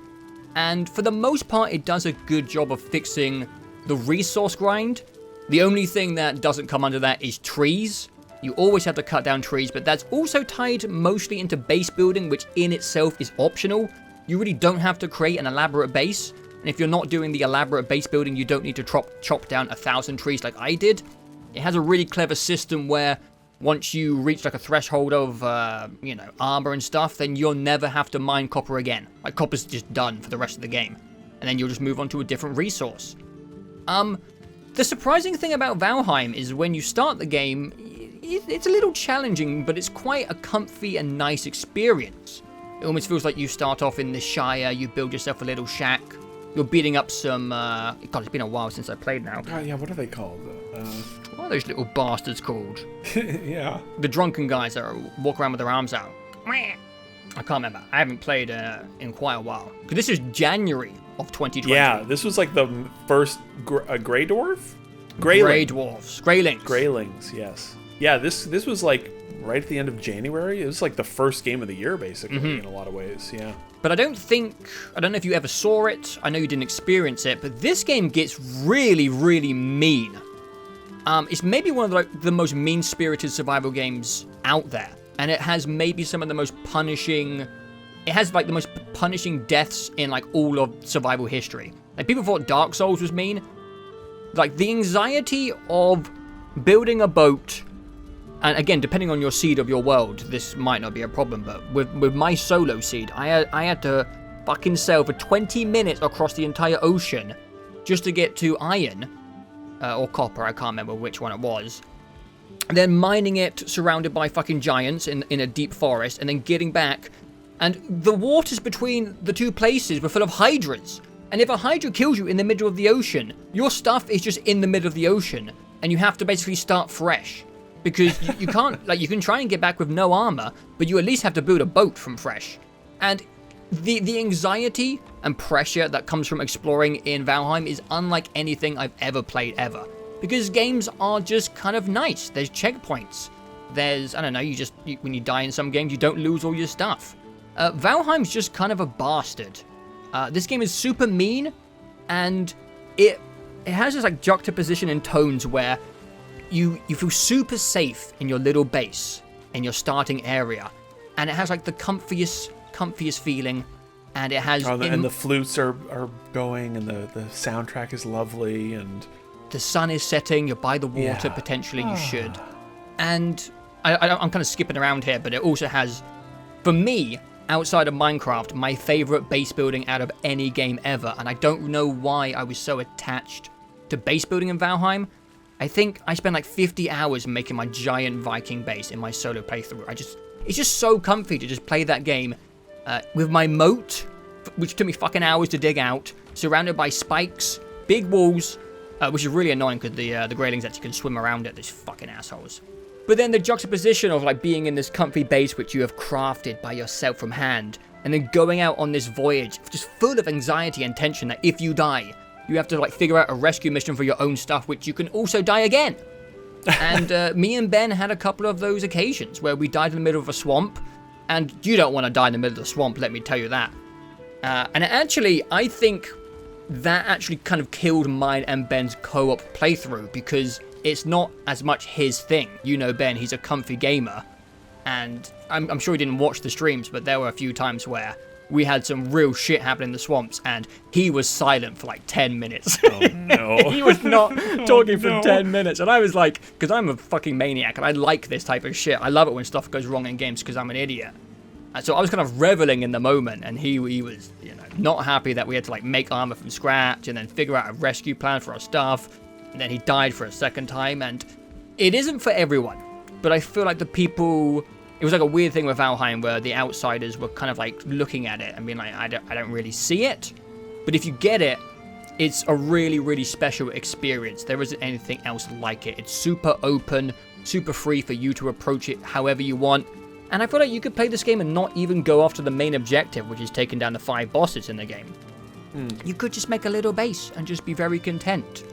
And for the most part, it does a good job of fixing the resource grind. The only thing that doesn't come under that is trees. You always have to cut down trees, but that's also tied mostly into base building, which in itself is optional. You really don't have to create an elaborate base. And if you're not doing the elaborate base building, you don't need to chop down 1,000 trees like I did. It has a really clever system where once you reach like a threshold of, armor and stuff, then you'll never have to mine copper again. Like, copper's just done for the rest of the game. And then you'll just move on to a different resource. The surprising thing about Valheim is when you start the game, it's a little challenging, but it's quite a comfy and nice experience. It almost feels like you start off in the Shire, you build yourself a little shack. You're beating up some, God, it's been a while since I played now. Oh, yeah, what are they called? What are those little bastards called? Yeah. The drunken guys that walk around with their arms out. I can't remember. I haven't played in quite a while. Because this is January of 2020. Yeah, this was like the first Grey Dwarf? Grey Dwarfs. Greylings. Greylings, yes. Yeah, this was like right at the end of January. It was like the first game of the year, basically, in a lot of ways, yeah. But I don't know if you ever saw it, I know you didn't experience it, but this game gets really, really mean. It's maybe one of the most mean-spirited survival games out there, and it has maybe some of the most punishing, the most punishing deaths in like all of survival history. Like, people thought Dark Souls was mean. Like, the anxiety of building a boat, and again, depending on your seed of your world, this might not be a problem, but with my solo seed, I had to fucking sail for 20 minutes across the entire ocean just to get to iron, or copper, I can't remember which one it was. And then mining it surrounded by fucking giants in a deep forest, and then getting back. And the waters between the two places were full of hydras. And if a hydra kills you in the middle of the ocean, your stuff is just in the middle of the ocean, and you have to basically start fresh. Because you can't, like, you can try and get back with no armor, but you at least have to build a boat from fresh. And the anxiety and pressure that comes from exploring in Valheim is unlike anything I've ever played ever. Because games are just kind of nice. There's checkpoints. There's, I don't know, when you die in some games, you don't lose all your stuff. Valheim's just kind of a bastard. This game is super mean, and it has this like juxtaposition in tones where you feel super safe in your little base, in your starting area, and it has like the comfiest feeling, and it has... and the flutes are going, and the soundtrack is lovely, and... The sun is setting, you're by the water, potentially you should. And I'm kind of skipping around here, but it also has, for me, outside of Minecraft, my favorite base building out of any game ever, and I don't know why I was so attached to base building in Valheim. I think I spent like 50 hours making my giant Viking base in my solo playthrough. It's just so comfy to just play that game with my moat, which took me fucking hours to dig out, surrounded by spikes, big walls, which is really annoying because the Greylings actually can swim around it, these fucking assholes. But then the juxtaposition of like being in this comfy base which you have crafted by yourself from hand, and then going out on this voyage just full of anxiety and tension that if you die, you have to like figure out a rescue mission for your own stuff, which you can also die again. And me and Ben had a couple of those occasions where we died in the middle of a swamp, and you don't want to die in the middle of the swamp, let me tell you that. And actually, I think that actually kind of killed mine and Ben's co-op playthrough, because it's not as much his thing. You know Ben, he's a comfy gamer, and I'm sure he didn't watch the streams, but there were a few times where we had some real shit happen in the swamps, and he was silent for like 10 minutes. Oh, no. He was not talking for 10 minutes. And I was like, because I'm a fucking maniac, and I like this type of shit. I love it when stuff goes wrong in games because I'm an idiot. And so I was kind of reveling in the moment, and he was, not happy that we had to like make armor from scratch and then figure out a rescue plan for our stuff. And then he died for a second time, and it isn't for everyone. But I feel like the people... It was like a weird thing with Valheim where the outsiders were kind of like looking at it and being like, I don't really see it. But if you get it, it's a really, really special experience. There isn't anything else like it. It's super open, super free for you to approach it however you want. And I feel like you could play this game and not even go after the main objective, which is taking down the 5 bosses in the game. You could just make a little base and just be very content.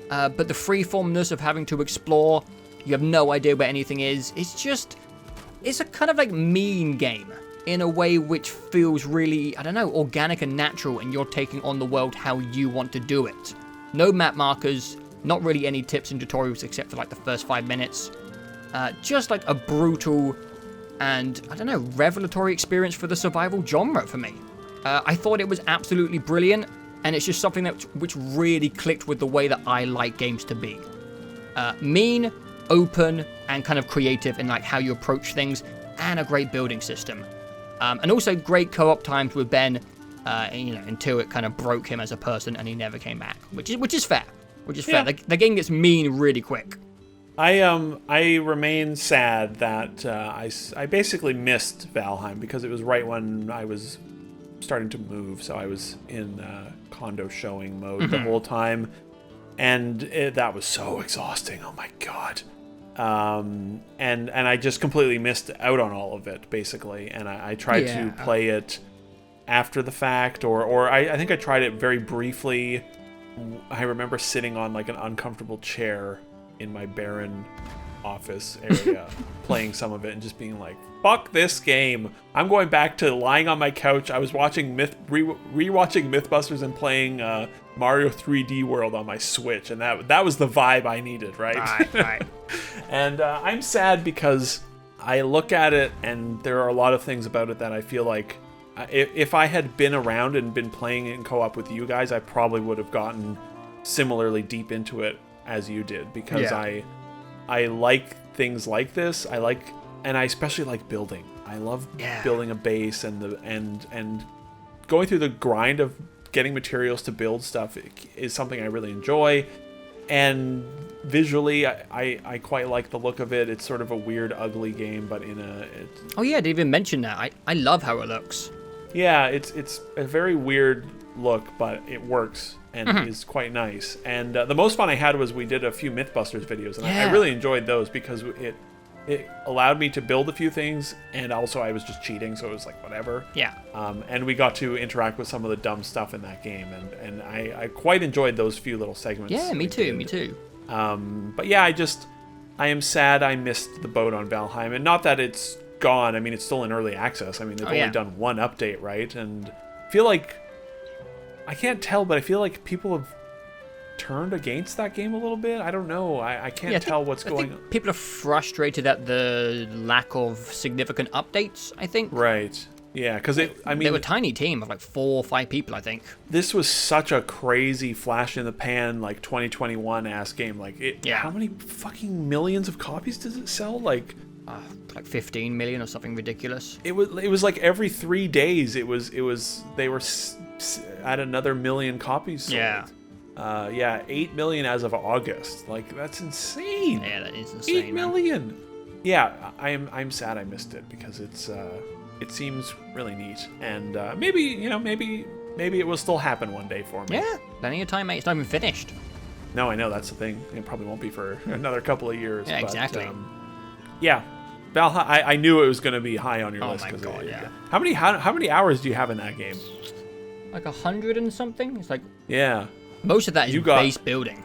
but the freeformness of having to explore, you have no idea where anything is. It's a kind of like mean game in a way which feels really, I don't know, organic and natural, and you're taking on the world how you want to do it. No map markers, not really any tips and tutorials except for like the first 5 minutes. Just like a brutal and, I don't know, revelatory experience for the survival genre for me. I thought it was absolutely brilliant, and it's just something which really clicked with the way that I like games to be. Mean, open, and kind of creative in like how you approach things, and a great building system. And also great co-op times with Ben, until it kind of broke him as a person and he never came back, which is fair. Fair. The game gets mean really quick. I remain sad that I basically missed Valheim because it was right when I was starting to move, so I was in condo showing mode the whole time, and that was so exhausting. Oh my god. And I just completely missed out on all of it, basically, and I tried to play it after the fact, or I think I tried it very briefly. I remember sitting on like an uncomfortable chair in my barren office area playing some of it and just being like, fuck this game. I'm going back to lying on my couch. I was watching rewatching Mythbusters and playing Mario 3D World on my Switch, and that was the vibe I needed, right? Right. And I'm sad because I look at it and there are a lot of things about it that I feel like if I had been around and been playing it in co-op with you guys, I probably would have gotten similarly deep into it as you did, because I like things like this. And I especially like building. I love building a base and going through the grind of getting materials to build stuff is something I really enjoy. And visually, I quite like the look of it. It's sort of a weird, ugly game, but Oh yeah, I didn't even mention that. I love how it looks. Yeah, it's a very weird look, but it works and is quite nice. And the most fun I had was we did a few Mythbusters videos, and I really enjoyed those because it allowed me to build a few things, and also I was just cheating, so it was like whatever. Yeah. And we got to interact with some of the dumb stuff in that game, and I quite enjoyed those few little segments. Yeah, me too. But yeah, I am sad I missed the boat on Valheim, and not that it's gone. I mean, it's still in early access. I mean, they've only done one update, right? And I feel like, I can't tell, but I feel like people have turned against that game a little bit. I don't know. I can't tell what's going on. People are frustrated at the lack of significant updates, I think. Right. Yeah, because they were a tiny team of like 4 or 5 people, I think. This was such a crazy flash in the pan, like 2021 ass game. Like, how many fucking millions of copies does it sell? Like 15 million or something ridiculous. It was like every 3 days. They were at another million copies sold. Yeah. 8 million as of August. Like, that's insane. Yeah, that is insane. 8 million. Man. Yeah, I'm sad I missed it because it seems really neat, and maybe it will still happen one day for me. Yeah, plenty of time, mate. It's not even finished. No, I know, that's the thing. It probably won't be for another couple of years. Yeah, exactly. Yeah, Valheim. I knew it was going to be high on your list. Oh my god, yeah. How many hours do you have in that game? Like 100 and something. It's like most of that is base building.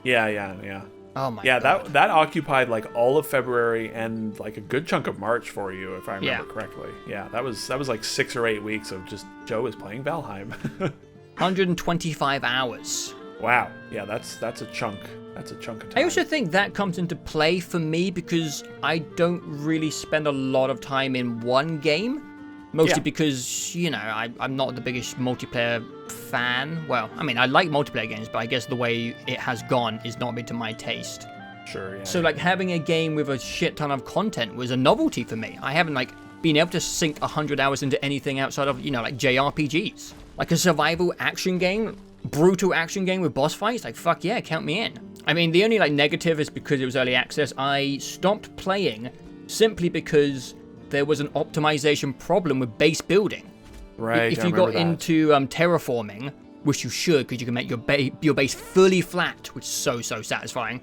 Yeah. Oh my god. Yeah, that occupied like all of February and like a good chunk of March for you, if I remember correctly. Yeah, that was like 6 or 8 weeks of just Joe is playing Valheim. 125 hours. Wow. Yeah, that's a chunk. That's a chunk of time. I also think that comes into play for me because I don't really spend a lot of time in one game. Mostly because, I'm not the biggest multiplayer fan. Well, I mean, I like multiplayer games, but I guess the way it has gone is not to my taste. Sure, yeah. So, having a game with a shit ton of content was a novelty for me. I haven't, been able to sink 100 hours into anything outside of, JRPGs. Like a survival action game, brutal action game with boss fights, fuck yeah, count me in. I mean, the only, negative is because it was early access. I stopped playing simply because there was an optimization problem with base building. Right. If you got into terraforming, which you should, because you can make your base fully flat, which is so satisfying.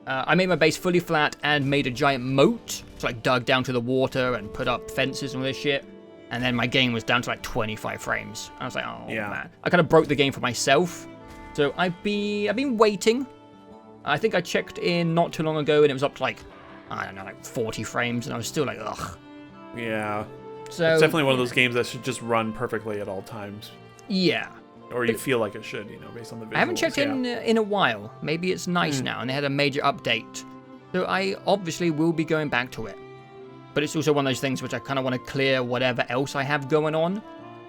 I made my base fully flat and made a giant moat, so dug down to the water and put up fences and all this shit. And then my game was down to 25 frames. I was like, oh man. I kind of broke the game for myself. So I've been waiting I think I checked in not too long ago, and it was up to like, I don't know, like 40 frames, and I was still like, ugh. Yeah. So It's definitely one of those games that should just run perfectly at all times. Yeah. Or you feel like it should, based on the visuals. I haven't checked in a while. Maybe it's nice now, and they had a major update. So I obviously will be going back to it. But it's also one of those things which I kind of want to clear whatever else I have going on.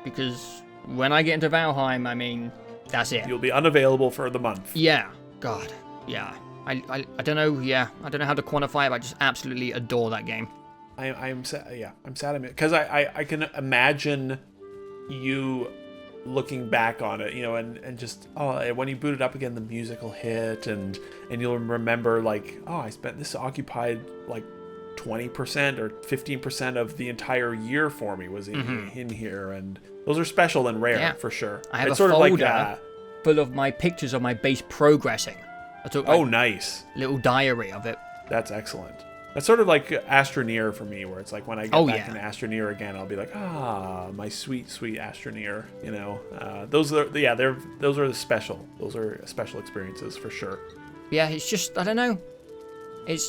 Because when I get into Valheim, I mean, that's it. You'll be unavailable for the month. Yeah. God. Yeah. I don't know. Yeah. I don't know how to quantify it, but I just absolutely adore that game. I'm sad. Yeah, I'm sad because I can imagine you looking back on it, and just when you boot it up again, the music will hit, and you'll remember like, I spent this occupied like 20% or 15% of the entire year for me was in here, and those are special and rare for sure. I have it's a sort folder of like full of my pictures of my base progressing. I took nice little diary of it. That's excellent. That's sort of like Astroneer for me, where it's like when I get back into Astroneer again, I'll be like, my sweet, sweet Astroneer. Those are the special. Those are special experiences for sure. Yeah, it's just, I don't know. It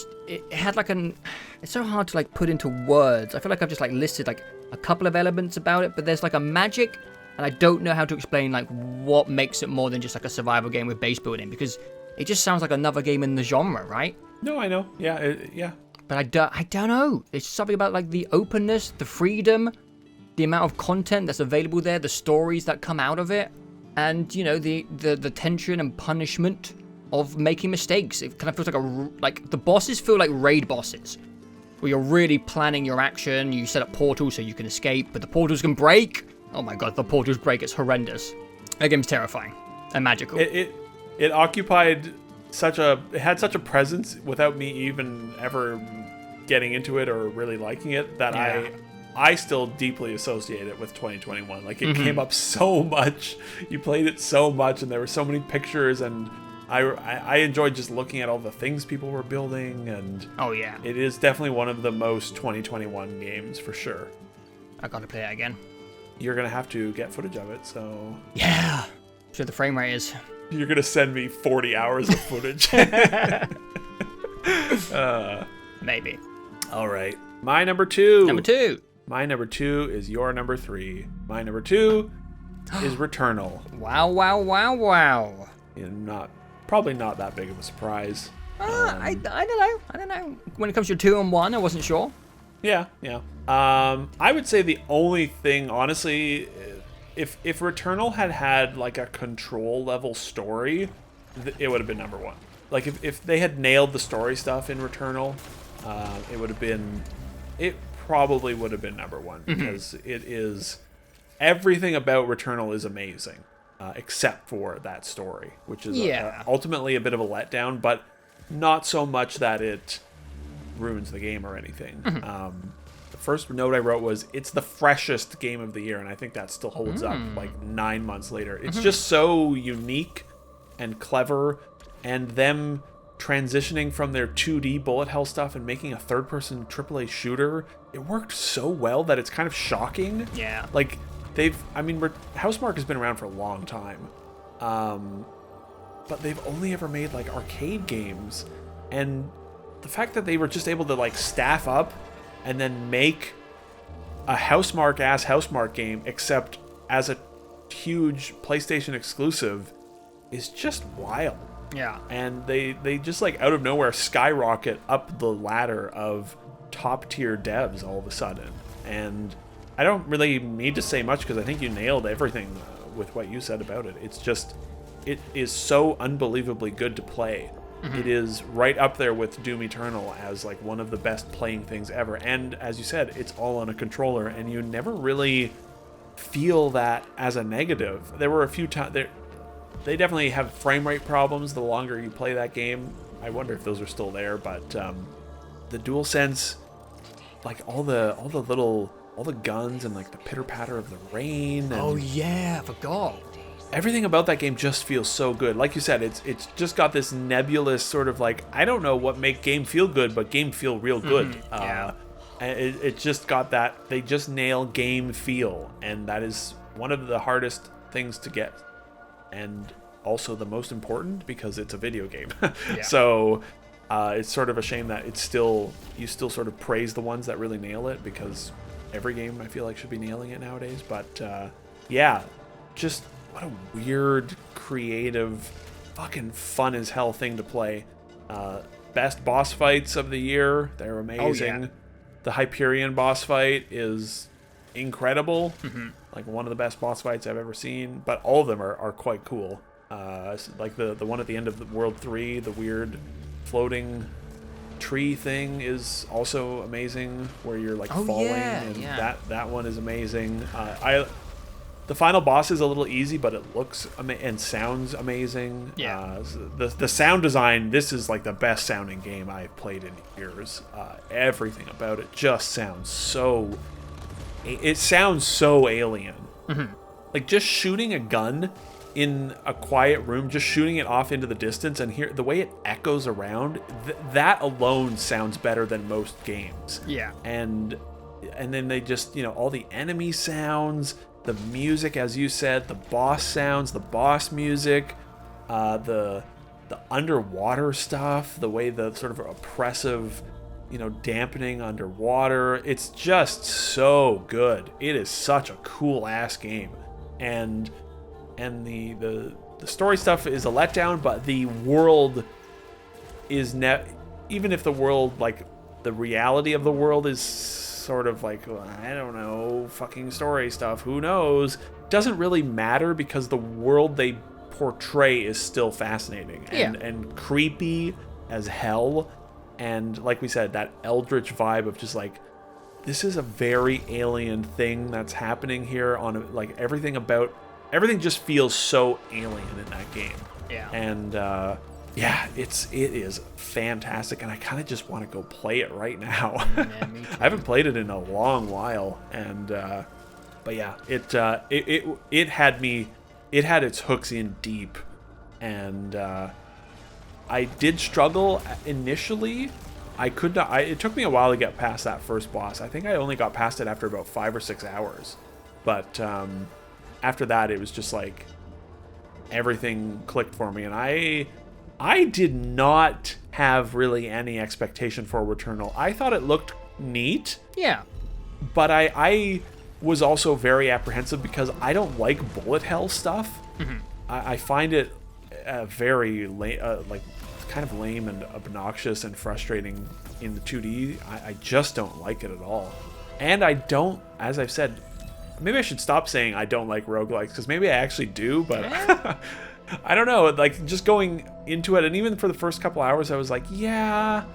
had like it's so hard to like put into words. I feel like I've just like listed like a couple of elements about it, but there's like a magic, and I don't know how to explain like what makes it more than just like a survival game with base building, because it just sounds like another game in the genre, right? No, I know. Yeah, yeah. But I don't know. It's something about like the openness, the freedom, the amount of content that's available there, the stories that come out of it, and the tension and punishment of making mistakes. It kind of feels like the bosses feel like raid bosses, where you're really planning your action. You set up portals so you can escape, but the portals can break. Oh my god, the portals break. It's horrendous. That game's terrifying and magical. It occupied it had such a presence without me even ever getting into it or really liking it that I still deeply associate it with 2021. Like it came up so much, you played it so much, and there were so many pictures, and I enjoyed just looking at all the things people were building, and it is definitely one of the most 2021 games for sure. I gotta play it again. You're gonna have to get footage of it, so yeah, sure the frame rate is. You're gonna send me 40 hours of footage. Maybe. All right. My number two. My number 2 is your number 3. My number 2 is Returnal. Wow. Probably not that big of a surprise. I don't know. When it comes to 2 and 1, I wasn't sure. Yeah. I would say the only thing, honestly, if Returnal had like a Control level story, it would have been number 1. Like if they had nailed the story stuff in Returnal, it probably would have been number 1, because it is, everything about Returnal is amazing, except for that story, which is ultimately a bit of a letdown, but not so much that it ruins the game or anything. The first note I wrote was, it's the freshest game of the year, and I think that still holds up like 9 months later. It's just so unique and clever, and them transitioning from their 2D bullet hell stuff and making a third-person AAA shooter, it worked so well that it's kind of shocking. Yeah. Like, Housemarque has been around for a long time, but they've only ever made like arcade games, and the fact that they were just able to like staff up and then make a Housemarque game, except as a huge PlayStation exclusive, is just wild. Yeah. And they just like out of nowhere skyrocket up the ladder of top tier devs all of a sudden. And I don't really need to say much, because I think you nailed everything with what you said about it. It is so unbelievably good to play. It is right up there with Doom Eternal as like one of the best playing things ever. And as you said, it's all on a controller, and you never really feel that as a negative. There were a few times they definitely have frame rate problems the longer you play that game. I wonder if those are still there, but the DualSense, like all the guns and like the pitter patter of the rain. And I forgot. Everything about that game just feels so good. Like you said, it's just got this nebulous sort of like, I don't know what make game feel good, but game feel real good. It just got that, they just nail game feel, and that is one of the hardest things to get. And also the most important because it's a video game. Yeah. So it's sort of a shame that you still sort of praise the ones that really nail it, because every game I feel like should be nailing it nowadays. But yeah, just what a weird, creative, fucking fun as hell thing to play. Best boss fights of the year, they're amazing. Oh, yeah. The Hyperion boss fight is incredible. Like one of the best boss fights I've ever seen, but all of them are quite cool. Like the one at the end of the World 3, the weird floating tree thing is also amazing, where you're like falling, and that one is amazing. The final boss is a little easy, but it looks and sounds amazing. Yeah. The sound design, this is like the best sounding game I've played in years. Everything about it just sounds so... It sounds so alien. Like just shooting a gun in a quiet room, just shooting it off into the distance, and the way it echoes around, that alone sounds better than most games. Yeah. And then they just, all the enemy sounds, the music, as you said, the boss sounds, the boss music, the underwater stuff, the way the sort of oppressive, dampening underwater. It's just so good. It is such a cool ass game, and the story stuff is a letdown, but the world is even if the world, like the reality of the world is sort of like, I don't know, fucking story stuff, who knows, doesn't really matter, because the world they portray is still fascinating and creepy as hell. And like we said, that eldritch vibe of just like, this is a very alien thing that's happening here on like everything just feels so alien in that game. Yeah. And it is fantastic, and I kind of just want to go play it right now. Yeah, me too. I haven't played it in a long while, and but yeah, it had its hooks in deep, and I did struggle initially. I could not. It took me a while to get past that first boss. I think I only got past it after about 5 or 6 hours, but after that, it was just like everything clicked for me, and I did not have really any expectation for Returnal. I thought it looked neat. Yeah. But I was also very apprehensive because I don't like bullet hell stuff. I find it very like kind of lame and obnoxious and frustrating in the 2D. I just don't like it at all. And I don't, as I've said, maybe I should stop saying I don't like roguelikes, because maybe I actually do, but I don't know, like just going into it, and even for the first couple hours, I was like, yeah,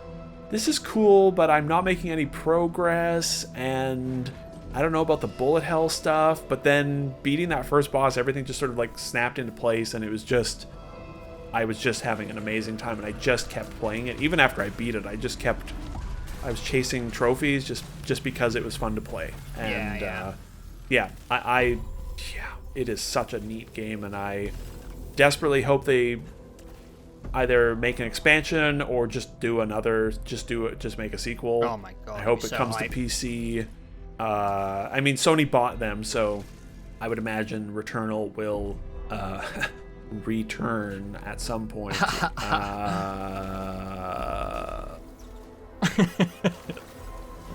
this is cool, but I'm not making any progress, and I don't know about the bullet hell stuff. But then beating that first boss, everything just sort of like snapped into place, and I was just having an amazing time, and I just kept playing it. Even after I beat it, I was chasing trophies just because it was fun to play. And it is such a neat game, and I desperately hope they either make an expansion or just make a sequel. Oh my god. I hope it comes to PC. I mean, Sony bought them, so I would imagine Returnal will return at some point.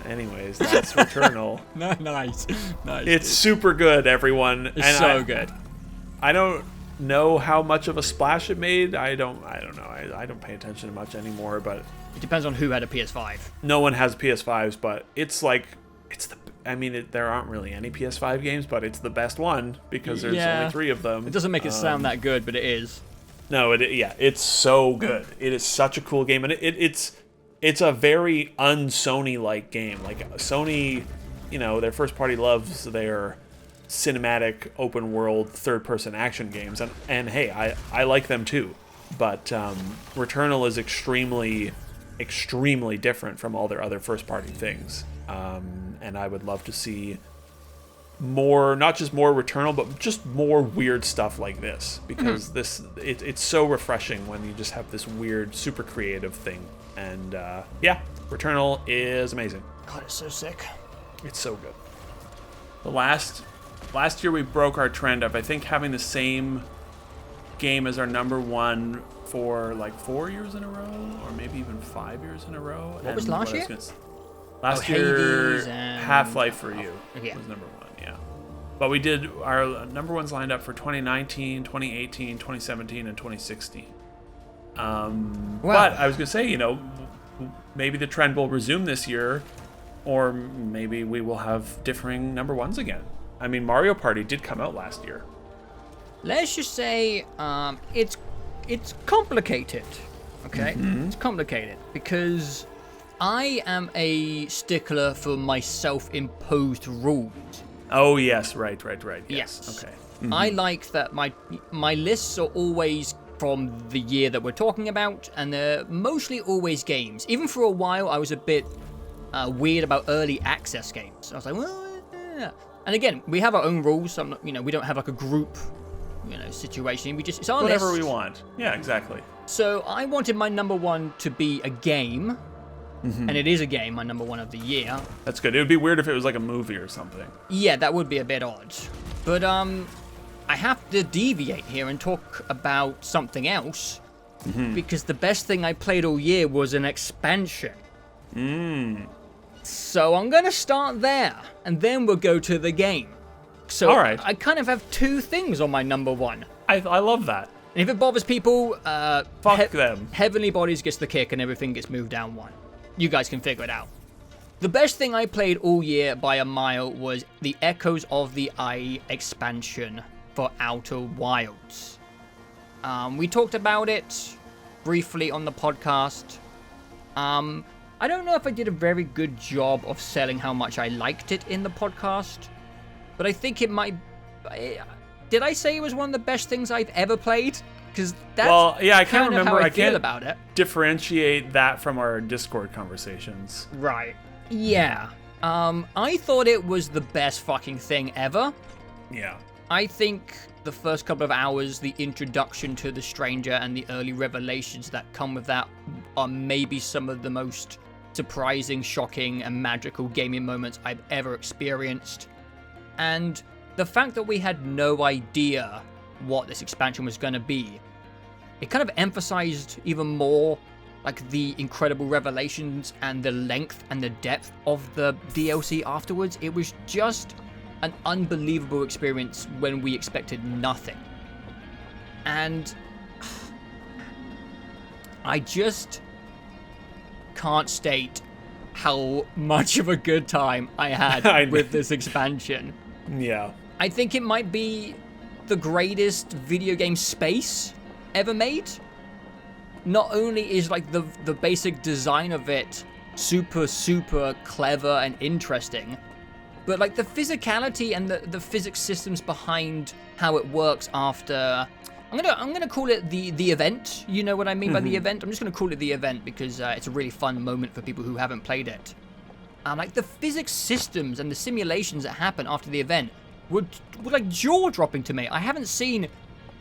Anyways, that's Returnal. Nice. It's super good, everyone. It's so good. I don't know how much of a splash it made. I don't know. I don't pay attention to much anymore, but It depends on who had a PS5. no one has PS5s, but it's like, there aren't really any PS5 games, but it's the best one because there's only 3 of them. It doesn't make it sound that good, but it is. No, it's so good. It is such a cool game, and it's a very un-Sony-like game. Like Sony, their first party loves their cinematic, open world, third-person action games, and hey, I like them too. But Returnal is extremely, extremely different from all their other first-party things. And I would love to see more, not just more Returnal, but just more weird stuff like this, because it's so refreshing when you just have this weird, super creative thing. And Returnal is amazing. God, it's so sick. It's so good. The last year we broke our trend of, I think, having the same game as our number one for like 4 years in a row, or maybe even 5 years in a row. What was last year? Last year, Hades and Half-Life for You yeah. was number one, yeah. But we did, our number ones lined up for 2019, 2018, 2017, and 2016. But I was going to say, maybe the trend will resume this year, or maybe we will have differing number ones again. I mean, Mario Party did come out last year. Let's just say it's complicated, okay? It's complicated because I am a stickler for my self-imposed rules. Oh, yes, right. Yes. Okay. I like that my lists are always from the year that we're talking about, and they're mostly always games. Even for a while, I was a bit weird about early access games. I was like, well, yeah. And again, we have our own rules. So I'm not, we don't have like a group, situation. It's our Whatever list. we want. Yeah, exactly. So I wanted my number one to be a game, and it is a game, my number one of the year. That's good. It would be weird if it was like a movie or something. Yeah, that would be a bit odd. But I have to deviate here and talk about something else, because the best thing I played all year was an expansion. So I'm going to start there, and then we'll go to the game. So all right. I kind of have two things on my number one. I love that. And if it bothers people, Fuck them. Heavenly Bodies gets the kick and everything gets moved down one. You guys can figure it out. The best thing I played all year by a mile was the Echoes of the Eye expansion for Outer Wilds. We talked about it briefly on the podcast. I don't know if I did a very good job of selling how much I liked it in the podcast, but I think it might... Did I say it was one of the best things I've ever played? Because that's I can't remember. how I can't feel about it. differentiate that from our Discord conversations. Right. Yeah. I thought it was the best fucking thing ever. Yeah. I think the first couple of hours, the introduction to the stranger and the early revelations that come with that are maybe some of the most surprising, shocking, and magical gaming moments I've ever experienced. And the fact that we had no idea what this expansion was going to be, it kind of emphasized even more like the incredible revelations and the length and the depth of the DLC afterwards. It was just an unbelievable experience when we expected nothing. And I just can't state how much of a good time I had with this expansion. Yeah. I think it might be the greatest video game space ever made. Not only is like the basic design of it super clever and interesting, but like the physicality and the physics systems behind how it works after... I'm gonna call it the event. You know what I mean by the event? I'm just gonna call it the event because it's a really fun moment for people who haven't played it. Like the physics systems and the simulations that happen after the event were like jaw-dropping to me. I haven't seen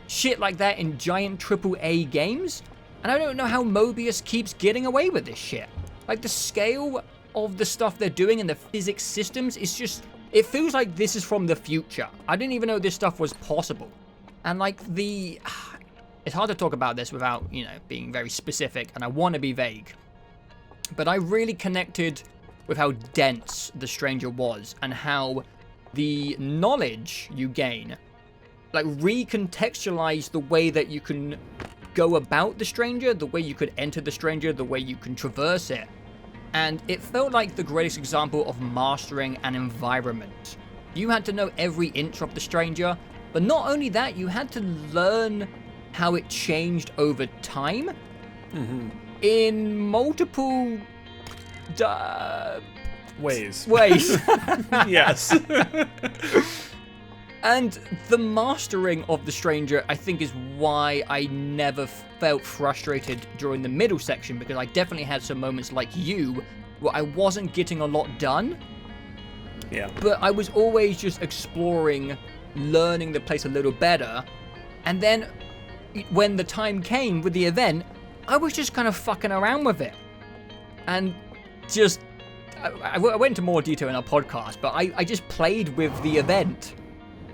shit like that in giant AAA games, and I don't know how Mobius keeps getting away with this shit. Like the scale of the stuff they're doing and the physics systems is just... It feels like this is from the future. I didn't even know this stuff was possible. And like it's hard to talk about this without, being very specific, and I want to be vague. But I really connected with how dense the stranger was and how the knowledge you gain like recontextualize the way that you can go about the stranger, the way you could enter the stranger, the way you can traverse it. And it felt like the greatest example of mastering an environment. You had to know every inch of the stranger, but not only that, you had to learn how it changed over time in multiple ways. Yes. And the mastering of the stranger, I think, is why I never felt frustrated during the middle section, because I definitely had some moments like you where I wasn't getting a lot done. Yeah. But I was always just exploring, learning the place a little better. And then when the time came with the event, I was just kind of fucking around with it. And just... I went into more detail in our podcast, but I just played with the event.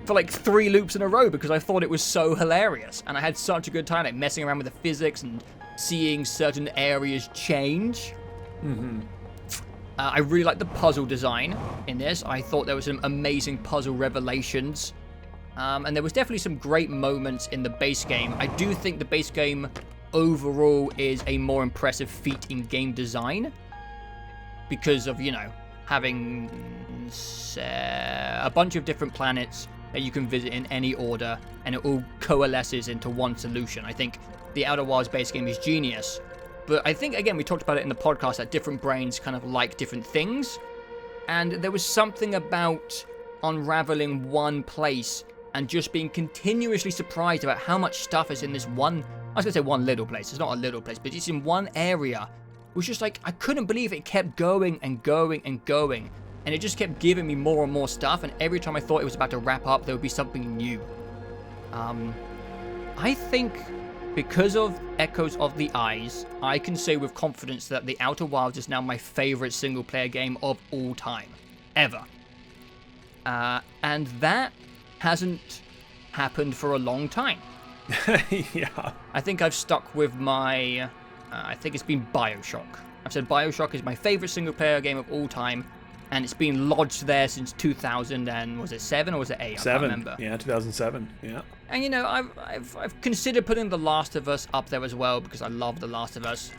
for like 3 loops in a row because I thought it was so hilarious. And I had such a good time, like messing around with the physics and seeing certain areas change. I really liked the puzzle design in this. I thought there was some amazing puzzle revelations. And there was definitely some great moments in the base game. I do think the base game overall is a more impressive feat in game design because of, having a bunch of different planets that you can visit in any order, and it all coalesces into one solution. I think the Outer Wilds base game is genius, but I think, again, we talked about it in the podcast, that different brains kind of like different things, and there was something about unraveling one place and just being continuously surprised about how much stuff is in this one, I was going to say one little place, it's not a little place, but it's in one area. It was just like, I couldn't believe it kept going and going and going. And it just kept giving me more and more stuff, and every time I thought it was about to wrap up, there would be something new. I think because of Echoes of the Eyes, I can say with confidence that The Outer Wilds is now my favorite single-player game of all time. Ever. And that hasn't happened for a long time. Yeah. I think I've stuck with my... I think it's been BioShock. I've said BioShock is my favorite single-player game of all time, and it's been lodged there since 2000 and was it 7 or was it 8? I can't remember. Yeah, 2007. Yeah. And I've considered putting The Last of Us up there as well because I love The Last of Us,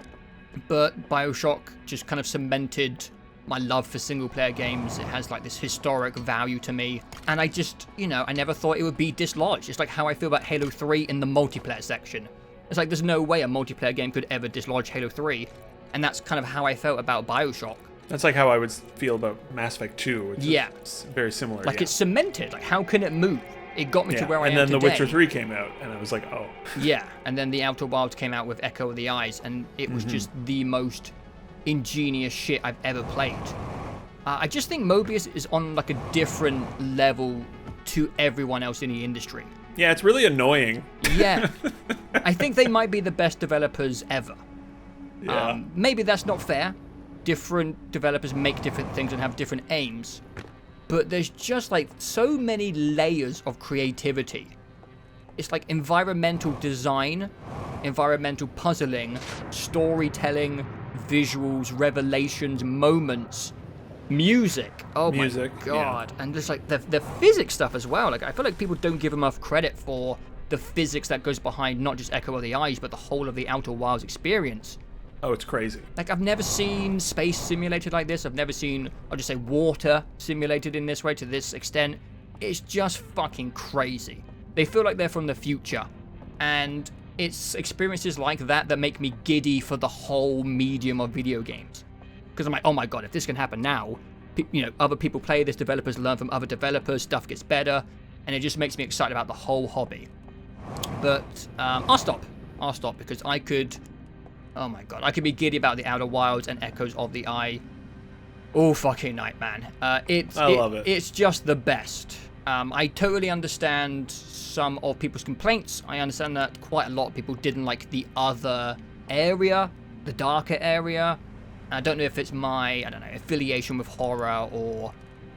but BioShock just kind of cemented my love for single-player games. It has like this historic value to me, and I just I never thought it would be dislodged. It's like how I feel about Halo 3 in the multiplayer section. It's like there's no way a multiplayer game could ever dislodge Halo 3, and that's kind of how I felt about BioShock. That's like how I would feel about Mass Effect 2, which is very similar. Like it's cemented. Like how can it move? It got me to where I am today. And then The Witcher 3 came out, and I was like, oh. Yeah, and then The Outer Wilds came out with Echo of the Eyes, and it was just the most ingenious shit I've ever played. I just think Mobius is on like a different level to everyone else in the industry. Yeah, it's really annoying. Yeah. I think they might be the best developers ever. Yeah. Maybe that's not fair. Different developers make different things and have different aims. But there's just like so many layers of creativity. It's like environmental design, environmental puzzling, storytelling, visuals, revelations, moments, music. Oh my god. Yeah. And there's like the physics stuff as well. Like I feel like people don't give enough credit for the physics that goes behind not just Echo of the Eyes, but the whole of the Outer Wilds experience. Oh, it's crazy. Like, I've never seen space simulated like this. I've never seen, I'll just say, water simulated in this way to this extent. It's just fucking crazy. They feel like they're from the future. And it's experiences like that that make me giddy for the whole medium of video games. Because I'm like, oh my god, if this can happen now, other people play this, developers learn from other developers, stuff gets better, and it just makes me excited about the whole hobby. But I'll stop because I could... Oh my god, I could be giddy about The Outer Wilds and Echoes of the Eye all fucking night, man. I love it. It's just the best. I totally understand some of people's complaints. I understand that quite a lot of people didn't like the other area, the darker area. I don't know if it's my, affiliation with horror or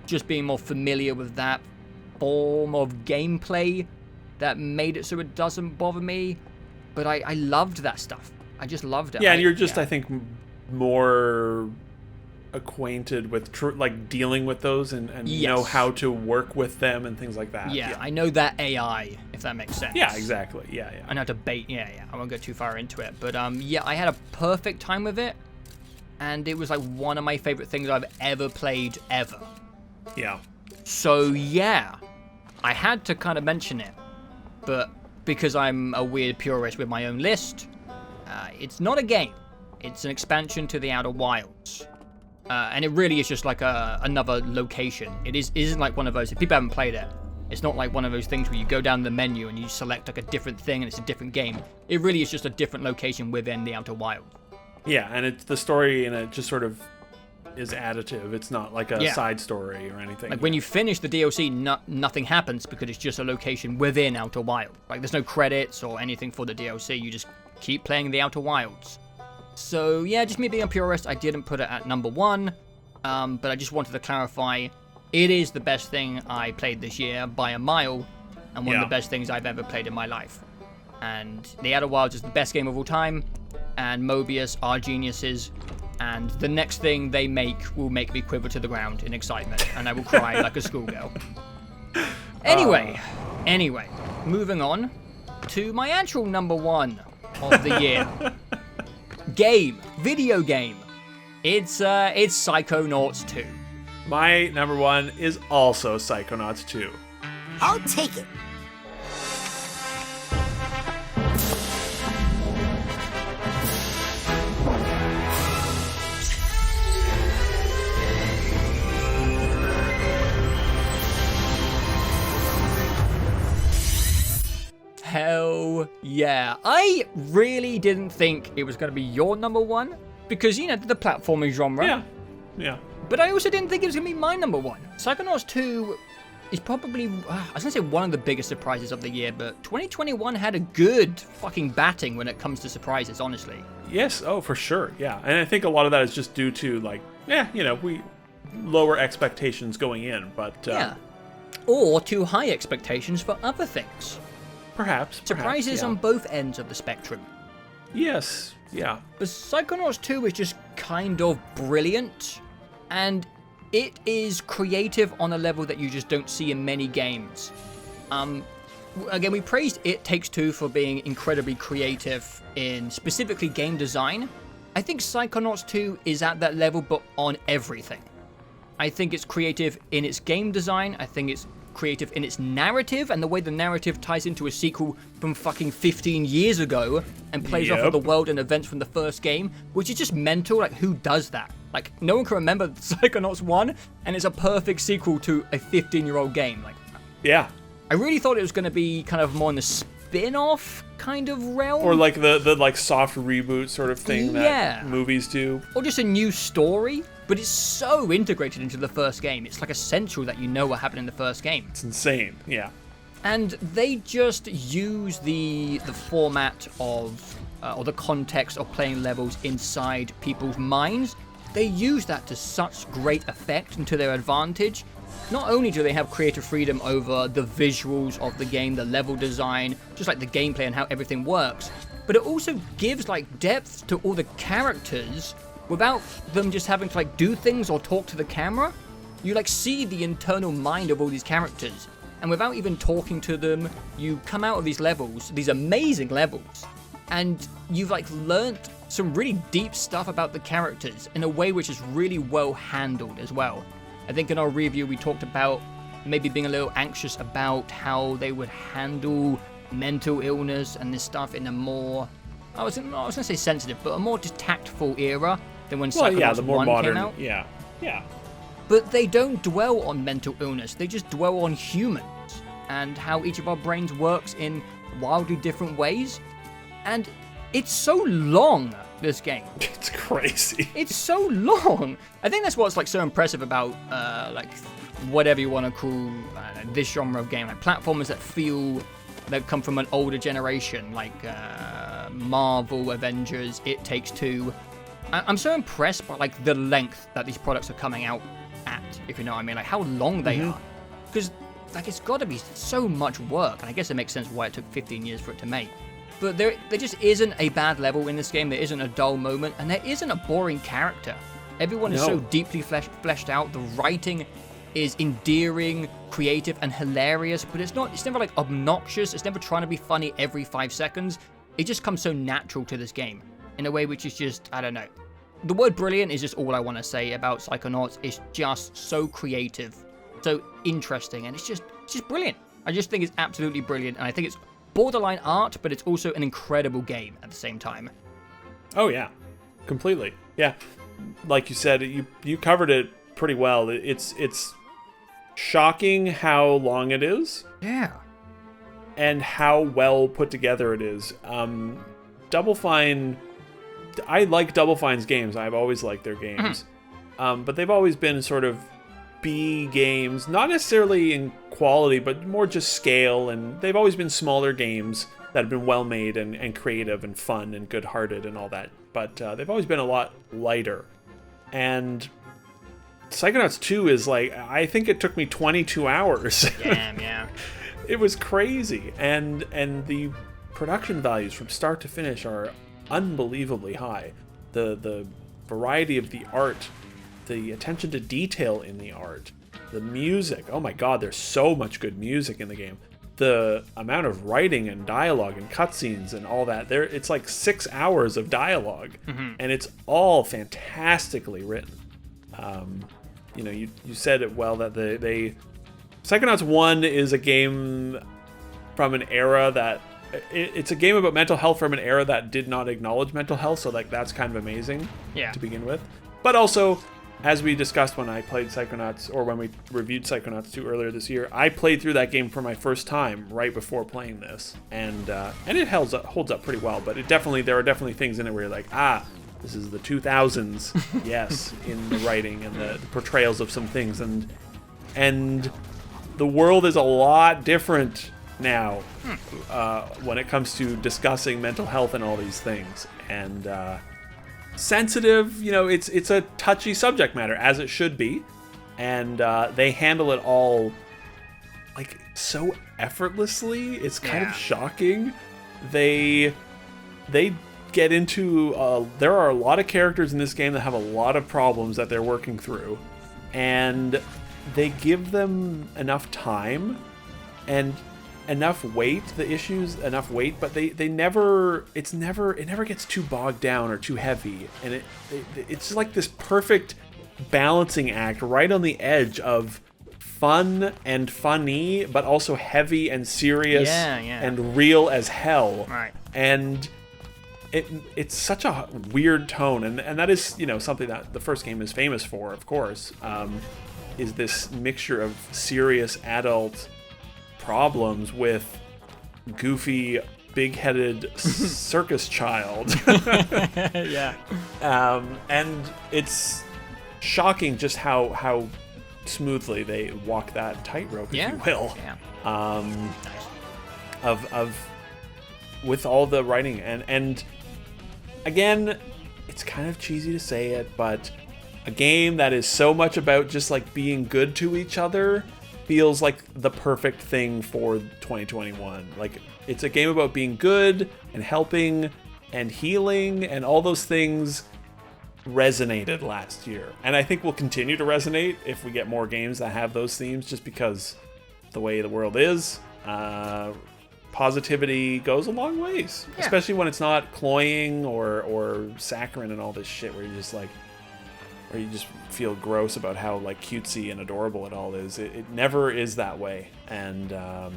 just being more familiar with that form of gameplay that made it so it doesn't bother me. But I loved that stuff. I just loved it. Yeah, and you're just, I think, more acquainted with dealing with those and know how to work with them and things like that. Yeah, I know that AI, if that makes sense. Yeah, exactly. Yeah. I know how to bait. Yeah. I won't go too far into it. But, I had a perfect time with it. And it was, like, one of my favorite things I've ever played, ever. Yeah. So, yeah. I had to kind of mention it. But because I'm a weird purist with my own list... it's not a game. It's an expansion to the Outer Wilds. And it really is just like another location. It isn't like one of those, if people haven't played it, it's not like one of those things where you go down the menu and you select like a different thing and it's a different game. It really is just a different location within the Outer Wilds. Yeah, and it's the story and it just sort of is additive. It's not like a side story or anything. Like when you finish the DLC, nothing happens because it's just a location within Outer Wilds. Like there's no credits or anything for the DLC. You just keep playing the Outer Wilds. So yeah, just me being a purist, I didn't put it at number 1. But I just wanted to clarify, It is the best thing I played this year by a mile, and one of the best things I've ever played in my life. And The Outer Wilds is the best game of all time, and Mobius are geniuses, and the next thing they make will make me quiver to the ground in excitement, and I will cry like a schoolgirl. Anyway, moving on to my actual number one of the year. Video game. It's Psychonauts 2. My number one is also Psychonauts 2. I'll take it. Hell yeah. I really didn't think it was going to be your number one because, you know, the platforming genre. Yeah. But I also didn't think it was going to be my number one. Psychonauts 2 is probably, I was going to say one of the biggest surprises of the year, but 2021 had a good fucking batting when it comes to surprises, honestly. Yes, oh, for sure, yeah. And I think a lot of that is just due to, like, we lower expectations going in, but... yeah. Or too high expectations for other things. Perhaps. Surprises on both ends of the spectrum. Yes, yeah. But Psychonauts 2 is just kind of brilliant, and it is creative on a level that you just don't see in many games. Again, we praised It Takes Two for being incredibly creative in specifically game design. I think Psychonauts 2 is at that level, but on everything. I think it's creative in its game design. I think it's creative in its narrative and the way the narrative ties into a sequel from fucking 15 years ago and plays off of the world and events from the first game, which is just mental. Like, who does that? Like, no one can remember Psychonauts 1, and it's a perfect sequel to a 15-year-old game. Like, yeah. I really thought it was going to be kind of more in the spin-off kind of realm. Or like the like soft reboot sort of thing that movies do. Or just a new story. But it's so integrated into the first game. It's like essential that you know what happened in the first game. It's insane, yeah. And they just use the format of, or the context of playing levels inside people's minds. They use that to such great effect and to their advantage. Not only do they have creative freedom over the visuals of the game, the level design, just like the gameplay and how everything works, but it also gives like depth to all the characters without them just having to like do things or talk to the camera. You like see the internal mind of all these characters, and without even talking to them, you come out of these levels, these amazing levels, and you've like learnt some really deep stuff about the characters in a way which is really well handled as well. I think in our review we talked about maybe being a little anxious about how they would handle mental illness and this stuff in a more, I was going to say sensitive, but a more just tactful era than when Psychonauts 1 came out. Yeah. But they don't dwell on mental illness, they just dwell on humans and how each of our brains works in wildly different ways. And it's so long, this game. It's crazy. It's so long. I think that's what's like so impressive about like whatever you want to call this genre of game, like platformers that come from an older generation, like Marvel, Avengers, It Takes Two. I'm so impressed by like the length that these products are coming out at, if you know what I mean, like how long they are. Because like it's got to be so much work, and I guess it makes sense why it took 15 years for it to make. But there just isn't a bad level in this game, there isn't a dull moment, and there isn't a boring character. Everyone is so deeply fleshed out, the writing is endearing, creative, and hilarious, but it's never like obnoxious, it's never trying to be funny every 5 seconds. It just comes so natural to this game, in a way which is just, I don't know. The word brilliant is just all I want to say about Psychonauts. It's just so creative, so interesting, and it's just brilliant. I just think it's absolutely brilliant, and I think it's borderline art, but it's also an incredible game at the same time. Oh yeah, completely. Yeah, like you said, you covered it pretty well. It's shocking how long it is. Yeah. And how well put together it is. Double Fine, I like Double Fine's games. I've always liked their games. But they've always been sort of B games, not necessarily in quality, but more just scale. And they've always been smaller games that have been well made and creative and fun and good-hearted and all that. But they've always been a lot lighter. And Psychonauts 2 is like, I think it took me 22 hours. Damn, yeah. It was crazy. And the production values from start to finish are unbelievably high. The variety of the art, the attention to detail in the art, the music. Oh my god, there's so much good music in the game. The amount of writing and dialogue and cutscenes and all that. It's like 6 hours of dialogue, and it's all fantastically written. You said it well that they Psychonauts 1 is a game from an era that it's a game about mental health from an era that did not acknowledge mental health, so like that's kind of amazing to begin with. But also, as we discussed when I played Psychonauts, or when we reviewed Psychonauts 2 earlier this year, I played through that game for my first time right before playing this, and it holds up pretty well. But there are definitely things in it where you're like, this is the 2000s, yes, in the writing and the portrayals of some things, and the world is a lot different now when it comes to discussing mental health and all these things, and sensitive. It's a touchy subject matter, as it should be, and they handle it all like so effortlessly. It's kind of shocking. They get into there are a lot of characters in this game that have a lot of problems that they're working through, and they give them enough time and enough weight, but it never gets too bogged down or too heavy, and it's like this perfect balancing act right on the edge of fun and funny, but also heavy and serious and real as hell. Right. And it's such a weird tone, and that is something that the first game is famous for, of course, is this mixture of serious adult problems with goofy, big-headed circus child. And it's shocking just how smoothly they walk that tightrope, if you will. With all the writing, and again, it's kind of cheesy to say it, but a game that is so much about just like being good to each other feels like the perfect thing for 2021. Like, it's a game about being good and helping and healing, and all those things resonated last year, and I think will continue to resonate if we get more games that have those themes, just because the way the world is. Positivity goes a long ways, especially when it's not cloying or saccharine and all this shit where you just feel gross about how like cutesy and adorable it all is. It never is that way, and a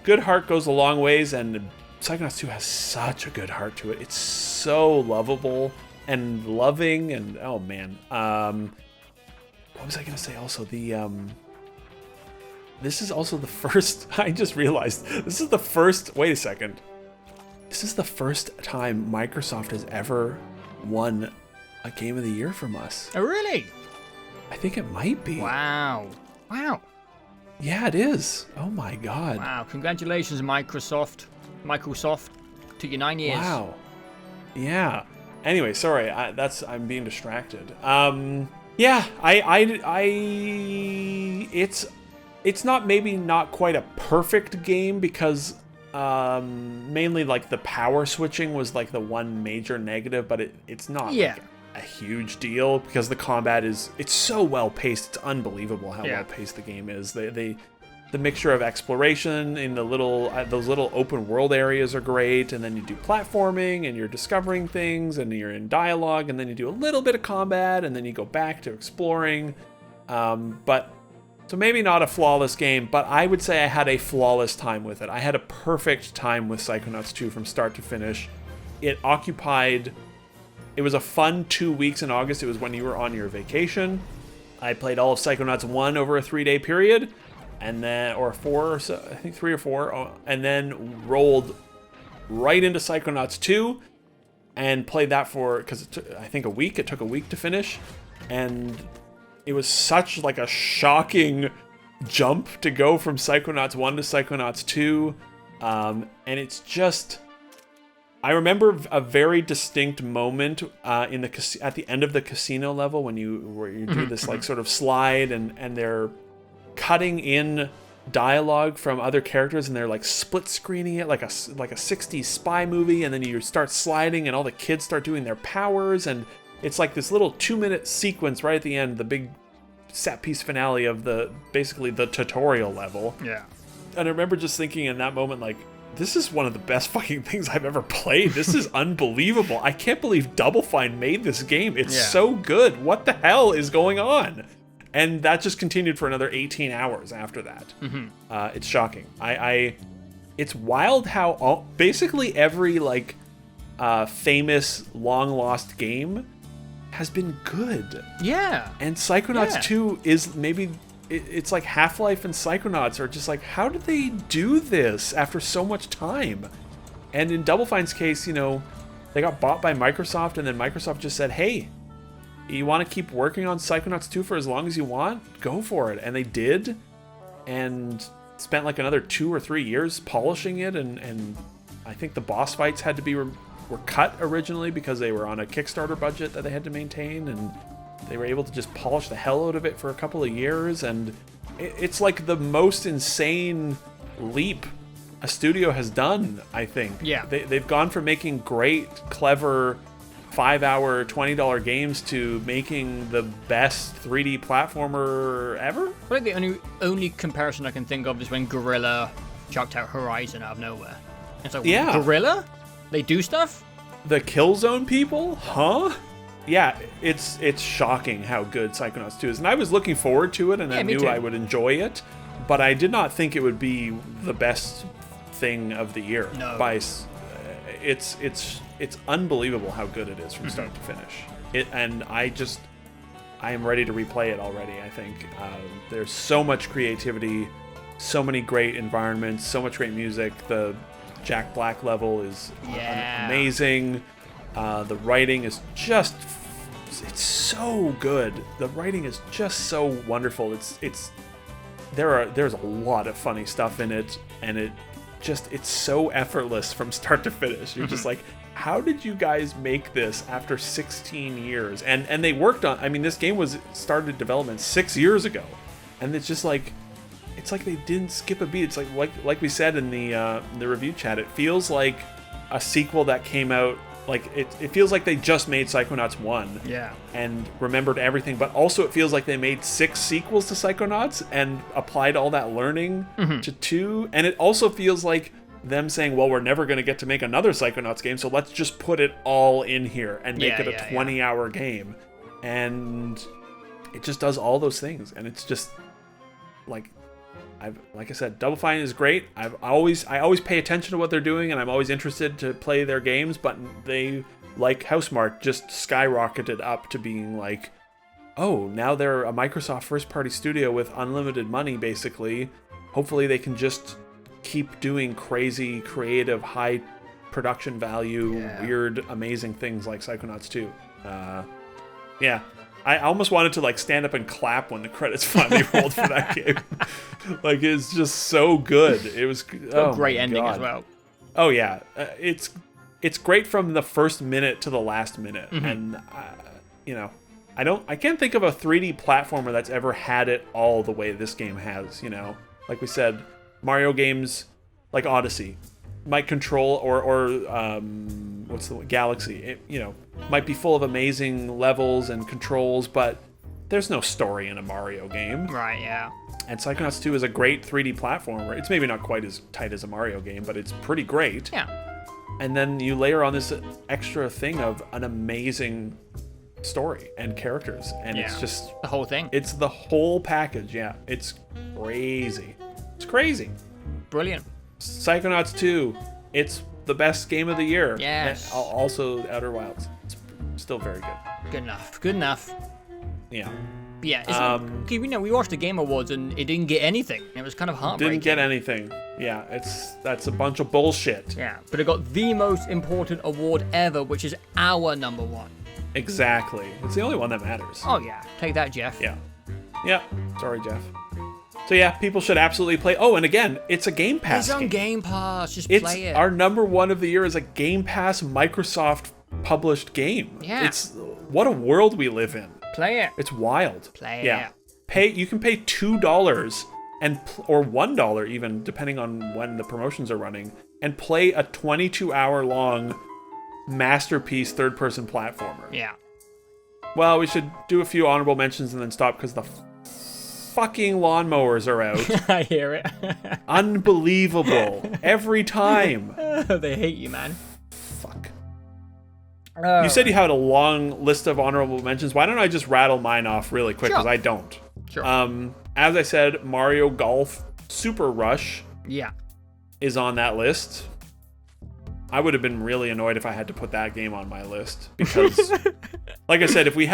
good heart goes a long ways, and Psychonauts 2 has such a good heart to it. It's so lovable and loving, and oh man, what was I gonna say? Also, this is also the first. I just realized this is the first. Wait a second. This is the first time Microsoft has ever won a Game of the Year from us. Oh, really? I think it might be. Wow. Yeah, it is. Oh my god. Wow. Congratulations, Microsoft. To your 9 years. Wow. Yeah. Anyway, sorry. I'm being distracted. Yeah. It's not quite a perfect game, because mainly like the power switching was like the one major negative, but it's not like a huge deal, because the combat it's so well paced. It's unbelievable how well paced the game is. The mixture of exploration in those little open world areas are great, and then you do platforming and you're discovering things, and you're in dialogue, and then you do a little bit of combat, and then you go back to exploring. So maybe not a flawless game, but I would say I had a flawless time with it. I had a perfect time with Psychonauts 2 from start to finish. It was a fun 2 weeks in August. It was when you were on your vacation. I played all of Psychonauts 1 over a 3-day period, and then, or 4 or so, I think 3 or 4, and then rolled right into Psychonauts 2 and played that because it took, I think, a week. It took a week to finish, and it was such like a shocking jump to go from Psychonauts 1 to Psychonauts 2, and it's just I remember a very distinct moment in at the end of the casino level where you do this like sort of slide and they're cutting in dialogue from other characters and they're like split screening it like a 60s spy movie, and then you start sliding and all the kids start doing their powers, and it's like this little 2-minute sequence right at the end, the big set piece finale of basically the tutorial level. Yeah. And I remember just thinking in that moment, like, this is one of the best fucking things I've ever played. This is unbelievable. I can't believe Double Fine made this game. It's so good. What the hell is going on? And that just continued for another 18 hours after that. It's shocking. It's wild how basically every like famous long lost game has been good. Yeah. And Psychonauts 2 is maybe... It's like Half-Life and Psychonauts are just like, how did they do this after so much time? And in Double Fine's case, you know, they got bought by Microsoft, and then Microsoft just said, hey, you want to keep working on Psychonauts 2 for as long as you want? Go for it. And they did, and spent like another 2 or 3 years polishing it, and I think the boss fights had to be were cut originally because they were on a Kickstarter budget that they had to maintain, and they were able to just polish the hell out of it for a couple of years, and it's like the most insane leap a studio has done, I think. Yeah. They've gone from making great, clever, 5-hour, $20 games to making the best 3D platformer ever? I think the only comparison I can think of is when Guerrilla chucked out Horizon out of nowhere. It's like, Guerrilla? They do stuff? The Killzone people? Huh? Yeah, it's shocking how good Psychonauts 2 is. And I was looking forward to it, and I knew I would enjoy it, but I did not think it would be the best thing of the year. No. It's unbelievable how good it is from start to finish. I am ready to replay it already, I think. There's so much creativity, so many great environments, so much great music. The Jack Black level is amazing. The writing is just, it's so good. The writing is just so wonderful. There's a lot of funny stuff in it, and it's so effortless from start to finish. You're just like, how did you guys make this after 16 years? And they worked on, I mean, this game started development 6 years ago, and it's just like, it's like they didn't skip a beat. It's like we said in the review chat, it feels like a sequel that came out. Like, it feels like they just made Psychonauts 1 and remembered everything, but also it feels like they made 6 sequels to Psychonauts and applied all that learning to 2. And it also feels like them saying, well, we're never going to get to make another Psychonauts game, so let's just put it all in here and make it a 20-hour game. And it just does all those things, and it's just, like I said, Double Fine is great. I always pay attention to what they're doing, and I'm always interested to play their games, but they, like Housemarque, just skyrocketed up to being like, oh, now they're a Microsoft first-party studio with unlimited money, basically. Hopefully they can just keep doing crazy, creative, high production value, weird, amazing things like Psychonauts 2. I almost wanted to like stand up and clap when the credits finally rolled for that game. Like, it's just so good. It was a great ending as well. Oh yeah, it's great from the first minute to the last minute, and you know, I can't think of a 3D platformer that's ever had it all the way this game has. You know, like we said, Mario games like Odyssey might control or what's the Galaxy? It, you know, might be full of amazing levels and controls, but there's no story in a Mario game. Right, yeah. And Psychonauts 2 is a great 3D platformer. It's maybe not quite as tight as a Mario game, but it's pretty great. Yeah. And then you layer on this extra thing of an amazing story and characters, and it's just the whole thing. It's the whole package. Yeah, it's crazy. It's crazy. Brilliant. Psychonauts 2, it's the best game of the year. Yes. And also Outer Wilds. It's still very good. Good enough. Yeah. Yeah. You know, we watched the Game Awards and it didn't get anything. It was kind of heartbreaking. Didn't get anything. Yeah, that's a bunch of bullshit. Yeah, but it got the most important award ever, which is our number one. Exactly. It's the only one that matters. Oh yeah. Take that, Jeff. Yeah. Yeah. Sorry, Jeff. So yeah, people should absolutely play. Oh, and again, it's a Game Pass It's on game. Game Pass. Just It's play it. our number one of the year is a Game Pass Microsoft published game. Yeah. It's what a world we live in. Play it. It's wild. Play Yeah. it. You can pay $2 or $1 even, depending on when the promotions are running, and play a 22-hour long masterpiece third-person platformer. Yeah. Well, we should do a few honorable mentions and then stop because the fucking lawnmowers are out. I hear it. Unbelievable. Every time. They hate you, man. Fuck. You said you had a long list of honorable mentions. Why don't I just rattle mine off really quick? Because Sure. I don't. Sure. As I said, Mario Golf Super Rush Yeah. is on that list. I would have been really annoyed if I had to put that game on my list because, like I said, if we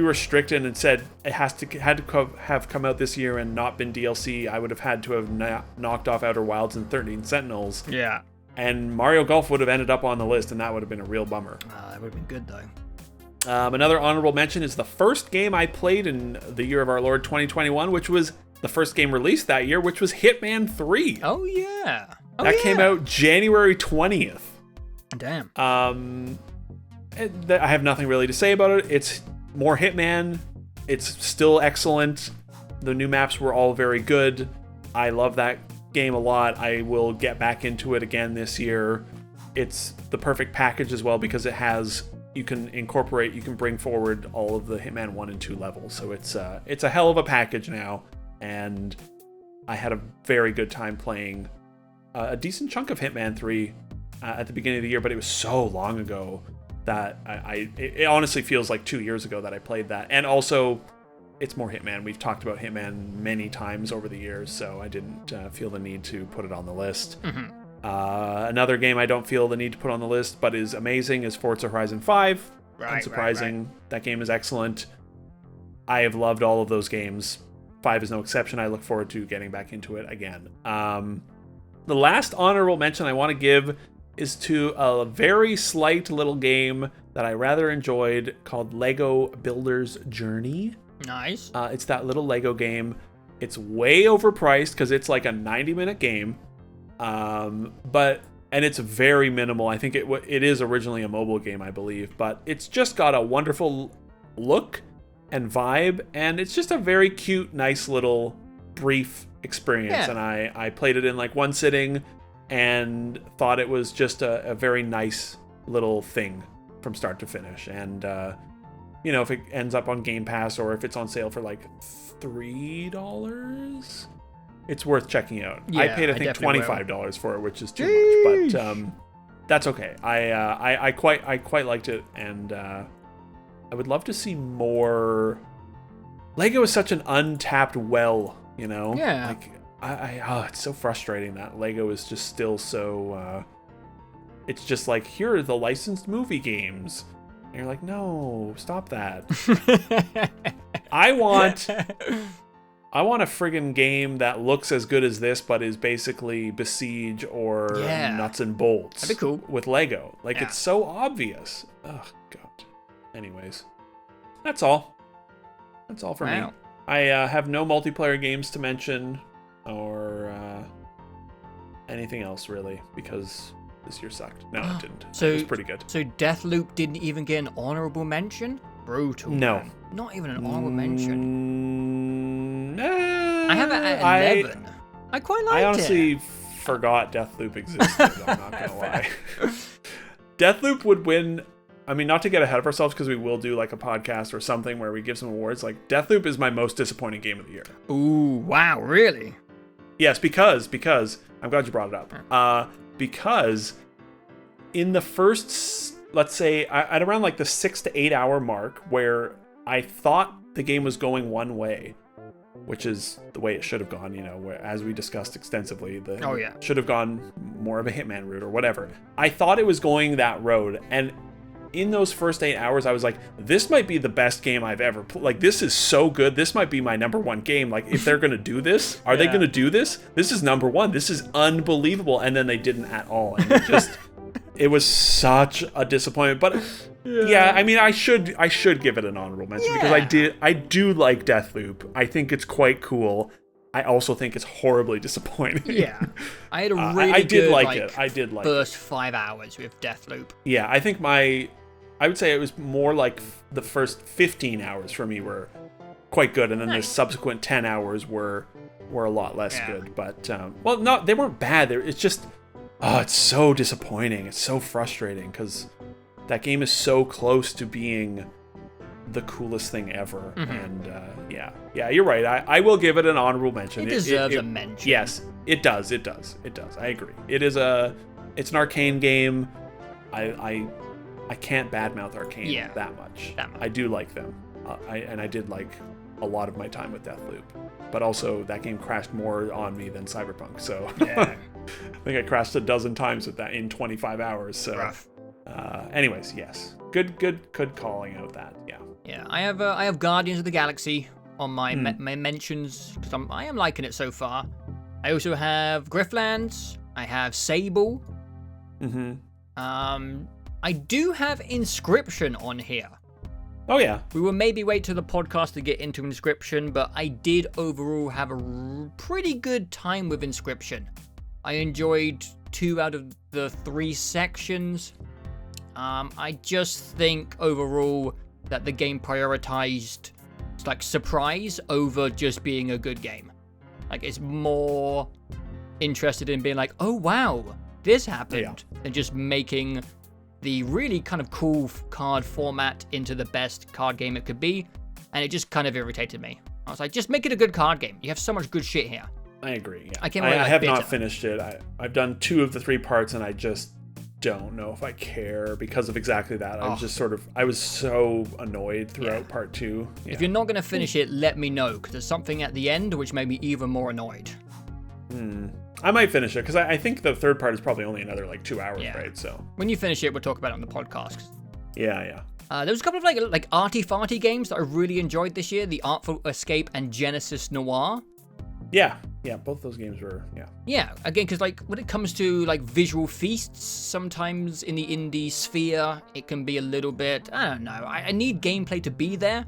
were strict and said it had to have come out this year and not been DLC, I would have had to have knocked off Outer Wilds and 13 Sentinels. Yeah. And Mario Golf would have ended up on the list, and that would have been a real bummer. That would have been good, though. Another honorable mention is the first game I played in the year of our Lord 2021, which was the first game released that year, which was Hitman 3. Oh, yeah. That came out January 20th. Damn. I have nothing really to say about it. It's more Hitman. It's still excellent. The new maps were all very good. I love that game a lot. I will get back into it again this year. It's the perfect package as well because it has, you can bring forward all of the Hitman 1 and 2 levels. So it's a hell of a package now. And I had a very good time playing a decent chunk of Hitman 3 at the beginning of the year, but it was so long ago that it honestly feels like 2 years ago that I played that. And also, it's more Hitman. We've talked about Hitman many times over the years, so I didn't feel the need to put it on the list. Mm-hmm. Another game I don't feel the need to put on the list, but is amazing, is Forza Horizon 5. Right, Unsurprising. right. That game is excellent. I have loved all of those games. 5 is no exception. I look forward to getting back into it again. The last honorable mention I want to give is to a very slight little game that I rather enjoyed called Lego Builder's Journey. Nice. It's that little Lego game. It's way overpriced because it's like a 90-minute game. And it's very minimal. I think it is originally a mobile game, I believe, but it's just got a wonderful look and vibe, and it's just a very cute, nice little brief experience. Yeah. And I played it in like one sitting and thought it was just a very nice little thing from start to finish. And if it ends up on Game Pass or if it's on sale for like $3, it's worth checking out. Yeah, I paid I think $25 for it, which is too much, but that's okay. I quite liked it, and I would love to see more. Lego is such an untapped well, Yeah. Like it's so frustrating that Lego is just still so. It's just like, here are the licensed movie games, and you're like, no, stop that. I want a friggin' game that looks as good as this, but is basically Besiege or Nuts and Bolts. That'd be cool. With Lego. Like, Yeah. it's so obvious. Oh, God. Anyways, that's all. That's all for me. Wow. I have no multiplayer games to mention or anything else, really, because this year sucked. No, it didn't. It was pretty good. So Deathloop didn't even get an honorable mention? Brutal. No. Man. Not even an honorable mention. I I have it at 11. I quite liked it. I honestly forgot Deathloop existed. I'm not gonna lie. Deathloop would win. I mean, not to get ahead of ourselves, because we will do like a podcast or something where we give some awards. Like, Deathloop is my most disappointing game of the year. Ooh, wow, really? Yes, because I'm glad you brought it up. Because in the first, let's say, at around like the 6 to 8 hour mark, where I thought the game was going one way, which is the way it should have gone, where, as we discussed extensively, should have gone more of a Hitman route or whatever. I thought it was going that road, and in those first 8 hours, I was like, this might be the best game I've ever played. Like, this is so good. This might be my number one game. Like, if they're going to do this, are they going to do this? This is number one. This is unbelievable. And then they didn't at all. And it was such a disappointment. But Yeah, I mean, I should give it an honorable mention because I do like Deathloop. I think it's quite cool. I also think it's horribly disappointing. Yeah, I had a really I did good, like it. I did like first it. 5 hours with Deathloop. Yeah, I think I would say it was more like the first 15 hours for me were quite good, and then the subsequent 10 hours were a lot less good. But well, no, they weren't bad. It's just it's so disappointing. It's so frustrating because that game is so close to being the coolest thing ever. And yeah, you're right. I will give it an honorable mention. It deserves a mention. Yes, it does. I agree. It's an Arcane game. I can't badmouth Arcane that much. I do like them. I did like a lot of my time with Deathloop. But also, that game crashed more on me than Cyberpunk. So I think I crashed a dozen times with that in 25 hours. So, rough. Anyways, yes, good calling out that. Yeah. I have Guardians of the Galaxy on my my mentions because I am liking it so far. I also have Griftlands. I have Sable. I do have Inscription on here. Oh yeah. We will maybe wait till the podcast to get into Inscription, but I did overall have a pretty good time with Inscription. I enjoyed 2 out of the 3 sections. I just think overall that the game prioritized like surprise over just being a good game. Like it's more interested in being like, oh wow, this happened, than just making the really kind of cool card format into the best card game it could be. And it just kind of irritated me. I was like, just make it a good card game. You have so much good shit here. I agree. Yeah. I have not finished it. I've done 2 of the 3 parts, and I just don't know if I care because of exactly that. I was so annoyed throughout part 2. Yeah. If you're not going to finish it, let me know, because there's something at the end which made me even more annoyed. I might finish it because I think the 3rd part is probably only another like 2 hours, right? So when you finish it, we'll talk about it on the podcast. Yeah. There was a couple of like arty-farty games that I really enjoyed this year: The Artful Escape and Genesis Noir. Yeah, both those games were Yeah, again, because like when it comes to like visual feasts, sometimes in the indie sphere, it can be a little bit, I don't know. I need gameplay to be there,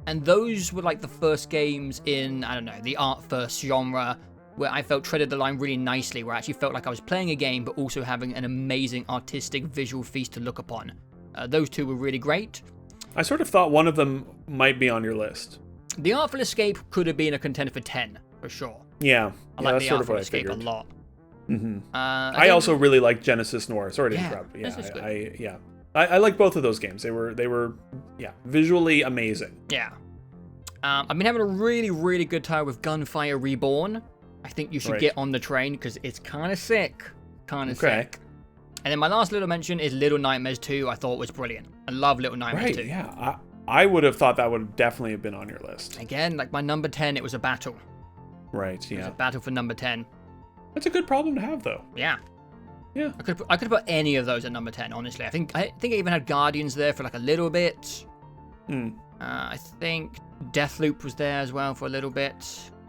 and those were like the first games in, I don't know, the art first genre, where I felt treaded the line really nicely, where I actually felt like I was playing a game, but also having an amazing artistic visual feast to look upon. Those 2 were really great. I sort of thought one of them might be on your list. The Artful Escape could have been a contender for 10, for sure. Yeah. I like that's The sort of Artful what I Escape a figured. lot. I also really like Genesis Noir. Sorry to interrupt. Yeah, I like both of those games. They were visually amazing. Yeah. I've been having a really, really good time with Gunfire Reborn. I think you should get on the train because it's kind of sick. Sick. And then my last little mention is Little Nightmares 2. I thought was brilliant. I love Little Nightmares 2. Right, yeah. I would have thought that would definitely have been on your list. Again, like my number 10, it was a battle. Right, yeah. It was a battle for number 10. That's a good problem to have, though. Yeah. Yeah. I could have put any of those at number 10, honestly. I think I even had Guardians there for like a little bit. I think Deathloop was there as well for a little bit.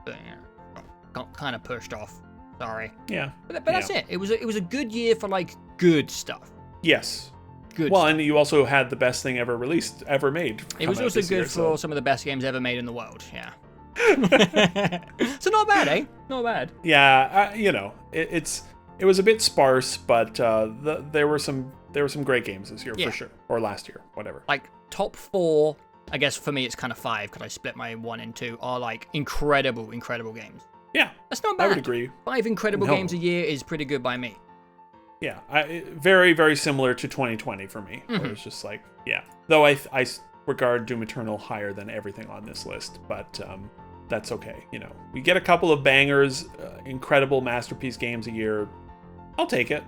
But yeah, got kind of pushed off. Sorry. Yeah. But that's it. It was a good year for like good stuff. Yes. Good. Well, stuff. and you also had the best thing ever made. It was also good for some of the best games ever made in the world. Yeah. So not bad, eh? Not bad. Yeah, it was a bit sparse, but there were some great games this year for sure, or last year, whatever. Like top 4, I guess for me it's kind of 5 because I split my 1 and 2 are like incredible games. Yeah, that's not bad. I would agree. 5 incredible games a year is pretty good by me. Yeah, very, very similar to 2020 for me. It was just like, though I regard Doom Eternal higher than everything on this list, but that's okay. We get a couple of bangers, incredible masterpiece games a year. I'll take it.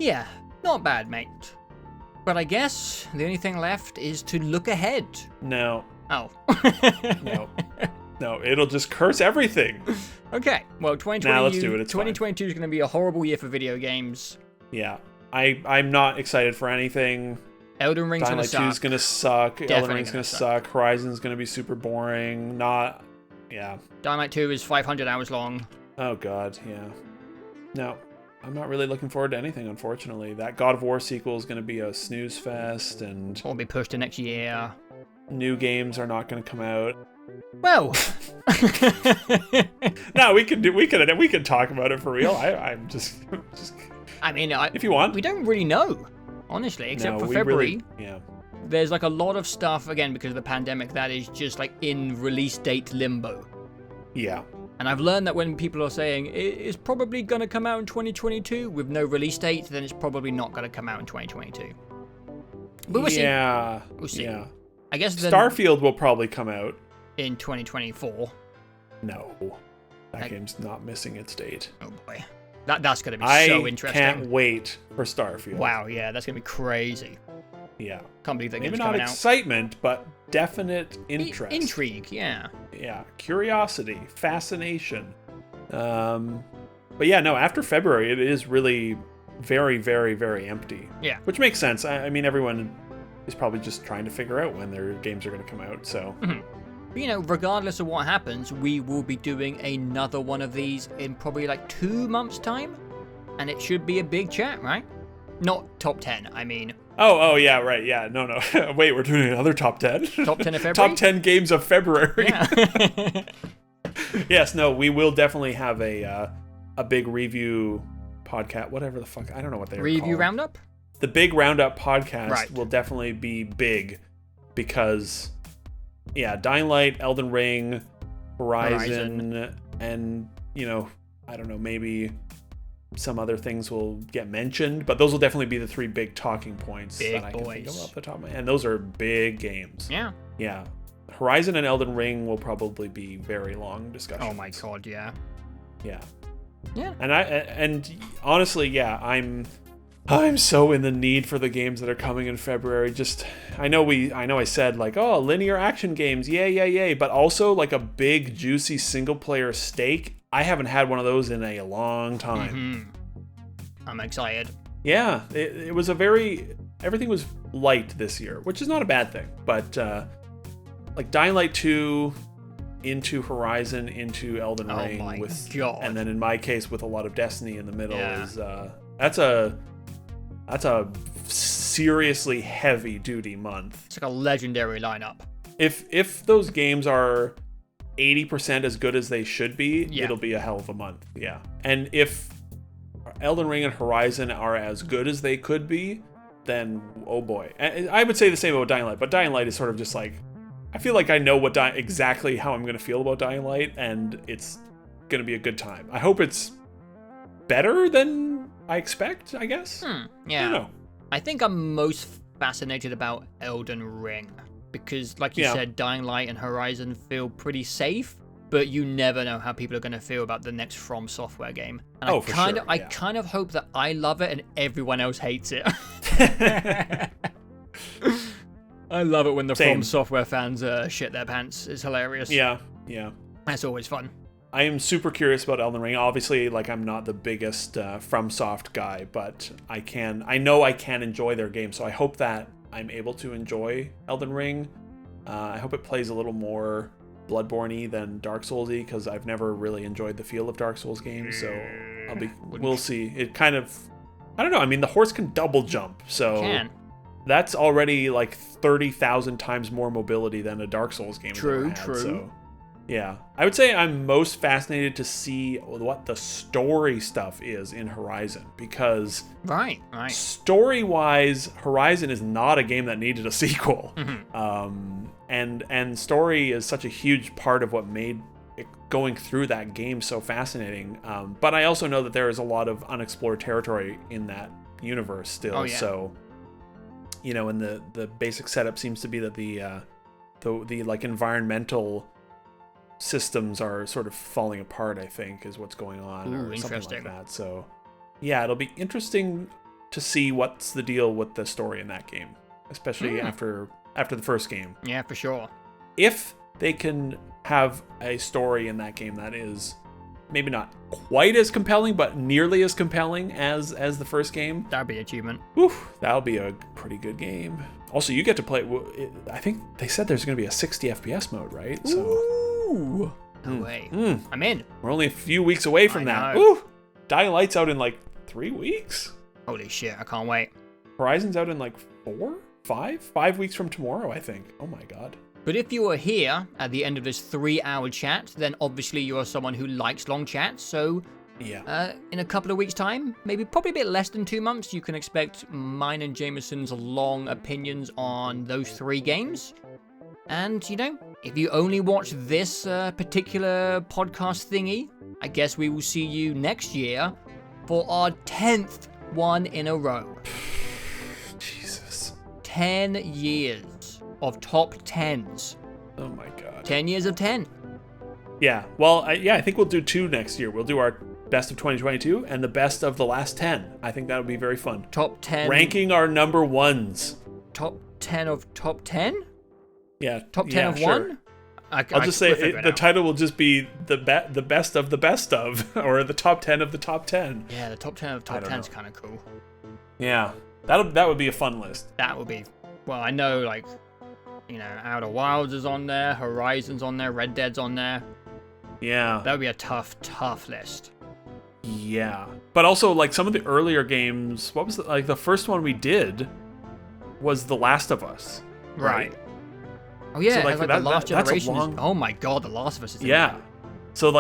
Yeah, not bad, mate. But I guess the only thing left is to look ahead. No. Oh. No, it'll just curse everything. Okay, well, 2020, nah, let's do it. It's 2022 is going to be a horrible year for video games. Yeah, I'm not excited for anything. Elden Ring's going to suck. Dying Light 2 is going to suck. Definitely Elden Ring's going to suck. Horizon's going to be super boring. Dying Light 2 is 500 hours long. Oh, God, yeah. No. I'm not really looking forward to anything, unfortunately. That God of War sequel is going to be a snooze fest, and It'll be pushed to next year. new games are not going to come out. Well, No, we could talk about it for real. I'm just I mean, if you want. we don't really know, honestly, except No, for we February. yeah. There's like a lot of stuff, again, because of the pandemic, that is just like in release date limbo. Yeah. And I've learned that when people are saying it's probably going to come out in 2022 with no release date, then it's probably not going to come out in 2022. But we'll see. We'll see. Yeah. I guess then Starfield will probably come out. in 2024. No. That game's not missing its date. Oh boy. That's going to be so interesting. I can't wait for Starfield. Wow, yeah, that's going to be crazy. Yeah. Can't believe that Maybe game's not coming out. excitement, but definite interest. Intrigue, yeah. Yeah. Curiosity. Fascination. But yeah, no, after February, it is really very, very, very empty. Yeah. Which makes sense. I mean, everyone is probably just trying to figure out when their games are going to come out, so... Mm-hmm. You know, regardless of what happens, we will be doing another one of these in probably like 2 months' time. And it should be a big chat, right? Not top 10, I mean. Oh, yeah, right, yeah, no. Wait, we're doing another top 10? Top 10 of February? Top 10 games of February. Yeah. Yes, no, we will definitely have a big review podcast, whatever the fuck, I don't know what they're Review called. roundup? The big roundup podcast Right. will definitely be big because, yeah, Dying Light, Elden Ring, Horizon, and, you know, I don't know, maybe some other things will get mentioned, but those will definitely be the 3 big talking points Big that I can think of boys. off the top of my head. And those are big games. Yeah. Yeah. Horizon and Elden Ring will probably be very long discussions. Oh my god, yeah. Yeah. Yeah. And honestly, yeah, I'm so in the need for the games that are coming in February. Just I know I said like, oh, linear action games, yay, but also like a big juicy single player stake. I haven't had one of those in a long time. Mm-hmm. I'm excited. Yeah, it was everything was light this year, which is not a bad thing. But like Dying Light 2 into Horizon into Elden Ring my with God. and then in my case with a lot of Destiny in the middle Yeah. is that's a seriously heavy duty month. It's like a legendary lineup. If those games are 80% as good as they should be, Yeah. it'll be a hell of a month. Yeah. And if Elden Ring and Horizon are as good as they could be, then oh boy. And I would say the same about Dying Light, but Dying Light is sort of just like I feel like I know exactly how I'm going to feel about Dying Light, and it's going to be a good time. I hope it's better than I expect, I guess. Yeah. I don't know. I think I'm most fascinated about Elden Ring because, like you said, Dying Light and Horizon feel pretty safe, but you never know how people are going to feel about the next From Software game. And I kind of hope that I love it and everyone else hates it. I love it when the From Software fans shit their pants. It's hilarious. Yeah. That's always fun. I am super curious about Elden Ring. Obviously, like I'm not the biggest FromSoft guy, but I know I can enjoy their game. So I hope that I'm able to enjoy Elden Ring. I hope it plays a little more Bloodborne-y than Dark Souls-y because I've never really enjoyed the feel of Dark Souls games. So we'll see. It kind of, I don't know. I mean, the horse can double jump, so that's already like 30,000 times more mobility than a Dark Souls game. True. So. Yeah, I would say I'm most fascinated to see what the story stuff is in Horizon because right. Story-wise, Horizon is not a game that needed a sequel, and story is such a huge part of what made going through that game so fascinating. But I also know that there is a lot of unexplored territory in that universe still. Oh, yeah. So, you know, and the basic setup seems to be that the like environmental systems are sort of falling apart, I think, is what's going on. Ooh, or something interesting. like that. So, yeah, it'll be interesting to see what's the deal with the story in that game, especially after the first game. Yeah, for sure. If they can have a story in that game that is maybe not quite as compelling, but nearly as compelling as the first game, That'd be an achievement. whew, that'll be a pretty good game. Also, you get to play. I think they said there's going to be a 60 FPS mode, right? So. Ooh. No way. I'm in. We're only a few weeks away from I that. know. Woo! Dying Light's out in like 3 weeks. Holy shit, I can't wait. Horizon's out in like 5 weeks from tomorrow, I think. Oh my god. But if you are here at the end of this 3-hour chat, then obviously you are someone who likes long chats. So Yeah. in a couple of weeks' time, probably a bit less than 2 months, you can expect mine and Jamison's long opinions on those 3 games. And, if you only watch this particular podcast thingy, I guess we will see you next year for our 10th one in a row. Jesus. 10 years of top 10s. Oh my god. 10 years of 10. Yeah. Well, I think we'll do 2 next year. We'll do our best of 2022 and the best of the last 10. I think that'll be very fun. Top 10. Ranking our number ones. Top 10 of top 10? Yeah. Top 10 of sure. 1? I'll just say the title will just be the best of the best of, or the top 10 of the top 10. Yeah, the top 10 of top 10 is kind of cool. Yeah. That would be a fun list. That would be, well, I know, Outer Wilds is on there, Horizon's on there, Red Dead's on there. Yeah. That would be a tough list. Yeah. But also, some of the earlier games, what was the first one we did was The Last of Us. Right. Oh yeah, So, the last generation. that's a long... Oh my god, The Last of Us is in Yeah. there. So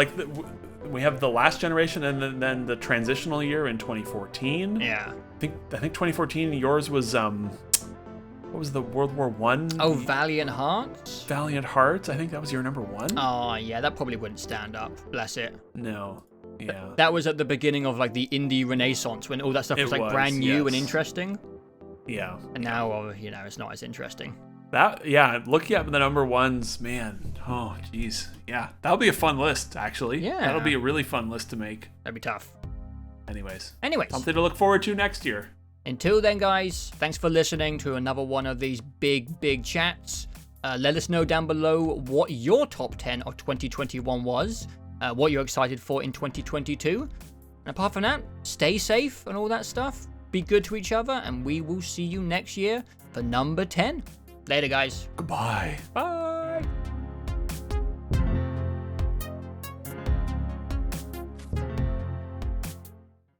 we have the last generation and then the transitional year in 2014. Yeah. I think 2014 yours was what was the World War I? Oh, Valiant Hearts? Valiant Hearts. I think that was your number 1. Oh yeah, that probably wouldn't stand up. Bless it. No. Yeah. That was at the beginning of the indie renaissance when all that stuff was brand new and interesting. Yeah. And now it's not as interesting. Looking at the number 1s, man. Oh, jeez. Yeah, that'll be a fun list, actually. Yeah. That'll be a really fun list to make. That'd be tough. Anyways. Something to look forward to next year. Until then, guys, thanks for listening to another one of these big chats. Let us know down below what your top 10 of 2021 was, what you're excited for in 2022. And apart from that, stay safe and all that stuff. Be good to each other, and we will see you next year for number 10. Later, guys. Goodbye. Bye.